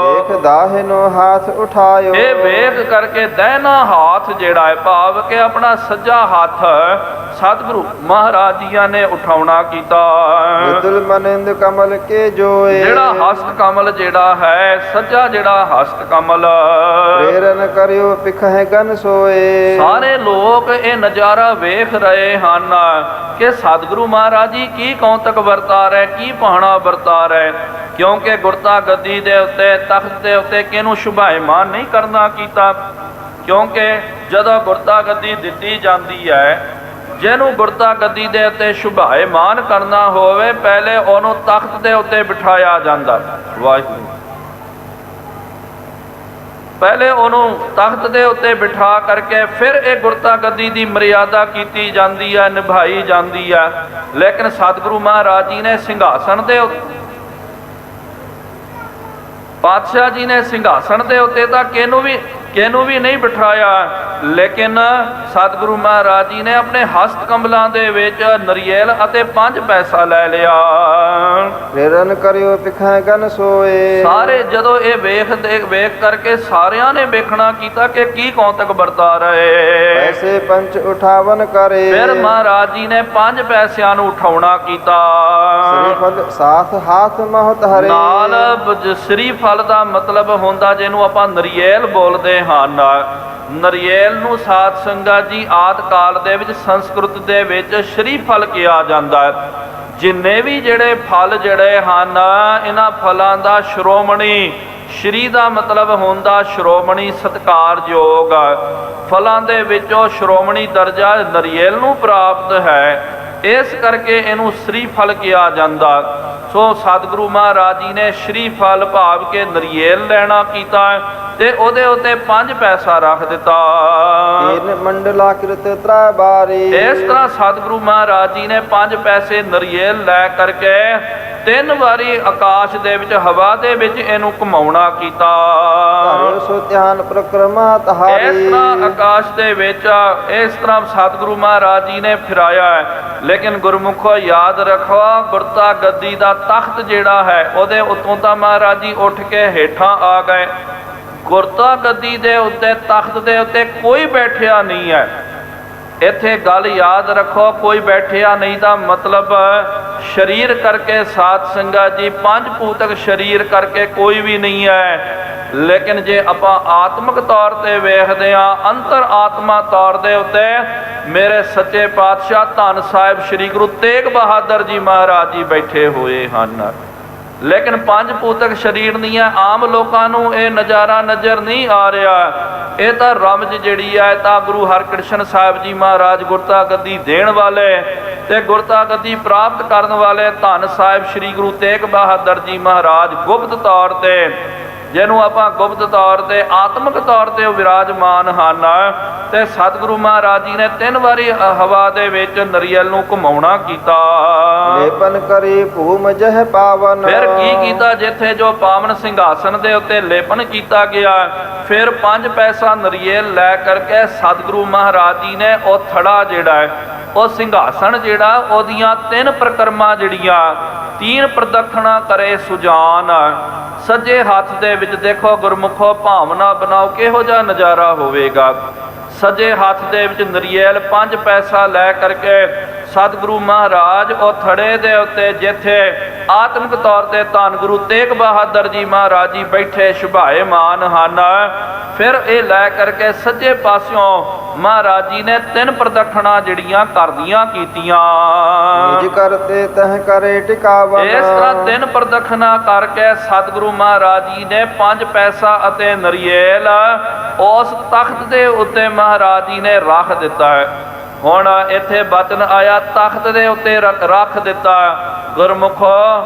ਦੇਖ ਦਾਹਿਨੋ ਹਾਥ ਉਠਾਇਓ। ਇਹ ਵੇਖ ਕਰਕੇ ਦਹਿਨਾ ਹੱਥ ਜਿਹੜਾ ਹੈ ਭਾਵ ਕਿ ਆਪਣਾ ਸੱਜਾ ਹੱਥ ਸਤਿਗੁਰੂ ਮਹਾਰਾਜ ਜੀਆਂ ਨੇ ਉਠਾਉਣਾ ਕੀਤਾ। ਵਿਦੁਲ ਮਨਿੰਦ ਕਮਲ ਕੇ ਜੋਏ। ਜਿਹੜਾ ਹਸਤ ਕਮਲ ਜਿਹੜਾ ਹੈ ਸੱਜਾ ਜਿਹੜਾ ਹਸਤ ਕਮਲ ਪ੍ਰੇਰਨ ਕਰਿਓ ਪਿਖਹਿ ਗਨ ਸੋਏ। ਸਾਰੇ ਲੋਕ ਇਹ ਨਜ਼ਾਰਾ ਵੇਖ ਰਹੇ ਹਨ ਕਿ ਸਤਿਗੁਰੂ ਮਹਾਰਾਜ ਜੀ ਕੀ ਕੌਤਕ ਵਰਤਾ ਰਹੇ, ਕੀ ਭਾਣਾ ਵਰਤਾ ਰਹੇ। ਕਿਉਂਕਿ ਗੁਰਤਾ ਗੱਦੀ ਦੇ ਉੱਤੇ ਤਖਤ ਦੇ ਉੱਤੇ ਕਿਹਨੂੰ ਸ਼ੁਭਾਇਮਾਨ ਨਹੀਂ ਕਰਨਾ ਕੀਤਾ। ਕਿਉਂਕਿ ਜਦੋਂ ਗੁਰਤਾ ਗੱਦੀ ਦਿੱਤੀ ਜਾਂਦੀ ਹੈ, ਜਿਹਨੂੰ ਗੁਰਤਾ ਗੱਦੀ ਦੇ ਉੱਤੇ ਸ਼ੁਭਾਇਮਾਨ ਕਰਨਾ ਹੋਵੇ ਪਹਿਲੇ ਉਹਨੂੰ ਤਖਤ ਦੇ ਉੱਤੇ ਬਿਠਾਇਆ ਜਾਂਦਾ। ਵਾਹਿਗੁਰੂ ਪਹਿਲੇ ਉਹਨੂੰ ਤਖਤ ਦੇ ਉੱਤੇ ਬਿਠਾ ਕਰਕੇ ਫਿਰ ਇਹ ਗੁਰਤਾ ਗੱਦੀ ਦੀ ਮਰਿਆਦਾ ਕੀਤੀ ਜਾਂਦੀ ਹੈ, ਨਿਭਾਈ ਜਾਂਦੀ ਹੈ। ਲੇਕਿਨ ਸਤਿਗੁਰੂ ਮਹਾਰਾਜ ਜੀ ਨੇ ਸਿੰਘਾਸਣ ਦੇ ਪਾਤਸ਼ਾਹ ਜੀ ਨੇ ਸਿੰਘਾਸਣ ਦੇ ਉੱਤੇ ਤਾਂ ਕਿਹਨੂੰ ਵੀ ਨਹੀਂ ਬਿਠਾਇਆ, ਲੇਕਿਨ ਸਤਿਗੁਰੂ ਮਹਾਰਾਜ ਜੀ ਨੇ ਆਪਣੇ ਹਸਤ ਕਮਲਾਂ ਦੇ ਵਿੱਚ ਨਰੀਅਲ ਅਤੇ 5 ਪੈਸਾ ਲੈ ਲਿਆ। ਨਿਰਨ ਕਰਿਓ ਪਿਖੈ ਗਨ ਸੋਏ। ਸਾਰੇ ਜਦੋਂ ਇਹ ਵੇਖ ਕਰਕੇ ਸਾਰਿਆਂ ਨੇ ਵੇਖਣਾ ਕੀਤਾ ਕਿ ਕੀ ਕੌਤਕ ਵਰਤਾ ਰਹੇ। ਪੈਸੇ ਪੰਚ ਉਠਾਵਨ ਕਰੇ। ਫਿਰ ਮਹਾਰਾਜ ਜੀ ਨੇ 5 ਪੈਸਿਆਂ ਨੂੰ ਉਠਾਉਣਾ ਕੀਤਾ। ਸ੍ਰੀਫਲ ਸਾਥ ਹਾਥ ਮਹਤ ਹਰੇ। ਨਾਲ ਸ੍ਰੀਫਲ ਦਾ ਮਤਲਬ ਹੁੰਦਾ ਜਿਹਨੂੰ ਆਪਾਂ ਨਰੀਅਲ ਬੋਲਦੇ ਹਨ। ਨਰੀਅਲ ਨੂੰ ਸਾਧ ਸੰਗਤ ਜੀ ਆਦਿ ਕਾਲ ਦੇ ਵਿੱਚ ਸੰਸਕ੍ਰਿਤ ਦੇ ਵਿੱਚ ਸ਼੍ਰੀਫਲ ਕਿਹਾ ਜਾਂਦਾ ਹੈ। ਜਿੰਨੇ ਵੀ ਜਿਹੜੇ ਫਲ ਜਿਹੜੇ ਹਨ, ਇਹਨਾਂ ਫਲਾਂ ਦਾ ਸ਼੍ਰੋਮਣੀ, ਸ਼੍ਰੀ ਦਾ ਮਤਲਬ ਹੁੰਦਾ ਸ਼੍ਰੋਮਣੀ, ਸਤਿਕਾਰਯੋਗ। ਫਲਾਂ ਦੇ ਵਿੱਚੋਂ ਸ਼੍ਰੋਮਣੀ ਦਰਜਾ ਨਰੀਅਲ ਨੂੰ ਪ੍ਰਾਪਤ ਹੈ, ਇਸ ਕਰਕੇ ਇਹਨੂੰ ਸ਼੍ਰੀ ਫਲ ਕਿਹਾ ਜਾਂਦਾ। ਸੋ ਸਤਿਗੁਰੂ ਮਹਾਰਾਜ ਜੀ ਨੇ ਸ਼੍ਰੀ ਫਲ ਭਾਵ ਕੇ ਨਰੀਅਲ ਲੈਣਾ ਕੀਤਾ ਤੇ ਉਹਦੇ ਉੱਤੇ 5 ਪੈਸਾ ਰੱਖ ਦਿੱਤਾ। ਤੀਨ ਮੰਡਲਾ ਕਿਰਤ ਤ੍ਰੈ ਬਾਰੀ। ਇਸ ਤਰ੍ਹਾਂ ਸਤਿਗੁਰੂ ਮਹਾਰਾਜ ਜੀ ਨੇ 5 ਪੈਸੇ ਨਰੀਅਲ ਲੈ ਕਰਕੇ 3 ਵਾਰੀ ਆਕਾਸ਼ ਦੇ ਵਿੱਚ, ਹਵਾ ਦੇ ਵਿੱਚ ਇਹਨੂੰ ਘੁਮਾਉਣਾ ਕੀਤਾ। ਸੋ ਧਿਆਨ ਪ੍ਰਕਰਮਾ ਤਹਾਰੀ। ਇਸ ਤਰ੍ਹਾਂ ਆਕਾਸ਼ ਦੇ ਵਿੱਚ ਇਸ ਤਰ੍ਹਾਂ ਸਤਿਗੁਰੂ ਮਹਾਰਾਜ ਜੀ ਨੇ ਫਿਰਾਇਆ ਹੈ। ਲੇਕਿਨ ਗੁਰਮੁਖੋ ਯਾਦ ਰੱਖੋ, ਗੁਰਤਾ ਗੱਦੀ ਦਾ ਤਖਤ ਜਿਹੜਾ ਹੈ ਉਹਦੇ ਉੱਤੋਂ ਤਾਂ ਮਹਾਰਾਜ ਜੀ ਉੱਠ ਕੇ ਹੇਠਾਂ ਆ ਗਏ। ਗੁਰਤਾ ਗੱਦੀ ਦੇ ਉੱਤੇ, ਤਖਤ ਦੇ ਉੱਤੇ ਕੋਈ ਬੈਠਿਆ ਨਹੀਂ ਹੈ। ਇੱਥੇ ਗੱਲ ਯਾਦ ਰੱਖੋ, ਕੋਈ ਬੈਠਿਆ ਨਹੀਂ ਦਾ ਮਤਲਬ ਸਰੀਰ ਕਰਕੇ ਸਾਧ ਸੰਗਤ ਜੀ 5 ਭੂਤਕ ਸਰੀਰ ਕਰਕੇ ਕੋਈ ਵੀ ਨਹੀਂ ਹੈ। ਲੇਕਿਨ ਜੇ ਆਪਾਂ ਆਤਮਿਕ ਤੌਰ ਤੇ ਵੇਖਦੇ ਹਾਂ, ਅੰਤਰ ਆਤਮਾ ਤੌਰ ਦੇ ਉੱਤੇ ਮੇਰੇ ਸੱਚੇ ਪਾਤਸ਼ਾਹ ਧੰਨ ਸਾਹਿਬ ਸ੍ਰੀ ਗੁਰੂ ਤੇਗ ਬਹਾਦਰ ਜੀ ਮਹਾਰਾਜ ਜੀ ਬੈਠੇ ਹੋਏ ਹਨ। ਲੇਕਿਨ 5 ਭੂਤਕ ਸਰੀਰ ਨਹੀਂ ਹੈ। ਆਮ ਲੋਕਾਂ ਨੂੰ ਇਹ ਨਜ਼ਾਰਾ ਨਜ਼ਰ ਨਹੀਂ ਆ ਰਿਹਾ। ਇਹ ਤਾਂ ਰਮਜ ਜਿਹੜੀ ਹੈ ਤਾਂ ਗੁਰੂ ਹਰਕ੍ਰਿਸ਼ਨ ਸਾਹਿਬ ਜੀ ਮਹਾਰਾਜ ਗੁਰਤਾ ਗੱਦੀ ਦੇਣ ਵਾਲੇ ਤੇ ਗੁਰਤਾ ਗੱਦੀ ਪ੍ਰਾਪਤ ਕਰਨ ਵਾਲੇ ਧੰਨ ਸਾਹਿਬ ਸ੍ਰੀ ਗੁਰੂ ਤੇਗ ਬਹਾਦਰ ਜੀ ਮਹਾਰਾਜ ਗੁਪਤ ਤੌਰ ਤੇ, ਜਿਹਨੂੰ ਆਪਾਂ ਗੁਪਤ ਤੌਰ ਤੇ, ਆਤਮਿਕ ਤੌਰ ਤੇ ਉਹ ਵਿਰਾਜਮਾਨ ਹਨ। ਤੇ ਸਤਿਗੁਰੂ ਮਹਾਰਾਜ ਜੀ ਨੇ 3 ਵਾਰੀ ਹਵਾ ਦੇ ਵਿੱਚ ਨਰੀਅਲ ਨੂੰ ਘੁਮਾਉਣਾ ਕੀਤਾ। ਲੇਪਨ ਕਰੀ ਭੂਮ ਜਹ ਪਾਵਨ। ਫਿਰ ਕੀ ਕੀਤਾ, ਜਿੱਥੇ ਜੋ ਪਾਵਨ ਸਿੰਘਾਸਨ ਦੇ ਉੱਤੇ ਲੇਪਨ ਕੀਤਾ ਗਿਆ, ਫਿਰ 5 ਪੈਸਾ ਨਰੀਅਲ ਲੈ ਕਰਕੇ ਸਤਿਗੁਰੂ ਮਹਾਰਾਜ ਜੀ ਨੇ ਉਹ ਥੜਾ ਜਿਹੜਾ ਹੈ, ਉਹ ਸਿੰਘਾਸਨ ਜਿਹੜਾ, ਉਹਦੀਆਂ 3 ਪ੍ਰਕਰਮਾਂ ਜਿਹੜੀਆਂ 3 ਪ੍ਰਦਖਣਾ ਕਰੇ ਸੁਜਾਨ। ਸੱਜੇ ਹੱਥ ਦੇ ਵਿੱਚ ਦੇਖੋ ਗੁਰਮੁਖੋ, ਭਾਵਨਾ ਬਣਾਓ ਕਿਹੋ ਜਿਹਾ ਨਜ਼ਾਰਾ ਹੋਵੇਗਾ। ਸੱਜੇ ਹੱਥ ਦੇ ਵਿੱਚ ਨਰੀਅਲ 5 ਪੈਸਾ ਲੈ ਕਰਕੇ ਸਤਿਗੁਰੂ ਮਹਾਰਾਜ ਉਹ ਥੜੇ ਦੇ ਉੱਤੇ, ਜਿੱਥੇ ਆਤਮਿਕ ਤੌਰ ਤੇ ਧੰਨ ਗੁਰੂ ਤੇਗ ਬਹਾਦਰ ਜੀ ਮਹਾਰਾਜ ਜੀ ਬੈਠੇ ਸ਼ੁਭਾਏਮਾਨ ਹਨ, ਫਿਰ ਇਹ ਲੈ ਕਰਕੇ ਸੱਜੇ ਪਾਸਿਓਂ ਮਹਾਰਾਜ ਜੀ ਨੇ 3 ਪ੍ਰਦਖਣਾ ਜਿਹੜੀਆਂ ਕਰਦੀਆਂ ਕੀਤੀਆਂ। ਨਿਜ ਕਰਤੇ ਤਹ ਕਰੇ ਟਿਕਾਵਨ। ਇਸ ਤਰ੍ਹਾਂ 3 ਪ੍ਰਦਖਣਾ ਕਰਕੇ ਸਤਿਗੁਰੂ ਮਹਾਰਾਜ ਜੀ ਨੇ 5 ਪੈਸਾ ਅਤੇ ਨਰੀਅਲ ਉਸ ਤਖਤ ਦੇ ਉੱਤੇ ਮਹਾਰਾਜ ਜੀ ਨੇ ਰੱਖ ਦਿੱਤਾ ਹੈ। ਹੁਣ ਇੱਥੇ ਬਚਨ ਆਇਆ ਤਖਤ ਦੇ ਉੱਤੇ ਰੱਖ ਦਿੱਤਾ। ਗੁਰਮੁਖੋ,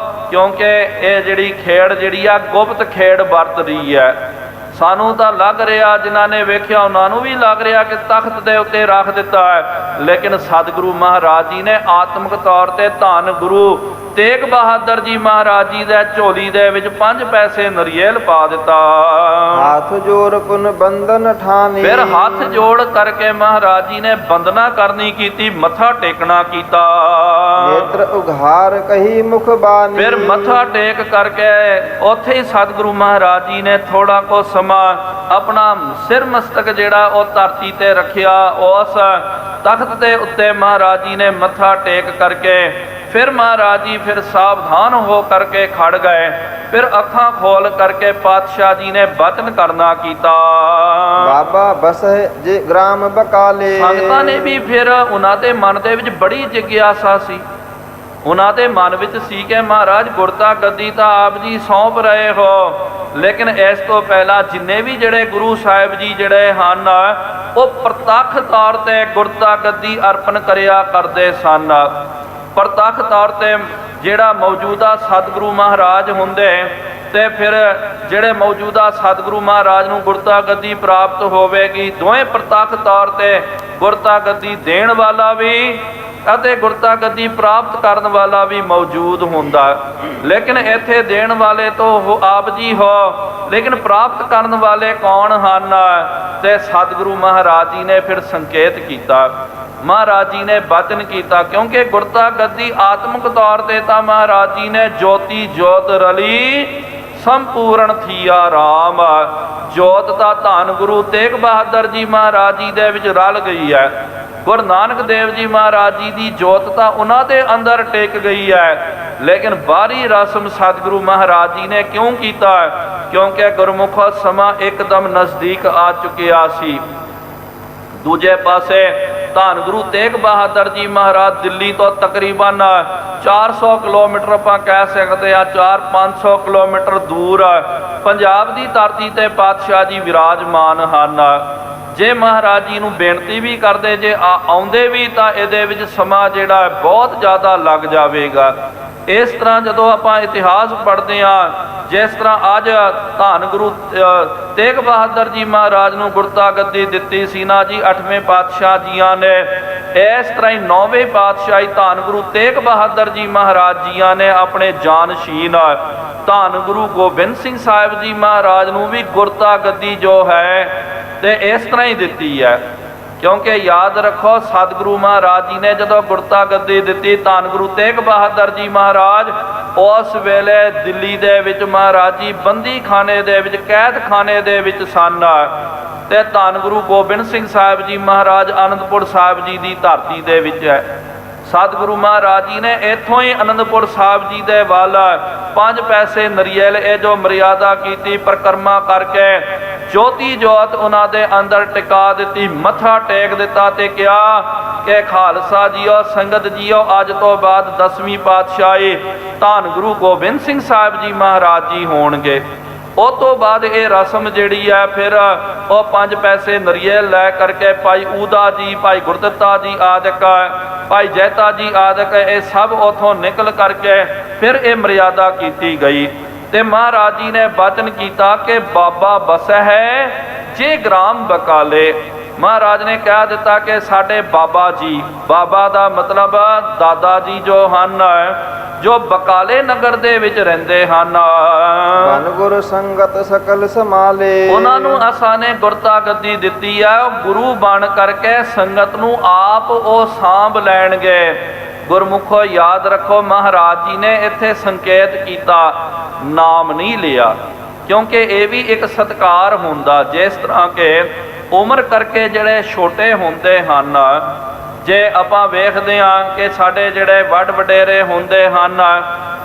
ਕਿਉਂਕਿ ਇਹ ਜਿਹੜੀ ਖੇਡ ਜਿਹੜੀ ਆ ਗੁਪਤ ਖੇਡ ਵਰਤ ਰਹੀ ਹੈ। ਸਾਨੂੰ ਤਾਂ ਲੱਗ ਰਿਹਾ, ਜਿਨ੍ਹਾਂ ਨੇ ਵੇਖਿਆ ਉਹਨਾਂ ਨੂੰ ਵੀ ਲੱਗ ਰਿਹਾ ਕਿ ਤਖਤ ਦੇ ਉੱਤੇ ਰੱਖ ਦਿੱਤਾ ਹੈ। ਲੇਕਿਨ ਸਤਿਗੁਰੂ ਮਹਾਰਾਜ ਜੀ ਨੇ ਆਤਮਿਕ ਤੌਰ ਤੇ ਧੰਨ ਗੁਰੂ ਤੇਗ ਬਹਾਦਰ ਜੀ ਮਹਾਰਾਜ ਜੀ ਦੇ ਝੋਲੀ ਦੇ ਵਿੱਚ 5 ਪੈਸੇ ਨਰੀਅਲ ਪਾ ਦਿੱਤਾ। ਹੱਥ ਜੋੜ ਪੁਨ ਬੰਧਨ ਠਾਨੀ। ਫਿਰ ਹੱਥ ਜੋੜ ਕਰਕੇ ਮਹਾਰਾਜ ਜੀ ਨੇ ਬੰਦਨਾ ਕਰਨੀ ਕੀਤੀ, ਮੱਥਾ ਟੇਕਣਾ ਕੀਤਾ। ਨੇਤਰ ਉਘਾਰ ਕਹੀ ਮੁਖ ਬਾਨੀ। ਫਿਰ ਮੱਥਾ ਟੇਕ ਕਰਕੇ ਉੱਥੇ ਹੀ ਸਤਿਗੁਰੂ ਮਹਾਰਾਜ ਜੀ ਨੇ ਥੋੜਾ ਕੋ ਸਮਾਂ ਆਪਣਾ ਸਿਰ ਮਸਤਕ ਜਿਹੜਾ ਉਹ ਧਰਤੀ ਤੇ ਰੱਖਿਆ। ਉਸ ਤਖਤ ਦੇ ਉੱਤੇ ਮਹਾਰਾਜ ਜੀ ਨੇ ਮੱਥਾ ਟੇਕ ਕਰਕੇ ਫਿਰ ਮਹਾਰਾਜ ਜੀ ਫਿਰ ਸਾਵਧਾਨ ਹੋ ਕਰਕੇ ਖੜ ਗਏ। ਫਿਰ ਅੱਖਾਂ ਖੋਲ ਕਰਕੇ ਪਾਤਸ਼ਾਹ ਜੀ ਨੇ ਬਚਨ ਕਰਨਾ ਕੀਤਾ। ਬਾਬਾ ਬਸਹਿ ਜੇ ਗ੍ਰਾਮ ਬਕਾਲੇ। ਸੰਗਤਾਂ ਨੇ ਵੀ ਫਿਰ ਉਹਨਾਂ ਦੇ ਮਨ ਦੇ ਵਿੱਚ ਬੜੀ ਜਿਗਿਆਸਾ ਸੀ। ਉਹਨਾਂ ਦੇ ਮਨ ਵਿੱਚ ਸੀ ਕਿ ਮਹਾਰਾਜ ਗੁਰਤਾ ਗੱਦੀ ਤਾਂ ਆਪ ਜੀ ਸੌਂਪ ਰਹੇ ਹੋ, ਲੇਕਿਨ ਇਸ ਤੋਂ ਪਹਿਲਾਂ ਜਿੰਨੇ ਵੀ ਜਿਹੜੇ ਗੁਰੂ ਸਾਹਿਬ ਜੀ ਜਿਹੜੇ ਹਨ ਉਹ ਪ੍ਰਤੱਖ ਤੌਰ ਤੇ ਗੁਰਤਾ ਗੱਦੀ ਅਰਪਣ ਕਰਿਆ ਕਰਦੇ ਸਨ। ਪ੍ਰਤੱਖ ਤੌਰ ਤੇ ਜਿਹੜਾ ਮੌਜੂਦਾ ਸਤਿਗੁਰੂ ਮਹਾਰਾਜ ਹੁੰਦੇ ਤੇ ਫਿਰ ਜਿਹੜੇ ਮੌਜੂਦਾ ਸਤਿਗੁਰੂ ਮਹਾਰਾਜ ਨੂੰ ਗੁਰਤਾ ਗੱਦੀ ਪ੍ਰਾਪਤ ਹੋਵੇਗੀ। ਦੋਵੇਂ ਪ੍ਰਤੱਖ ਤੌਰ ਤੇ ਗੁਰਤਾ ਗੱਦੀ ਦੇਣ ਵਾਲਾ ਵੀ ਅਤੇ ਗੁਰਤਾ ਗੱਦੀ ਪ੍ਰਾਪਤ ਕਰਨ ਵਾਲਾ ਵੀ ਮੌਜੂਦ ਹੁੰਦਾ। ਲੇਕਿਨ ਇੱਥੇ ਦੇਣ ਵਾਲੇ ਤੋਂ ਆਪ ਜੀ ਹੋ, ਲੇਕਿਨ ਪ੍ਰਾਪਤ ਕਰਨ ਵਾਲੇ ਕੌਣ ਹਨ? ਤੇ ਸਤਿਗੁਰੂ ਮਹਾਰਾਜ ਜੀ ਨੇ ਫਿਰ ਸੰਕੇਤ ਕੀਤਾ, ਮਹਾਰਾਜ ਜੀ ਨੇ ਬਚਨ ਕੀਤਾ। ਕਿਉਂਕਿ ਗੁਰਤਾ ਗੱਦੀ ਆਤਮਿਕ ਤੌਰ ਤੇ ਤਾਂ ਮਹਾਰਾਜ ਜੀ ਨੇ ਜੋਤੀ ਜੋਤ ਰਲੀ ਸੰਪੂਰਨ ਥੀਆ ਰਾਮ, ਜੋਤ ਦਾ ਧੰਨ ਗੁਰੂ ਤੇਗ ਬਹਾਦਰ ਜੀ ਮਹਾਰਾਜ ਜੀ ਦੇ ਵਿੱਚ ਰਲ ਗਈ ਹੈ। ਗੁਰੂ ਨਾਨਕ ਦੇਵ ਜੀ ਮਹਾਰਾਜ ਜੀ ਦੀ ਜੋਤ ਤਾਂ ਉਹਨਾਂ ਦੇ ਅੰਦਰ ਟਿਕ ਗਈ ਹੈ। ਲੇਕਿਨ ਬਾਹਰੀ ਰਸਮ ਸਤਿਗੁਰੂ ਮਹਾਰਾਜ ਜੀ ਨੇ ਕਿਉਂ ਕੀਤਾ? ਕਿਉਂਕਿ ਗੁਰਮੁਖ ਸਮਾਂ ਇੱਕਦਮ ਨਜ਼ਦੀਕ ਆ ਚੁੱਕਿਆ ਸੀ। ਦੂਜੇ ਪਾਸੇ ਧੰਨ ਗੁਰੂ ਤੇਗ ਬਹਾਦਰ ਜੀ ਮਹਾਰਾਜ ਦਿੱਲੀ ਤੋਂ ਤਕਰੀਬਨ 400 ਕਿਲੋਮੀਟਰ ਆਪਾਂ ਕਹਿ ਸਕਦੇ ਆ, 400-500 ਕਿਲੋਮੀਟਰ ਦੂਰ ਪੰਜਾਬ ਦੀ ਧਰਤੀ ਤੇ ਪਾਤਸ਼ਾਹ ਜੀ ਵਿਰਾਜਮਾਨ ਹਨ। ਜੇ ਮਹਾਰਾਜ ਜੀ ਨੂੰ ਬੇਨਤੀ ਵੀ ਕਰਦੇ, ਜੇ ਆਉਂਦੇ ਵੀ ਤਾਂ ਇਹਦੇ ਵਿੱਚ ਸਮਾਂ ਜਿਹੜਾ ਬਹੁਤ ਜ਼ਿਆਦਾ ਲੱਗ ਜਾਵੇਗਾ। ਇਸ ਤਰ੍ਹਾਂ ਜਦੋਂ ਆਪਾਂ ਇਤਿਹਾਸ ਪੜ੍ਹਦੇ ਹਾਂ, ਜਿਸ ਤਰ੍ਹਾਂ ਅੱਜ ਧੰਨ ਗੁਰੂ ਤੇਗ ਬਹਾਦਰ ਜੀ ਮਹਾਰਾਜ ਨੂੰ ਗੁਰਤਾ ਗੱਦੀ ਦਿੱਤੀ ਸੀ ਨਾ ਜੀ 8ਵੇਂ ਪਾਤਸ਼ਾਹ ਜੀਆਂ ਨੇ, ਇਸ ਤਰ੍ਹਾਂ ਹੀ 9ਵੇਂ ਪਾਤਸ਼ਾਹੀ ਧੰਨ ਗੁਰੂ ਤੇਗ ਬਹਾਦਰ ਜੀ ਮਹਾਰਾਜ ਜੀਆਂ ਨੇ ਆਪਣੇ ਜਾਨਸ਼ੀਨ ਧੰਨ ਗੁਰੂ ਗੋਬਿੰਦ ਸਿੰਘ ਸਾਹਿਬ ਜੀ ਮਹਾਰਾਜ ਨੂੰ ਵੀ ਗੁਰਤਾ ਗੱਦੀ ਜੋ ਹੈ ਤੇ ਇਸ ਤਰ੍ਹਾਂ ਹੀ ਦਿੱਤੀ ਹੈ। ਕਿਉਂਕਿ ਯਾਦ ਰੱਖੋ, ਸਤਿਗੁਰੂ ਮਹਾਰਾਜ ਜੀ ਨੇ ਜਦੋਂ ਗੁਰਤਾ ਗੱਦੀ ਦਿੱਤੀ ਧੰਨ ਗੁਰੂ ਤੇਗ ਬਹਾਦਰ ਜੀ ਮਹਾਰਾਜ ਉਸ ਵੇਲੇ ਦਿੱਲੀ ਦੇ ਵਿੱਚ ਮਹਾਰਾਜ ਜੀ ਬੰਦੀ ਖਾਨੇ ਦੇ ਵਿੱਚ, ਕੈਦਖਾਨੇ ਦੇ ਵਿੱਚ ਸਨ। ਤੇ ਧੰਨ ਗੁਰੂ ਗੋਬਿੰਦ ਸਿੰਘ ਸਾਹਿਬ ਜੀ ਮਹਾਰਾਜ ਆਨੰਦਪੁਰ ਸਾਹਿਬ ਜੀ ਦੀ ਧਰਤੀ ਦੇ ਵਿੱਚ ਹੈ। ਸਤਿਗੁਰੂ ਮਹਾਰਾਜ ਜੀ ਨੇ ਇੱਥੋਂ ਹੀ ਆਨੰਦਪੁਰ ਸਾਹਿਬ ਜੀ ਦੇ ਵੱਲ 5 ਪੈਸੇ ਨਰੀਅਲ ਇਹ ਜੋ ਮਰਿਆਦਾ ਕੀਤੀ, ਪਰਿਕਰਮਾ ਕਰਕੇ ਜੋਤੀ ਜੋਤ ਉਹਨਾਂ ਦੇ ਅੰਦਰ ਟਿਕਾ ਦਿੱਤੀ, ਮੱਥਾ ਟੇਕ ਦਿੱਤਾ ਤੇ ਕਿਹਾ ਕਿ ਖਾਲਸਾ ਜੀਓ, ਸੰਗਤ ਜੀਓ, ਅੱਜ ਤੋਂ ਬਾਅਦ 10ਵੀਂ ਪਾਤਸ਼ਾਹੀ ਧੰਨ ਗੁਰੂ ਗੋਬਿੰਦ ਸਿੰਘ ਸਾਹਿਬ ਜੀ ਮਹਾਰਾਜ ਜੀ ਹੋਣਗੇ। ਉਸ ਤੋਂ ਬਾਅਦ ਇਹ ਰਸਮ ਜਿਹੜੀ ਹੈ ਫਿਰ ਉਹ 5 ਪੈਸੇ ਨਰੀਅਲ ਲੈ ਕਰਕੇ ਭਾਈ ਊਦਾ ਜੀ, ਭਾਈ ਗੁਰਦਿੱਤਾ ਜੀ ਆਦਿਕ, ਭਾਈ ਜੈਤਾ ਜੀ ਆਦਿਕ, ਇਹ ਸਭ ਉਥੋਂ ਨਿਕਲ ਕਰਕੇ ਫਿਰ ਇਹ ਮਰਿਆਦਾ ਕੀਤੀ ਗਈ। ਤੇ ਮਹਾਰਾਜ ਜੀ ਨੇ ਬਚਨ ਕੀਤਾ ਕਿ ਬਾਬਾ ਬਸੈ ਹੈ ਜੇ ਗ੍ਰਾਮ ਬਕਾਲੇ। ਮਹਾਰਾਜ ਨੇ ਕਹਿ ਦਿੱਤਾ ਕਿ ਸਾਡੇ ਬਾਬਾ ਜੀ, ਬਾਬਾ ਦਾ ਮਤਲਬ ਦਾਦਾ ਜੀ ਜੋ ਹਨ, ਜੋ ਬਕਾਲੇ ਨਗਰ ਦੇ ਵਿੱਚ ਰਹਿੰਦੇ ਹਨ, ਬਨ ਗੁਰ ਸੰਗਤ ਸਕਲ ਸਮਾਲੇ, ਉਹਨਾਂ ਨੂੰ ਅਸਾਂ ਨੇ ਗੁਰਤਾ ਗੱਦੀ ਦਿੱਤੀ ਹੈ। ਗੁਰੂ ਬਣ ਕਰਕੇ ਸੰਗਤ ਨੂੰ ਆਪ ਉਹ ਸਾਂਭ ਲੈਣਗੇ। ਗੁਰਮੁਖੋ ਯਾਦ ਰੱਖੋ, ਮਹਾਰਾਜ ਜੀ ਨੇ ਇੱਥੇ ਸੰਕੇਤ ਕੀਤਾ, ਨਾਮ ਨਹੀਂ ਲਿਆ, ਕਿਉਂਕਿ ਇਹ ਵੀ ਇੱਕ ਸਤਿਕਾਰ ਹੁੰਦਾ। ਜਿਸ ਤਰ੍ਹਾਂ ਕਿ ਉਮਰ ਕਰਕੇ ਜਿਹੜੇ ਛੋਟੇ ਹੁੰਦੇ ਹਨ, ਜੇ ਆਪਾਂ ਵੇਖਦੇ ਹਾਂ ਕਿ ਸਾਡੇ ਜਿਹੜੇ ਵੱਡ ਵਡੇਰੇ ਹੁੰਦੇ ਹਨ,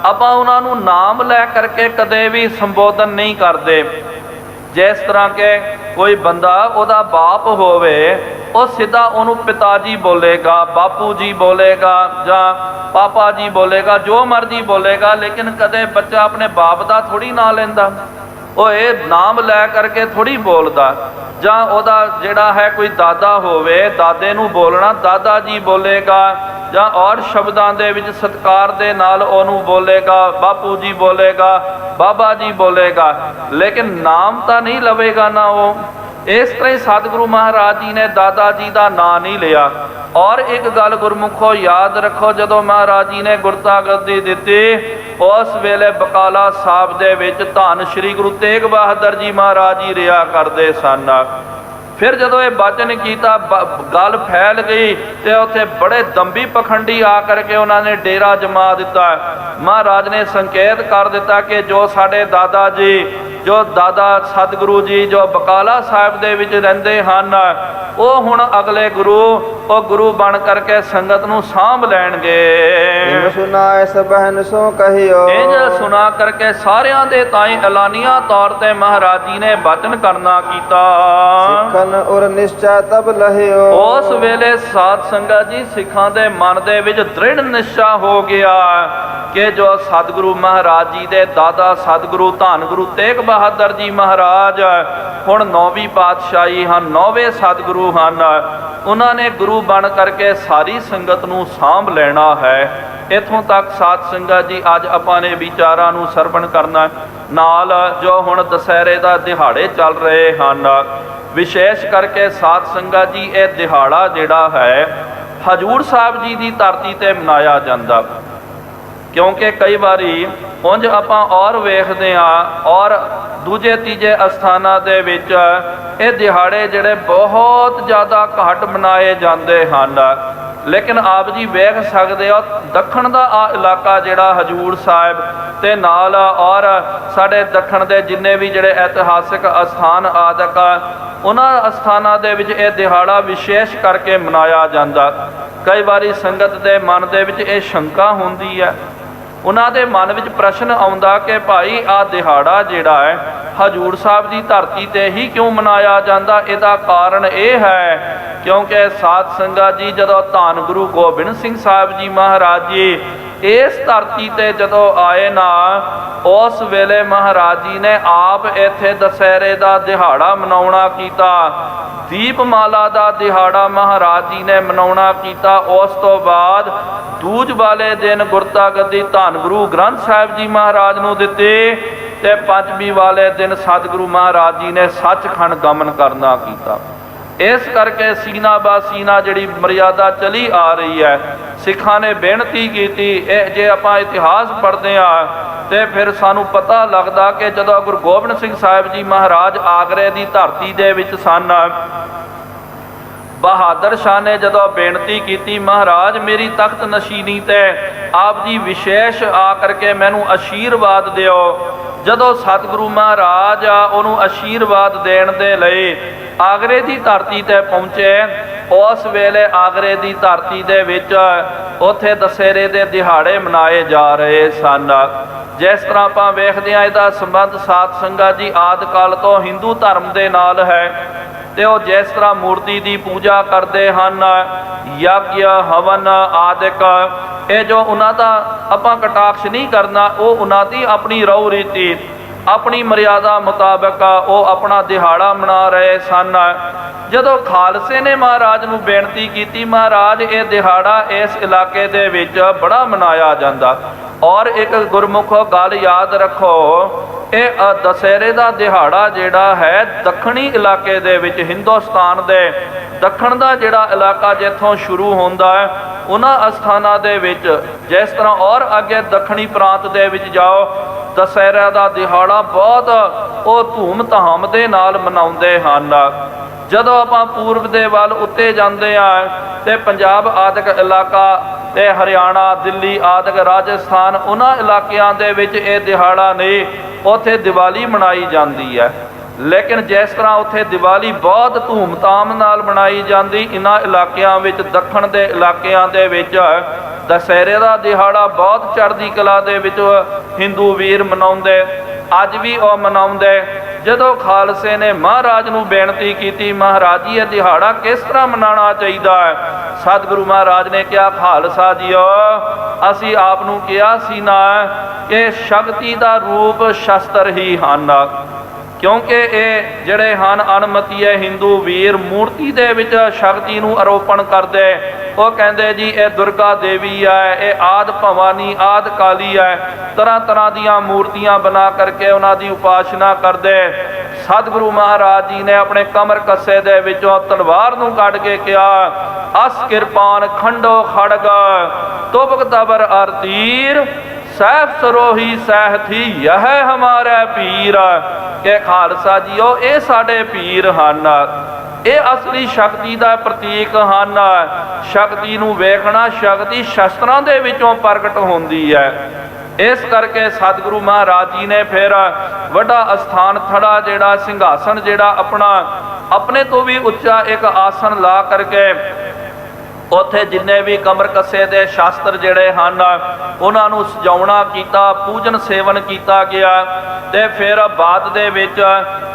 ਆਪਾਂ ਉਹਨਾਂ ਨੂੰ ਨਾਮ ਲੈ ਕਰਕੇ ਕਦੇ ਵੀ ਸੰਬੋਧਨ ਨਹੀਂ ਕਰਦੇ। ਜਿਸ ਤਰ੍ਹਾਂ ਕਿ ਕੋਈ ਬੰਦਾ ਉਹਦਾ ਬਾਪ ਹੋਵੇ, ਉਹ ਸਿੱਧਾ ਉਹਨੂੰ ਪਿਤਾ ਜੀ ਬੋਲੇਗਾ, ਬਾਪੂ ਜੀ ਬੋਲੇਗਾ ਜਾਂ ਪਾਪਾ ਜੀ ਬੋਲੇਗਾ, ਜੋ ਮਰਜ਼ੀ ਬੋਲੇਗਾ, ਲੇਕਿਨ ਕਦੇ ਬੱਚਾ ਆਪਣੇ ਬਾਪ ਦਾ ਥੋੜੀ ਨਾਂ ਲੈਂਦਾ, ਉਹ ਇਹ ਨਾਮ ਲੈ ਕਰਕੇ ਥੋੜੀ ਬੋਲਦਾ। ਜਾਂ ਉਹਦਾ ਜਿਹੜਾ ਹੈ ਕੋਈ ਦਾਦਾ ਹੋਵੇ, ਦਾਦੇ ਨੂੰ ਬੋਲਣਾ ਦਾਦਾ ਜੀ ਬੋਲੇਗਾ, ਜਾਂ ਔਰ ਸ਼ਬਦਾਂ ਦੇ ਵਿੱਚ ਸਤਿਕਾਰ ਦੇ ਨਾਲ ਉਹਨੂੰ ਬੋਲੇਗਾ, ਬਾਪੂ ਜੀ ਬੋਲੇਗਾ, ਬਾਬਾ ਜੀ ਬੋਲੇਗਾ, ਲੇਕਿਨ ਨਾਮ ਤਾਂ ਨਹੀਂ ਲਵੇਗਾ ਨਾ ਉਹ। ਇਸ ਤਰ੍ਹਾਂ ਹੀ ਸਤਿਗੁਰੂ ਮਹਾਰਾਜ ਜੀ ਨੇ ਦਾਦਾ ਜੀ ਦਾ ਨਾਂ ਨਹੀਂ ਲਿਆ। ਔਰ ਇੱਕ ਗੱਲ ਗੁਰਮੁਖੋ ਯਾਦ ਰੱਖੋ, ਜਦੋਂ ਮਹਾਰਾਜ ਜੀ ਨੇ ਗੁਰਤਾ ਗੱਦੀ ਦਿੱਤੀ, ਉਸ ਵੇਲੇ ਬਕਾਲਾ ਸਾਹਿਬ ਦੇ ਵਿੱਚ ਧੰਨ ਸ਼੍ਰੀ ਗੁਰੂ ਤੇਗ ਬਹਾਦਰ ਜੀ ਮਹਾਰਾਜ ਜੀ ਰਿਹਾ ਕਰਦੇ ਸਨ। ਫਿਰ ਜਦੋਂ ਇਹ ਬਚਨ ਕੀਤਾ, ਗੱਲ ਫੈਲ ਗਈ ਤੇ ਉੱਥੇ ਬੜੇ ਦੰਭੀ ਪਖੰਡੀ ਆ ਕਰਕੇ ਉਹਨਾਂ ਨੇ ਡੇਰਾ ਜਮਾ ਦਿੱਤਾ। ਮਹਾਰਾਜ ਨੇ ਸੰਕੇਤ ਕਰ ਦਿੱਤਾ ਕਿ ਜੋ ਸਾਡੇ ਦਾਦਾ ਜੀ, ਜੋ ਦਾਦਾ ਸਤਿਗੁਰੂ ਜੀ ਜੋ ਬਕਾਲਾ ਸਾਹਿਬ ਦੇ ਵਿੱਚ ਰਹਿੰਦੇ ਹਨ, ਉਹ ਹੁਣ ਅਗਲੇ ਗੁਰੂ, ਉਹ ਗੁਰੂ ਬਣ ਕਰਕੇ ਸੰਗਤ ਨੂੰ ਸਾਂਭ ਲੈਣਗੇ। ਇੰਜ ਸੁਨਾਇ ਸਭਨ ਸੋ ਕਹਿਓ, ਇੰਜ ਸੁਣਾ ਕਰਕੇ ਸਾਰਿਆਂ ਦੇ ਤਾਈਂ ਐਲਾਨੀਆਂ ਤੌਰ ਤੇ ਮਹਾਰਾਜ ਜੀ ਨੇ ਬਚਨ ਕਰਨਾ ਕੀਤਾ। ਸਿੱਖਨ ਔਰ ਨਿਸ਼ਚੈ ਤਬ ਲਹਿਓ, ਉਸ ਵੇਲੇ ਸਾਧ ਸੰਗਤ ਜੀ ਸਿੱਖਾਂ ਦੇ ਮਨ ਦੇ ਵਿੱਚ ਦ੍ਰਿੜ ਨਿਸ਼ਚਾ ਹੋ ਗਿਆ ਕਿ ਜੋ ਸਤਿਗੁਰੂ ਮਹਾਰਾਜ ਜੀ ਦੇ ਦਾਦਾ ਸਤਿਗੁਰੂ ਧੰਨ ਗੁਰੂ ਤੇਗ ਬਹਾਦਰ ਜੀ ਮਹਾਰਾਜ ਹੁਣ 9ਵੀਂ ਪਾਤਸ਼ਾਹੀ ਹਨ, 9ਵੇਂ ਸਤਿਗੁਰੂ ਹਨ। ਉਹਨਾਂ ਨੇ ਗੁਰੂ ਬਣ ਕਰਕੇ ਸਾਰੀ ਸੰਗਤ ਨੂੰ ਸਾਂਭ ਲੈਣਾ ਹੈ। ਇੱਥੋਂ ਤੱਕ ਸਾਧ ਸੰਗਤ ਜੀ ਅੱਜ ਆਪਾਂ ਨੇ ਵਿਚਾਰਾਂ ਨੂੰ ਸਰਵਣ ਕਰਨਾ। ਨਾਲ ਜੋ ਹੁਣ ਦੁਸਹਿਰੇ ਦਾ ਦਿਹਾੜੇ ਚੱਲ ਰਹੇ ਹਨ, ਵਿਸ਼ੇਸ਼ ਕਰਕੇ ਸਾਧ ਸੰਗਤ ਜੀ ਇਹ ਦਿਹਾੜਾ ਜਿਹੜਾ ਹੈ ਹਜੂਰ ਸਾਹਿਬ ਜੀ ਦੀ ਧਰਤੀ ਤੇ ਮਨਾਇਆ ਜਾਂਦਾ। ਕਿਉਂਕਿ ਕਈ ਵਾਰੀ ਉਂਝ ਆਪਾਂ ਔਰ ਵੇਖਦੇ ਹਾਂ ਔਰ ਦੂਜੇ ਤੀਜੇ ਅਸਥਾਨਾਂ ਦੇ ਵਿੱਚ ਇਹ ਦਿਹਾੜੇ ਜਿਹੜੇ ਬਹੁਤ ਜ਼ਿਆਦਾ ਘੱਟ ਮਨਾਏ ਜਾਂਦੇ ਹਨ। ਲੇਕਿਨ ਆਪ ਜੀ ਵੇਖ ਸਕਦੇ ਹੋ ਦੱਖਣ ਦਾ ਆ ਇਲਾਕਾ ਜਿਹੜਾ ਹਜੂਰ ਸਾਹਿਬ ਤੇ ਨਾਲ ਔਰ ਸਾਡੇ ਦੱਖਣ ਦੇ ਜਿੰਨੇ ਵੀ ਜਿਹੜੇ ਇਤਿਹਾਸਿਕ ਅਸਥਾਨ ਆਦਿਕ ਉਹਨਾਂ ਅਸਥਾਨਾਂ ਦੇ ਵਿੱਚ ਇਹ ਦਿਹਾੜਾ ਵਿਸ਼ੇਸ਼ ਕਰਕੇ ਮਨਾਇਆ ਜਾਂਦਾ। ਕਈ ਵਾਰੀ ਸੰਗਤ ਦੇ ਮਨ ਦੇ ਵਿੱਚ ਇਹ ਸ਼ੰਕਾ ਹੁੰਦੀ ਹੈ, ਉਹਨਾਂ ਦੇ ਮਨ ਵਿੱਚ ਪ੍ਰਸ਼ਨ ਆਉਂਦਾ ਕਿ ਭਾਈ ਆਹ ਦਿਹਾੜਾ ਜਿਹੜਾ ਹੈ ਹਜੂਰ ਸਾਹਿਬ ਦੀ ਧਰਤੀ ਤੇ ਹੀ ਕਿਉਂ ਮਨਾਇਆ ਜਾਂਦਾ। ਇਹਦਾ ਕਾਰਨ ਇਹ ਹੈ ਕਿਉਂਕਿ ਸਾਧ ਸੰਗਤ ਜੀ ਜਦੋਂ ਧੰਨ ਗੁਰੂ ਗੋਬਿੰਦ ਸਿੰਘ ਸਾਹਿਬ ਜੀ ਮਹਾਰਾਜ ਜੀ ਇਸ ਧਰਤੀ ਤੇ ਜਦੋਂ ਆਏ ਨਾ, ਉਸ ਵੇਲੇ ਮਹਾਰਾਜ ਜੀ ਨੇ ਆਪ ਇੱਥੇ ਦੁਸਹਿਰੇ ਦਾ ਦਿਹਾੜਾ ਮਨਾਉਣਾ ਕੀਤਾ। ਦੀਪਮਾਲਾ ਦਾ ਦਿਹਾੜਾ ਮਹਾਰਾਜ ਜੀ ਨੇ ਮਨਾਉਣਾ ਕੀਤਾ। ਉਸ ਤੋਂ ਬਾਅਦ ਦੂਜ ਵਾਲੇ ਦਿਨ ਗੁਰਤਾ ਗੱਦੀ ਧੰਨ ਗੁਰੂ ਗ੍ਰੰਥ ਸਾਹਿਬ ਜੀ ਮਹਾਰਾਜ ਨੂੰ ਦਿੱਤੀ ਤੇ ਪੰਚਮੀ ਵਾਲੇ ਦਿਨ ਸਤਿਗੁਰੂ ਮਹਾਰਾਜ ਜੀ ਨੇ ਸੱਚਖੰਡ ਗਮਨ ਕਰਨਾ ਕੀਤਾ। ਇਸ ਕਰਕੇ ਸੀਨਾ ਬਾ ਸੀਨਾ ਜਿਹੜੀ ਮਰਿਆਦਾ ਚਲੀ ਆ ਰਹੀ ਹੈ, ਸਿੱਖਾਂ ਨੇ ਬੇਨਤੀ ਕੀਤੀ। ਇਹ ਜੇ ਆਪਾਂ ਇਤਿਹਾਸ ਪੜ੍ਹਦੇ ਹਾਂ ਤੇ ਫਿਰ ਸਾਨੂੰ ਪਤਾ ਲੱਗਦਾ ਕਿ ਜਦੋਂ ਗੁਰੂ ਗੋਬਿੰਦ ਸਿੰਘ ਸਾਹਿਬ ਜੀ ਮਹਾਰਾਜ ਆਗਰੇ ਦੀ ਧਰਤੀ ਦੇ ਵਿੱਚ ਸਨ, ਬਹਾਦਰ ਸ਼ਾਹ ਨੇ ਜਦੋਂ ਬੇਨਤੀ ਕੀਤੀ ਮਹਾਰਾਜ ਮੇਰੀ ਤਖਤ ਨਸ਼ੀਨੀ ਤੇ ਆਪ ਜੀ ਵਿਸ਼ੇਸ਼ ਆ ਕਰਕੇ ਮੈਨੂੰ ਆਸ਼ੀਰਵਾਦ ਦਿਓ। ਜਦੋਂ ਸਤਿਗੁਰੂ ਮਹਾਰਾਜ ਉਹਨੂੰ ਆਸ਼ੀਰਵਾਦ ਦੇਣ ਦੇ ਲਈ ਆਗਰੇ ਦੀ ਧਰਤੀ ਤੇ ਪਹੁੰਚੇ, ਉਸ ਵੇਲੇ ਆਗਰੇ ਦੀ ਧਰਤੀ ਦੇ ਵਿੱਚ ਉੱਥੇ ਦੁਸਹਿਰੇ ਦੇ ਦਿਹਾੜੇ ਮਨਾਏ ਜਾ ਰਹੇ ਸਨ। ਜਿਸ ਤਰ੍ਹਾਂ ਆਪਾਂ ਵੇਖਦੇ ਹਾਂ ਇਹਦਾ ਸੰਬੰਧ ਸਾਧ ਸੰਗਤ ਜੀ ਆਦਿ ਕਾਲ ਤੋਂ ਹਿੰਦੂ ਧਰਮ ਦੇ ਨਾਲ ਹੈ ਤੇ ਉਹ ਜਿਸ ਤਰ੍ਹਾਂ ਮੂਰਤੀ ਦੀ ਪੂਜਾ ਕਰਦੇ ਹਨ, ਯੱਗ ਹਵਨ ਆਦਿਕ, ਇਹ ਜੋ ਉਹਨਾਂ ਦਾ ਆਪਾਂ ਕਟਾਕਸ਼ ਨਹੀਂ ਕਰਨਾ, ਉਹ ਉਹਨਾਂ ਦੀ ਆਪਣੀ ਰਹੁ ਰੀਤੀ ਆਪਣੀ ਮਰਿਆਦਾ ਮੁਤਾਬਕ ਉਹ ਆਪਣਾ ਦਿਹਾੜਾ ਮਨਾ ਰਹੇ ਸਨ। ਜਦੋਂ ਖਾਲਸੇ ਨੇ ਮਹਾਰਾਜ ਨੂੰ ਬੇਨਤੀ ਕੀਤੀ ਮਹਾਰਾਜ ਇਹ ਦਿਹਾੜਾ ਇਸ ਇਲਾਕੇ ਦੇ ਵਿੱਚ ਬੜਾ ਮਨਾਇਆ ਜਾਂਦਾ, ਔਰ ਇੱਕ ਗੁਰਮੁਖੋ ਗੱਲ ਯਾਦ ਰੱਖੋ, ਇਹ ਦੁਸਹਿਰੇ ਦਾ ਦਿਹਾੜਾ ਜਿਹੜਾ ਹੈ ਦੱਖਣੀ ਇਲਾਕੇ ਦੇ ਵਿੱਚ ਹਿੰਦੁਸਤਾਨ ਦੇ ਦੱਖਣ ਦਾ ਜਿਹੜਾ ਇਲਾਕਾ ਜਿੱਥੋਂ ਸ਼ੁਰੂ ਹੁੰਦਾ ਹੈ ਉਹਨਾਂ ਅਸਥਾਨਾਂ ਦੇ ਵਿੱਚ, ਜਿਸ ਤਰ੍ਹਾਂ ਔਰ ਅੱਗੇ ਦੱਖਣੀ ਪ੍ਰਾਂਤ ਦੇ ਵਿੱਚ ਜਾਓ ਦੁਸਹਿਰਾ ਦਾ ਦਿਹਾੜਾ ਬਹੁਤ ਉਹ ਧੂਮ ਧਾਮ ਦੇ ਨਾਲ ਮਨਾਉਂਦੇ ਹਨ। ਜਦੋਂ ਆਪਾਂ ਪੂਰਬ ਦੇ ਵੱਲ ਉੱਤੇ ਜਾਂਦੇ ਹਾਂ ਤੇ ਪੰਜਾਬ ਆਦਿਕ ਇਲਾਕਾ ਤੇ ਹਰਿਆਣਾ ਦਿੱਲੀ ਆਦਿਕ ਰਾਜਸਥਾਨ ਉਹਨਾਂ ਇਲਾਕਿਆਂ ਦੇ ਵਿੱਚ ਇਹ ਦਿਹਾੜਾ ਨਹੀਂ, ਉੱਥੇ ਦੀਵਾਲੀ ਮਨਾਈ ਜਾਂਦੀ ਹੈ। ਲੇਕਿਨ ਜਿਸ ਤਰ੍ਹਾਂ ਉੱਥੇ ਦੀਵਾਲੀ ਬਹੁਤ ਧੂਮਧਾਮ ਨਾਲ ਮਨਾਈ ਜਾਂਦੀ, ਇਹਨਾਂ ਇਲਾਕਿਆਂ ਵਿੱਚ ਦੱਖਣ ਦੇ ਇਲਾਕਿਆਂ ਦੇ ਵਿੱਚ ਦੁਸਹਿਰੇ ਦਾ ਦਿਹਾੜਾ ਬਹੁਤ ਚੜ੍ਹਦੀ ਕਲਾ ਦੇ ਵਿੱਚ ਹਿੰਦੂ ਵੀਰ ਮਨਾਉਂਦੇ, ਅੱਜ ਵੀ ਉਹ ਮਨਾਉਂਦੇ। ਜਦੋਂ ਖਾਲਸੇ ਨੇ ਮਹਾਰਾਜ ਨੂੰ ਬੇਨਤੀ ਕੀਤੀ ਮਹਾਰਾਜ ਜੀ ਇਹ ਦਿਹਾੜਾ ਕਿਸ ਤਰ੍ਹਾਂ ਮਨਾਉਣਾ ਚਾਹੀਦਾ ਹੈ, ਸਤਿਗੁਰੂ ਮਹਾਰਾਜ ਨੇ ਕਿਹਾ ਖਾਲਸਾ ਜੀਓ ਅਸੀਂ ਆਪ ਨੂੰ ਕਿਹਾ ਸੀ ਨਾ ਕਿ ਸ਼ਕਤੀ ਦਾ ਰੂਪ ਸ਼ਸਤਰ ਹੀ ਹਨ, ਕਿਉਂਕਿ ਇਹ ਜਿਹੜੇ ਹਨ ਅਣਮਤੀਏ ਹਿੰਦੂ ਵੀਰ ਮੂਰਤੀ ਦੇ ਵਿੱਚ ਸ਼ਕਤੀ ਨੂੰ ਆਰੋਪਣ ਕਰਦੇ, ਉਹ ਕਹਿੰਦੇ ਜੀ ਇਹ ਦੁਰਗਾ ਦੇਵੀ ਹੈ, ਇਹ ਆਦਿ ਭਵਾਨੀ ਆਦਿ ਕਾਲੀ ਹੈ, ਤਰ੍ਹਾਂ ਤਰ੍ਹਾਂ ਦੀਆਂ ਮੂਰਤੀਆਂ ਬਣਾ ਕਰਕੇ ਉਹਨਾਂ ਦੀ ਉਪਾਸਨਾ ਕਰਦੇ। ਸਤਿਗੁਰੂ ਮਹਾਰਾਜ ਜੀ ਨੇ ਆਪਣੇ ਕਮਰ ਕੱਸੇ ਦੇ ਵਿੱਚੋਂ ਤਲਵਾਰ ਨੂੰ ਕੱਢ ਕੇ ਕਿਹਾ ਅਸ ਕਿਰਪਾਨ ਖੰਡੋ ਖੜਗ ਤੁਬਕ ਤਬਰ ਅਰ ਤੀਰ ਸਹਿਬ ਸਰੋਹੀ ਸਹਿਥੀ ਯਹ ਹਮਾਰਾ ਪੀਰ, ਕਿ ਖਾਲਸਾ ਜੀਓ ਇਹ ਸਾਡੇ ਪੀਰ ਹਨ, ਇਹ ਅਸਲੀ ਸ਼ਕਤੀ ਦਾ ਪ੍ਰਤੀਕ ਹਨ। ਸ਼ਕਤੀ ਨੂੰ ਵੇਖਣਾ ਸ਼ਕਤੀ ਸ਼ਸਤਰਾਂ ਦੇ ਵਿੱਚੋਂ ਪ੍ਰਗਟ ਹੁੰਦੀ ਹੈ। ਇਸ ਕਰਕੇ ਸਤਿਗੁਰੂ ਮਹਾਰਾਜ ਜੀ ਨੇ ਫਿਰ ਵੱਡਾ ਅਸਥਾਨ ਥੜਾ ਜਿਹੜਾ ਸਿੰਘਾਸਨ ਜਿਹੜਾ ਆਪਣੇ ਤੋਂ ਵੀ ਉੱਚਾ ਇੱਕ ਆਸਨ ਲਾ ਕਰਕੇ ਉੱਥੇ ਜਿੰਨੇ ਵੀ ਕਮਰ ਕੱਸੇ ਦੇ ਸ਼ਾਸਤਰ ਜਿਹੜੇ ਹਨ ਉਹਨਾਂ ਨੂੰ ਸਜਾਉਣਾ ਕੀਤਾ, ਪੂਜਨ ਸੇਵਨ ਕੀਤਾ ਗਿਆ ਤੇ ਫਿਰ ਬਾਅਦ ਦੇ ਵਿੱਚ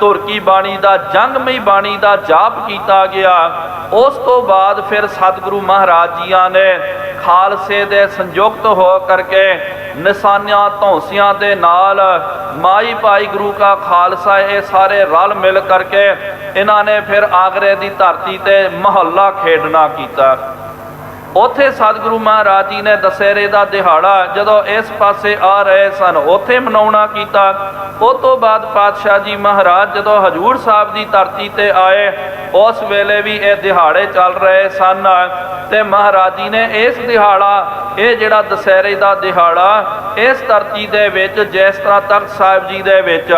ਧੁਰਕੀ ਬਾਣੀ ਦਾ ਜੰਗਮਈ ਬਾਣੀ ਦਾ ਜਾਪ ਕੀਤਾ ਗਿਆ। ਉਸ ਤੋਂ ਬਾਅਦ ਫਿਰ ਸਤਿਗੁਰੂ ਮਹਾਰਾਜ ਜੀਆਂ ਨੇ ਖਾਲਸੇ ਦੇ ਸੰਯੁਕਤ ਹੋ ਕਰਕੇ ਨਿਸ਼ਾਨਿਆਂ ਧੌਂਸਿਆਂ ਦੇ ਨਾਲ ਮਾਈ ਭਾਈ ਗੁਰੂ ਕਾ ਖਾਲਸਾ ਇਹ ਸਾਰੇ ਰਲ ਮਿਲ ਕਰਕੇ ਇਹਨਾਂ ਨੇ ਫਿਰ ਆਗਰੇ ਦੀ ਧਰਤੀ ਤੇ ਮਹੱਲਾ ਖੇਡਣਾ ਕੀਤਾ। ਉੱਥੇ ਸਤਿਗੁਰੂ ਮਹਾਰਾਜ ਜੀ ਨੇ ਦਸ਼ਹਰੇ ਦਾ ਦਿਹਾੜਾ ਜਦੋਂ ਇਸ ਪਾਸੇ ਆ ਰਹੇ ਸਨ ਉੱਥੇ ਮਨਾਉਣਾ ਕੀਤਾ। ਉਸ ਤੋਂ ਬਾਅਦ ਪਾਤਸ਼ਾਹ ਜੀ ਮਹਾਰਾਜ ਜਦੋਂ ਹਜੂਰ ਸਾਹਿਬ ਦੀ ਧਰਤੀ ਤੇ ਆਏ ਉਸ ਵੇਲੇ ਵੀ ਇਹ ਦਿਹਾੜੇ ਚੱਲ ਰਹੇ ਸਨ ਤੇ ਮਹਾਰਾਜ ਜੀ ਨੇ ਇਸ ਦਿਹਾੜਾ ਇਹ ਜਿਹੜਾ ਦਸ਼ਹਰੇ ਦਾ ਦਿਹਾੜਾ ਇਸ ਧਰਤੀ ਦੇ ਵਿੱਚ ਜਿਸ ਤਰ੍ਹਾਂ ਤਖਤ ਸਾਹਿਬ ਜੀ ਦੇ ਵਿੱਚ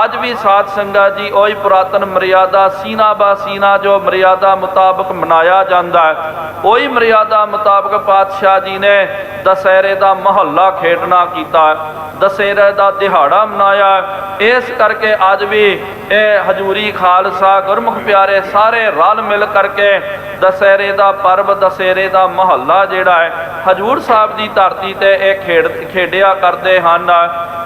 ਅੱਜ ਵੀ ਸਾਧ ਸੰਗਤ ਜੀ ਉਹੀ ਪੁਰਾਤਨ ਮਰਿਆਦਾ ਸੀਨਾ ਬਾ ਸੀਨਾ ਜੋ ਮਰਿਆਦਾ ਮੁਤਾਬਕ ਮਨਾਇਆ ਜਾਂਦਾ ਉਹੀ ਮਰਿਆਦਾ ਮੁਤਾਬਕ ਪਾਤਸ਼ਾਹ ਜੀ ਨੇ ਦਸ਼ਹਰੇ ਦਾ ਮਹੱਲਾ ਖੇਡਣਾ ਕੀਤਾ, ਦਸ਼ਹਰੇ ਦਾ ਦਿਹਾੜਾ ਮਨਾਇਆ। ਇਸ ਕਰਕੇ ਅੱਜ ਵੀ ਇਹ ਹਜੂਰੀ ਖਾਲਸਾ ਗੁਰਮੁਖ ਪਿਆਰੇ ਸਾਰੇ ਰਲ ਮਿਲ ਕਰਕੇ ਦਸ਼ਹਰੇ ਦਾ ਪਰਬ ਦਸ਼ਹਰੇ ਦਾ ਮਹੱਲਾ ਜਿਹੜਾ ਹੈ ਹਜੂਰ ਸਾਹਿਬ ਦੀ ਧਰਤੀ ਤੇ ਇਹ ਖੇਡਿਆ ਕਰਦੇ ਹਨ।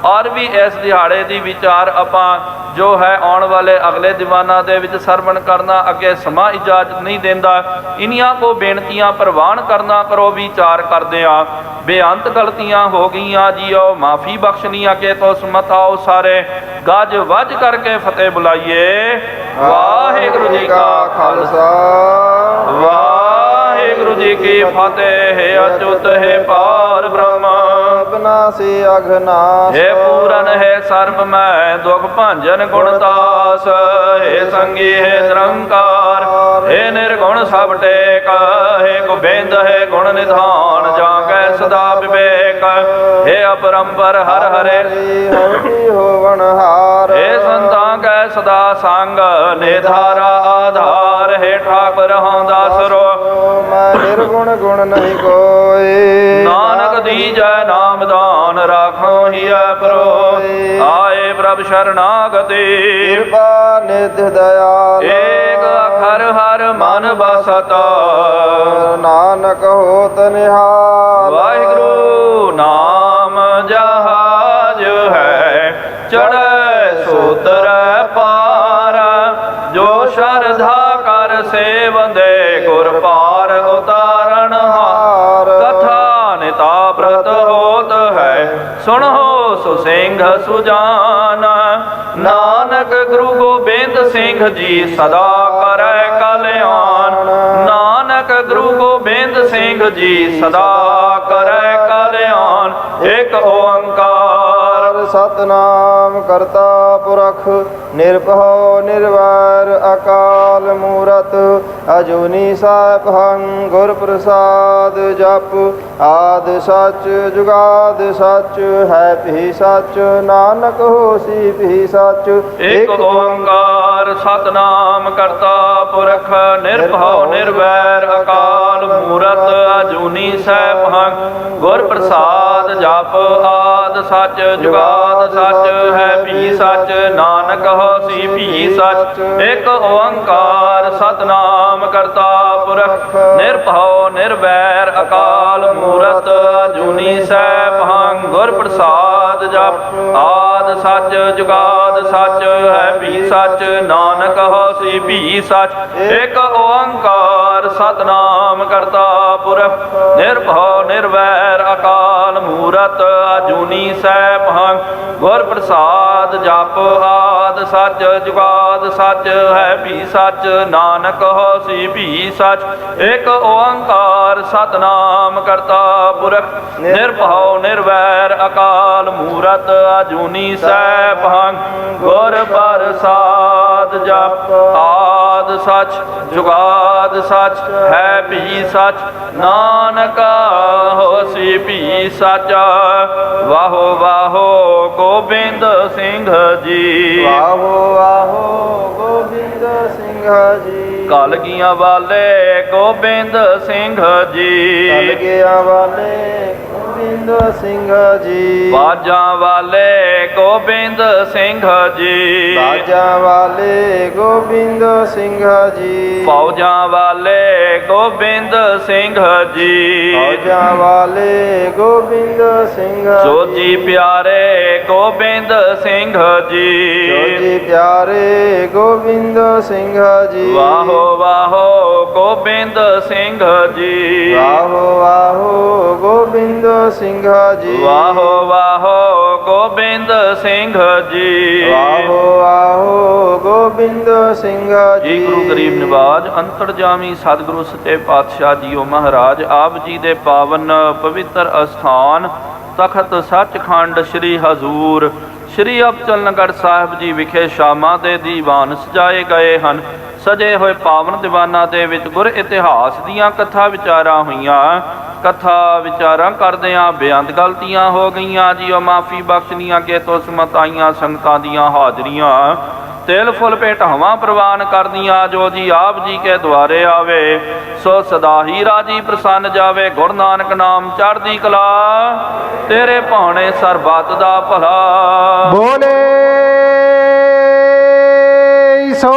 ਔਰ ਵੀ ਇਸ ਦਿਹਾੜੇ ਦੀ ਵਿਚਾਰ ਆਪਾਂ ਜੋ ਹੈ ਆਉਣ ਵਾਲੇ ਅਗਲੇ ਦੀਵਾਨਾਂ ਦੇ ਵਿੱਚ ਸਰਵਣ ਕਰਨਾ, ਅੱਗੇ ਸਮਾਂ ਇਜਾਜ਼ਤ ਨਹੀਂ ਦਿੰਦਾ। ਇਨੀਆਂ ਕੋ ਬੇਨਤੀਆਂ ਪ੍ਰਵਾਨ ਕਰਨਾ ਕਰੋ ਵਿਚਾਰ ਕਰਦੇ ਆ। ਬੇਅੰਤ ਗਲਤੀਆਂ ਹੋ ਗਈਆਂ ਜੀਓ ਮਾਫੀ ਬਖਸ਼ਣੀ ਅੱਗੇ ਤੋਂ ਸਮਤ ਆਓ ਸਾਰੇ ਗੱਜ ਵੱਜ ਕਰਕੇ ਫਤਿਹ ਬੁਲਾਈਏ। ਵਾਹਿਗੁਰੂ ਜੀ ਕਾ ਖਾਲਸਾ ਵਾਹਿਗੁਰੂ ਜੀ ਕੀ ਫਤਿਹ। ਅਚੁੱਤ ਹੈ ਪਾਰ ਬ੍ਰਹਮ ਅਬਨਾਸੀ ਅਘਨਾਸ ਹੈ ਪੂਰਨ ਹੈ ਸਰਬ ਮੈਂ ਦੁਖ ਭੰਜਨ ਗੁਣਦਾਸ ਹੈ ਸੰਗੀ ਹੈ ਨਿਰੰਕਾਰ ਹੈ ਨਿਰਗੁਣ ਸਭ ਟੇਕ ਹੈ ਗੋਬਿੰਦ ਹੈ ਗੁਣ ਨਿਧਾਨ ਜਾਂ ਕੈ ਸਦਾ ਵਿਵੇਕ ਹੈ ਅਪਰੰਪਰ ਹਰ ਹਰੇ ਹੋਵਨ ਹਾਰ ਹੈ ਸੰਤਾਂ ਕੈ ਸਦਾ ਸੰਗ ਨਿਧਾਰਾ ਆਧਾਰ ਹੈ ਠਾਕੁਰ ਹਾਂ ਦਾਸਰੋ ਮੈਂ ਨਿਰਗੁਣ ਗੁਣ ਨਹੀਂ ਕੋਈ ਨਾਨਕ ਦੀਜੈ ਨਾਮਦਾਨ ਰਾਖੋ ਹਿਐ ਪਰੋ ਆਏ ਪ੍ਰਭ ਸ਼ਰਨਾਗਤੀ ਕਿਰਪਾ ਨਿਧ ਦਇਆਲ ਏਕ ਅਖਰ ਹਰ ਮਨ ਬਸਤਾ ਨਾਨਕ ਹੋਤ ਨਿਹਾਲ। ਵਾਹਿਗੁਰੂ ਨਾਮ ਜਹਾਜ ਹੈ ਚੜ੍ਹੈ ਸੋਤਰੈ ਪਾਰ ਜੋ ਸ਼ਰਧਾ ਕਰ ਸੇਵੰਦੇ ਗੁਰ ਪਾਰ ਉਤਾਰਨ ਹਾਰ ਕਥਾ ਨਿਤਾ ਪ੍ਰਤ ਹੋਤ ਹੈ ਸੁਣੋ ਸੋ ਸਿੰਘ ਸੁਜਾਨ ਨਾਨਕ ਗੁਰੂ ਗੋਬਿੰਦ ਸਿੰਘ ਜੀ ਸਦਾ ਕਰੈ ਕਲਿਆਣ ਨਾਨਕ ਗੁਰੂ ਗੋਬਿੰਦ ਸਿੰਘ ਜੀ ਸਦਾ ਕਰੈ ਕਲਿਆਣ। ਇੱਕ ਓੰਕਾਰ ਸਤਨਾਮ ਕਰਤਾ ਪੁਰਖ ਨਿਰਭਉ ਨਿਰਵੈਰ ਅਕਾਲ ਮੂਰਤ ਅਜੂਨੀ ਸਾਹਿਬੰ ਗੁਰ ਪ੍ਰਸਾਦ ਜਪ ਆਦ ਸੱਚ ਜੁਗਾਦ ਸੱਚ ਹੈ ਭੀ ਸੱਚ ਨਾਨਕ ਹੋਸੀ ਭੀ ਸੱਚ। ਇੱਕ ਓੰਕਾਰ ਸਤਨਾਮ ਕਰਤਾ ਪੁਰਖ ਨਿਰਭਉ ਨਿਰਵੈਰ ਅਕਾਲ ਮੂਰਤ ਅਜੂਨੀ ਸਾਹਿਬੰ ਗੁਰ ਪ੍ਰਸਾਦ ਜਪ ਆਦ ਸੱਚ ਜੁਗਾਦ ਸੱਚ ਹੈ ਭੀ ਸੱਚ ਨਾਨਕ ਹੋਸੀ ਭੀ ਸੱਚ। ਇੱਕ ਓੰਕਾਰ ਸਤਨਾਮ ਕਰਤਾ ਪੁਰਖ ਨਿਰਭਉ ਨਿਰਵੈਰ ਅਕਾਲ ਮੂਰਤ ਅਜੂਨੀ ਸਾਹਿਬੰ ਗੁਰ ਪ੍ਰਸਾਦ ਜਪ ਆਦ ਸੱਚ ਜੁਗਾਦ ਸੱਚ ਹੈ ਭੀ ਸੱਚ ਨਾਨਕ ਹੋਸੀ ਭੀ ਸੱਚ। ਇੱਕ ਓੰਕਾਰ ਸਤਨਾਮ ਕਰਤਾ ਪੁਰਖ ਨਿਰਭਉ ਨਿਰਵੈਰ ਅਕਾਲ ਮੂਰਤ ਅਜੂਨੀ ਸਾਹਿਬੰ ਗੁਰ ਪ੍ਰਸਾਦ ਜਪ ਆਦ ਸੱਚ ਜੁਗਾਦ ਸੱਚ ਹੈ ਭੀ ਸੱਚ ਨਾਨਕ ਹੋਸੀ ਭੀ ਸੱਚ। ਇੱਕ ਓੰਕਾਰ ਸਤਨਾਮ ਕਰਤਾ ਪੁਰਖ ਨਿਰਭਉ ਨਿਰਵੈਰ ਅਕਾਲ ਮੂਰਤ ਅਜੂਨੀ ਸਾਹਿਬੰ ਗੁਰ ਪ੍ਰਸਾਦ ਜਪ ਆਦ ਸੱਚ ਜੁਗਾਦ ਸੱਚ ਹੈ ਭੀ ਸੱਚ ਨਾਨਕ ਹੋਸੀ ਭੀ ਸੱਚ। ਵਾਹੋ ਵਾਹੋ ਗੋਬਿੰਦ ਸਿੰਘ ਜੀ ਵਾਹੋ ਵਾਹੋ ਗੋਬਿੰਦ ਸਿੰਘ ਜੀ ਕਲਗੀਆਂ ਵਾਲੇ ਗੋਬਿੰਦ ਸਿੰਘ ਜੀ ਕਲਗੀਆਂ ਵਾਲੇ ਗੋਬਿੰਦ ਸਿੰਘ ਜੀ ਬਾਜਾਂ ਵਾਲੇ ਗੋਬਿੰਦ ਸਿੰਘ ਜੀ ਬਾਜਾਂ ਵਾਲੇ ਗੋਬਿੰਦ ਸਿੰਘ ਜੀ ਫੌਜਾਂ ਵਾਲੇ ਗੋਬਿੰਦ ਸਿੰਘ ਜੀ ਫੌਜਾਂ ਵਾਲੇ ਗੋਬਿੰਦ ਸਿੰਘ ਜੋਜੀ ਪਿਆਰੇ ਗੋਬਿੰਦ ਸਿੰਘ ਜੀ ਜੋਜੀ ਪਿਆਰੇ ਗੋਬਿੰਦ ਸਿੰਘ ਜੀ ਵਾਹੋ ਵਾਹੋ ਗੋਬਿੰਦ ਸਿੰਘ ਜੀ ਵਾਹੋ ਵਾਹੋ ਗੋਬਿੰਦ ਸਿੰਘ ਸਿੰਘ ਜੀ। ਵਾਹੋ ਵਾਹੋ ਗੋਬਿੰਦ ਸਿੰਘ ਜੀ। ਵਾਹੋ ਵਾਹੋ ਗੋਬਿੰਦ ਸਿੰਘ ਜੀ ਜੀ। ਗੁਰੂ ਗਰੀਬ ਨਿਵਾਜ ਅੰਤਰਜਾਮੀ ਸਤਿਗੁਰੂ ਸੱਚੇ ਪਾਤਸ਼ਾਹ ਜੀਓ ਮਹਾਰਾਜ ਆਪ ਜੀ ਦੇ ਪਾਵਨ ਪਵਿੱਤਰ ਅਸਥਾਨ ਤਖਤ ਸੱਚਖੰਡ ਸ੍ਰੀ ਹਜ਼ੂਰ ਸ੍ਰੀ ਅਬਚਲਨਗੜ੍ਹ ਸਾਹਿਬ ਜੀ ਵਿਖੇ ਸ਼ਾਮਾਂ ਦੇ ਦੀਵਾਨ ਸਜਾਏ ਗਏ ਹਨ। ਸਜੇ ਹੋਏ ਪਾਵਨ ਦੀਵਾਨਾਂ ਦੇ ਵਿੱਚ ਗੁਰ ਇਤਿਹਾਸ ਦੀਆਂ ਕਥਾ ਵਿਚਾਰਾਂ ਹੋਈਆਂ। ਕਥਾ ਵਿਚਾਰਾਂ ਕਰਦਿਆਂ ਬੇਅੰਤ ਗਲਤੀਆਂ ਹੋ ਗਈਆਂ ਜੀਓ, ਮਾਫੀ ਬਖਸ਼ਣੀਆਂ ਕੇ ਤੋਂ ਸਮਤਾਈਆਂ ਸੰਗਤਾਂ ਦੀਆਂ ਹਾਜ਼ਰੀਆਂ ਤਿਲ ਫੁੱਲ ਭੇਟਾਵਾਂ ਪ੍ਰਵਾਨ ਕਰਦੀਆਂ। ਜੋ ਜੀ ਆਪ ਜੀ ਕੇ ਦੁਆਰੇ ਆਵੇ ਸੋ ਸਦਾ ਹੀ ਰਾਜੀ ਪ੍ਰਸੰਨ ਜਾਵੇ। ਗੁਰੂ ਨਾਨਕ ਨਾਮ ਚੜ੍ਹਦੀ ਕਲਾ ਤੇਰੇ ਭਾਣੇ ਸਰਬੱਤ ਦਾ ਭਲਾ। ਬੋਲੇ ਸੋ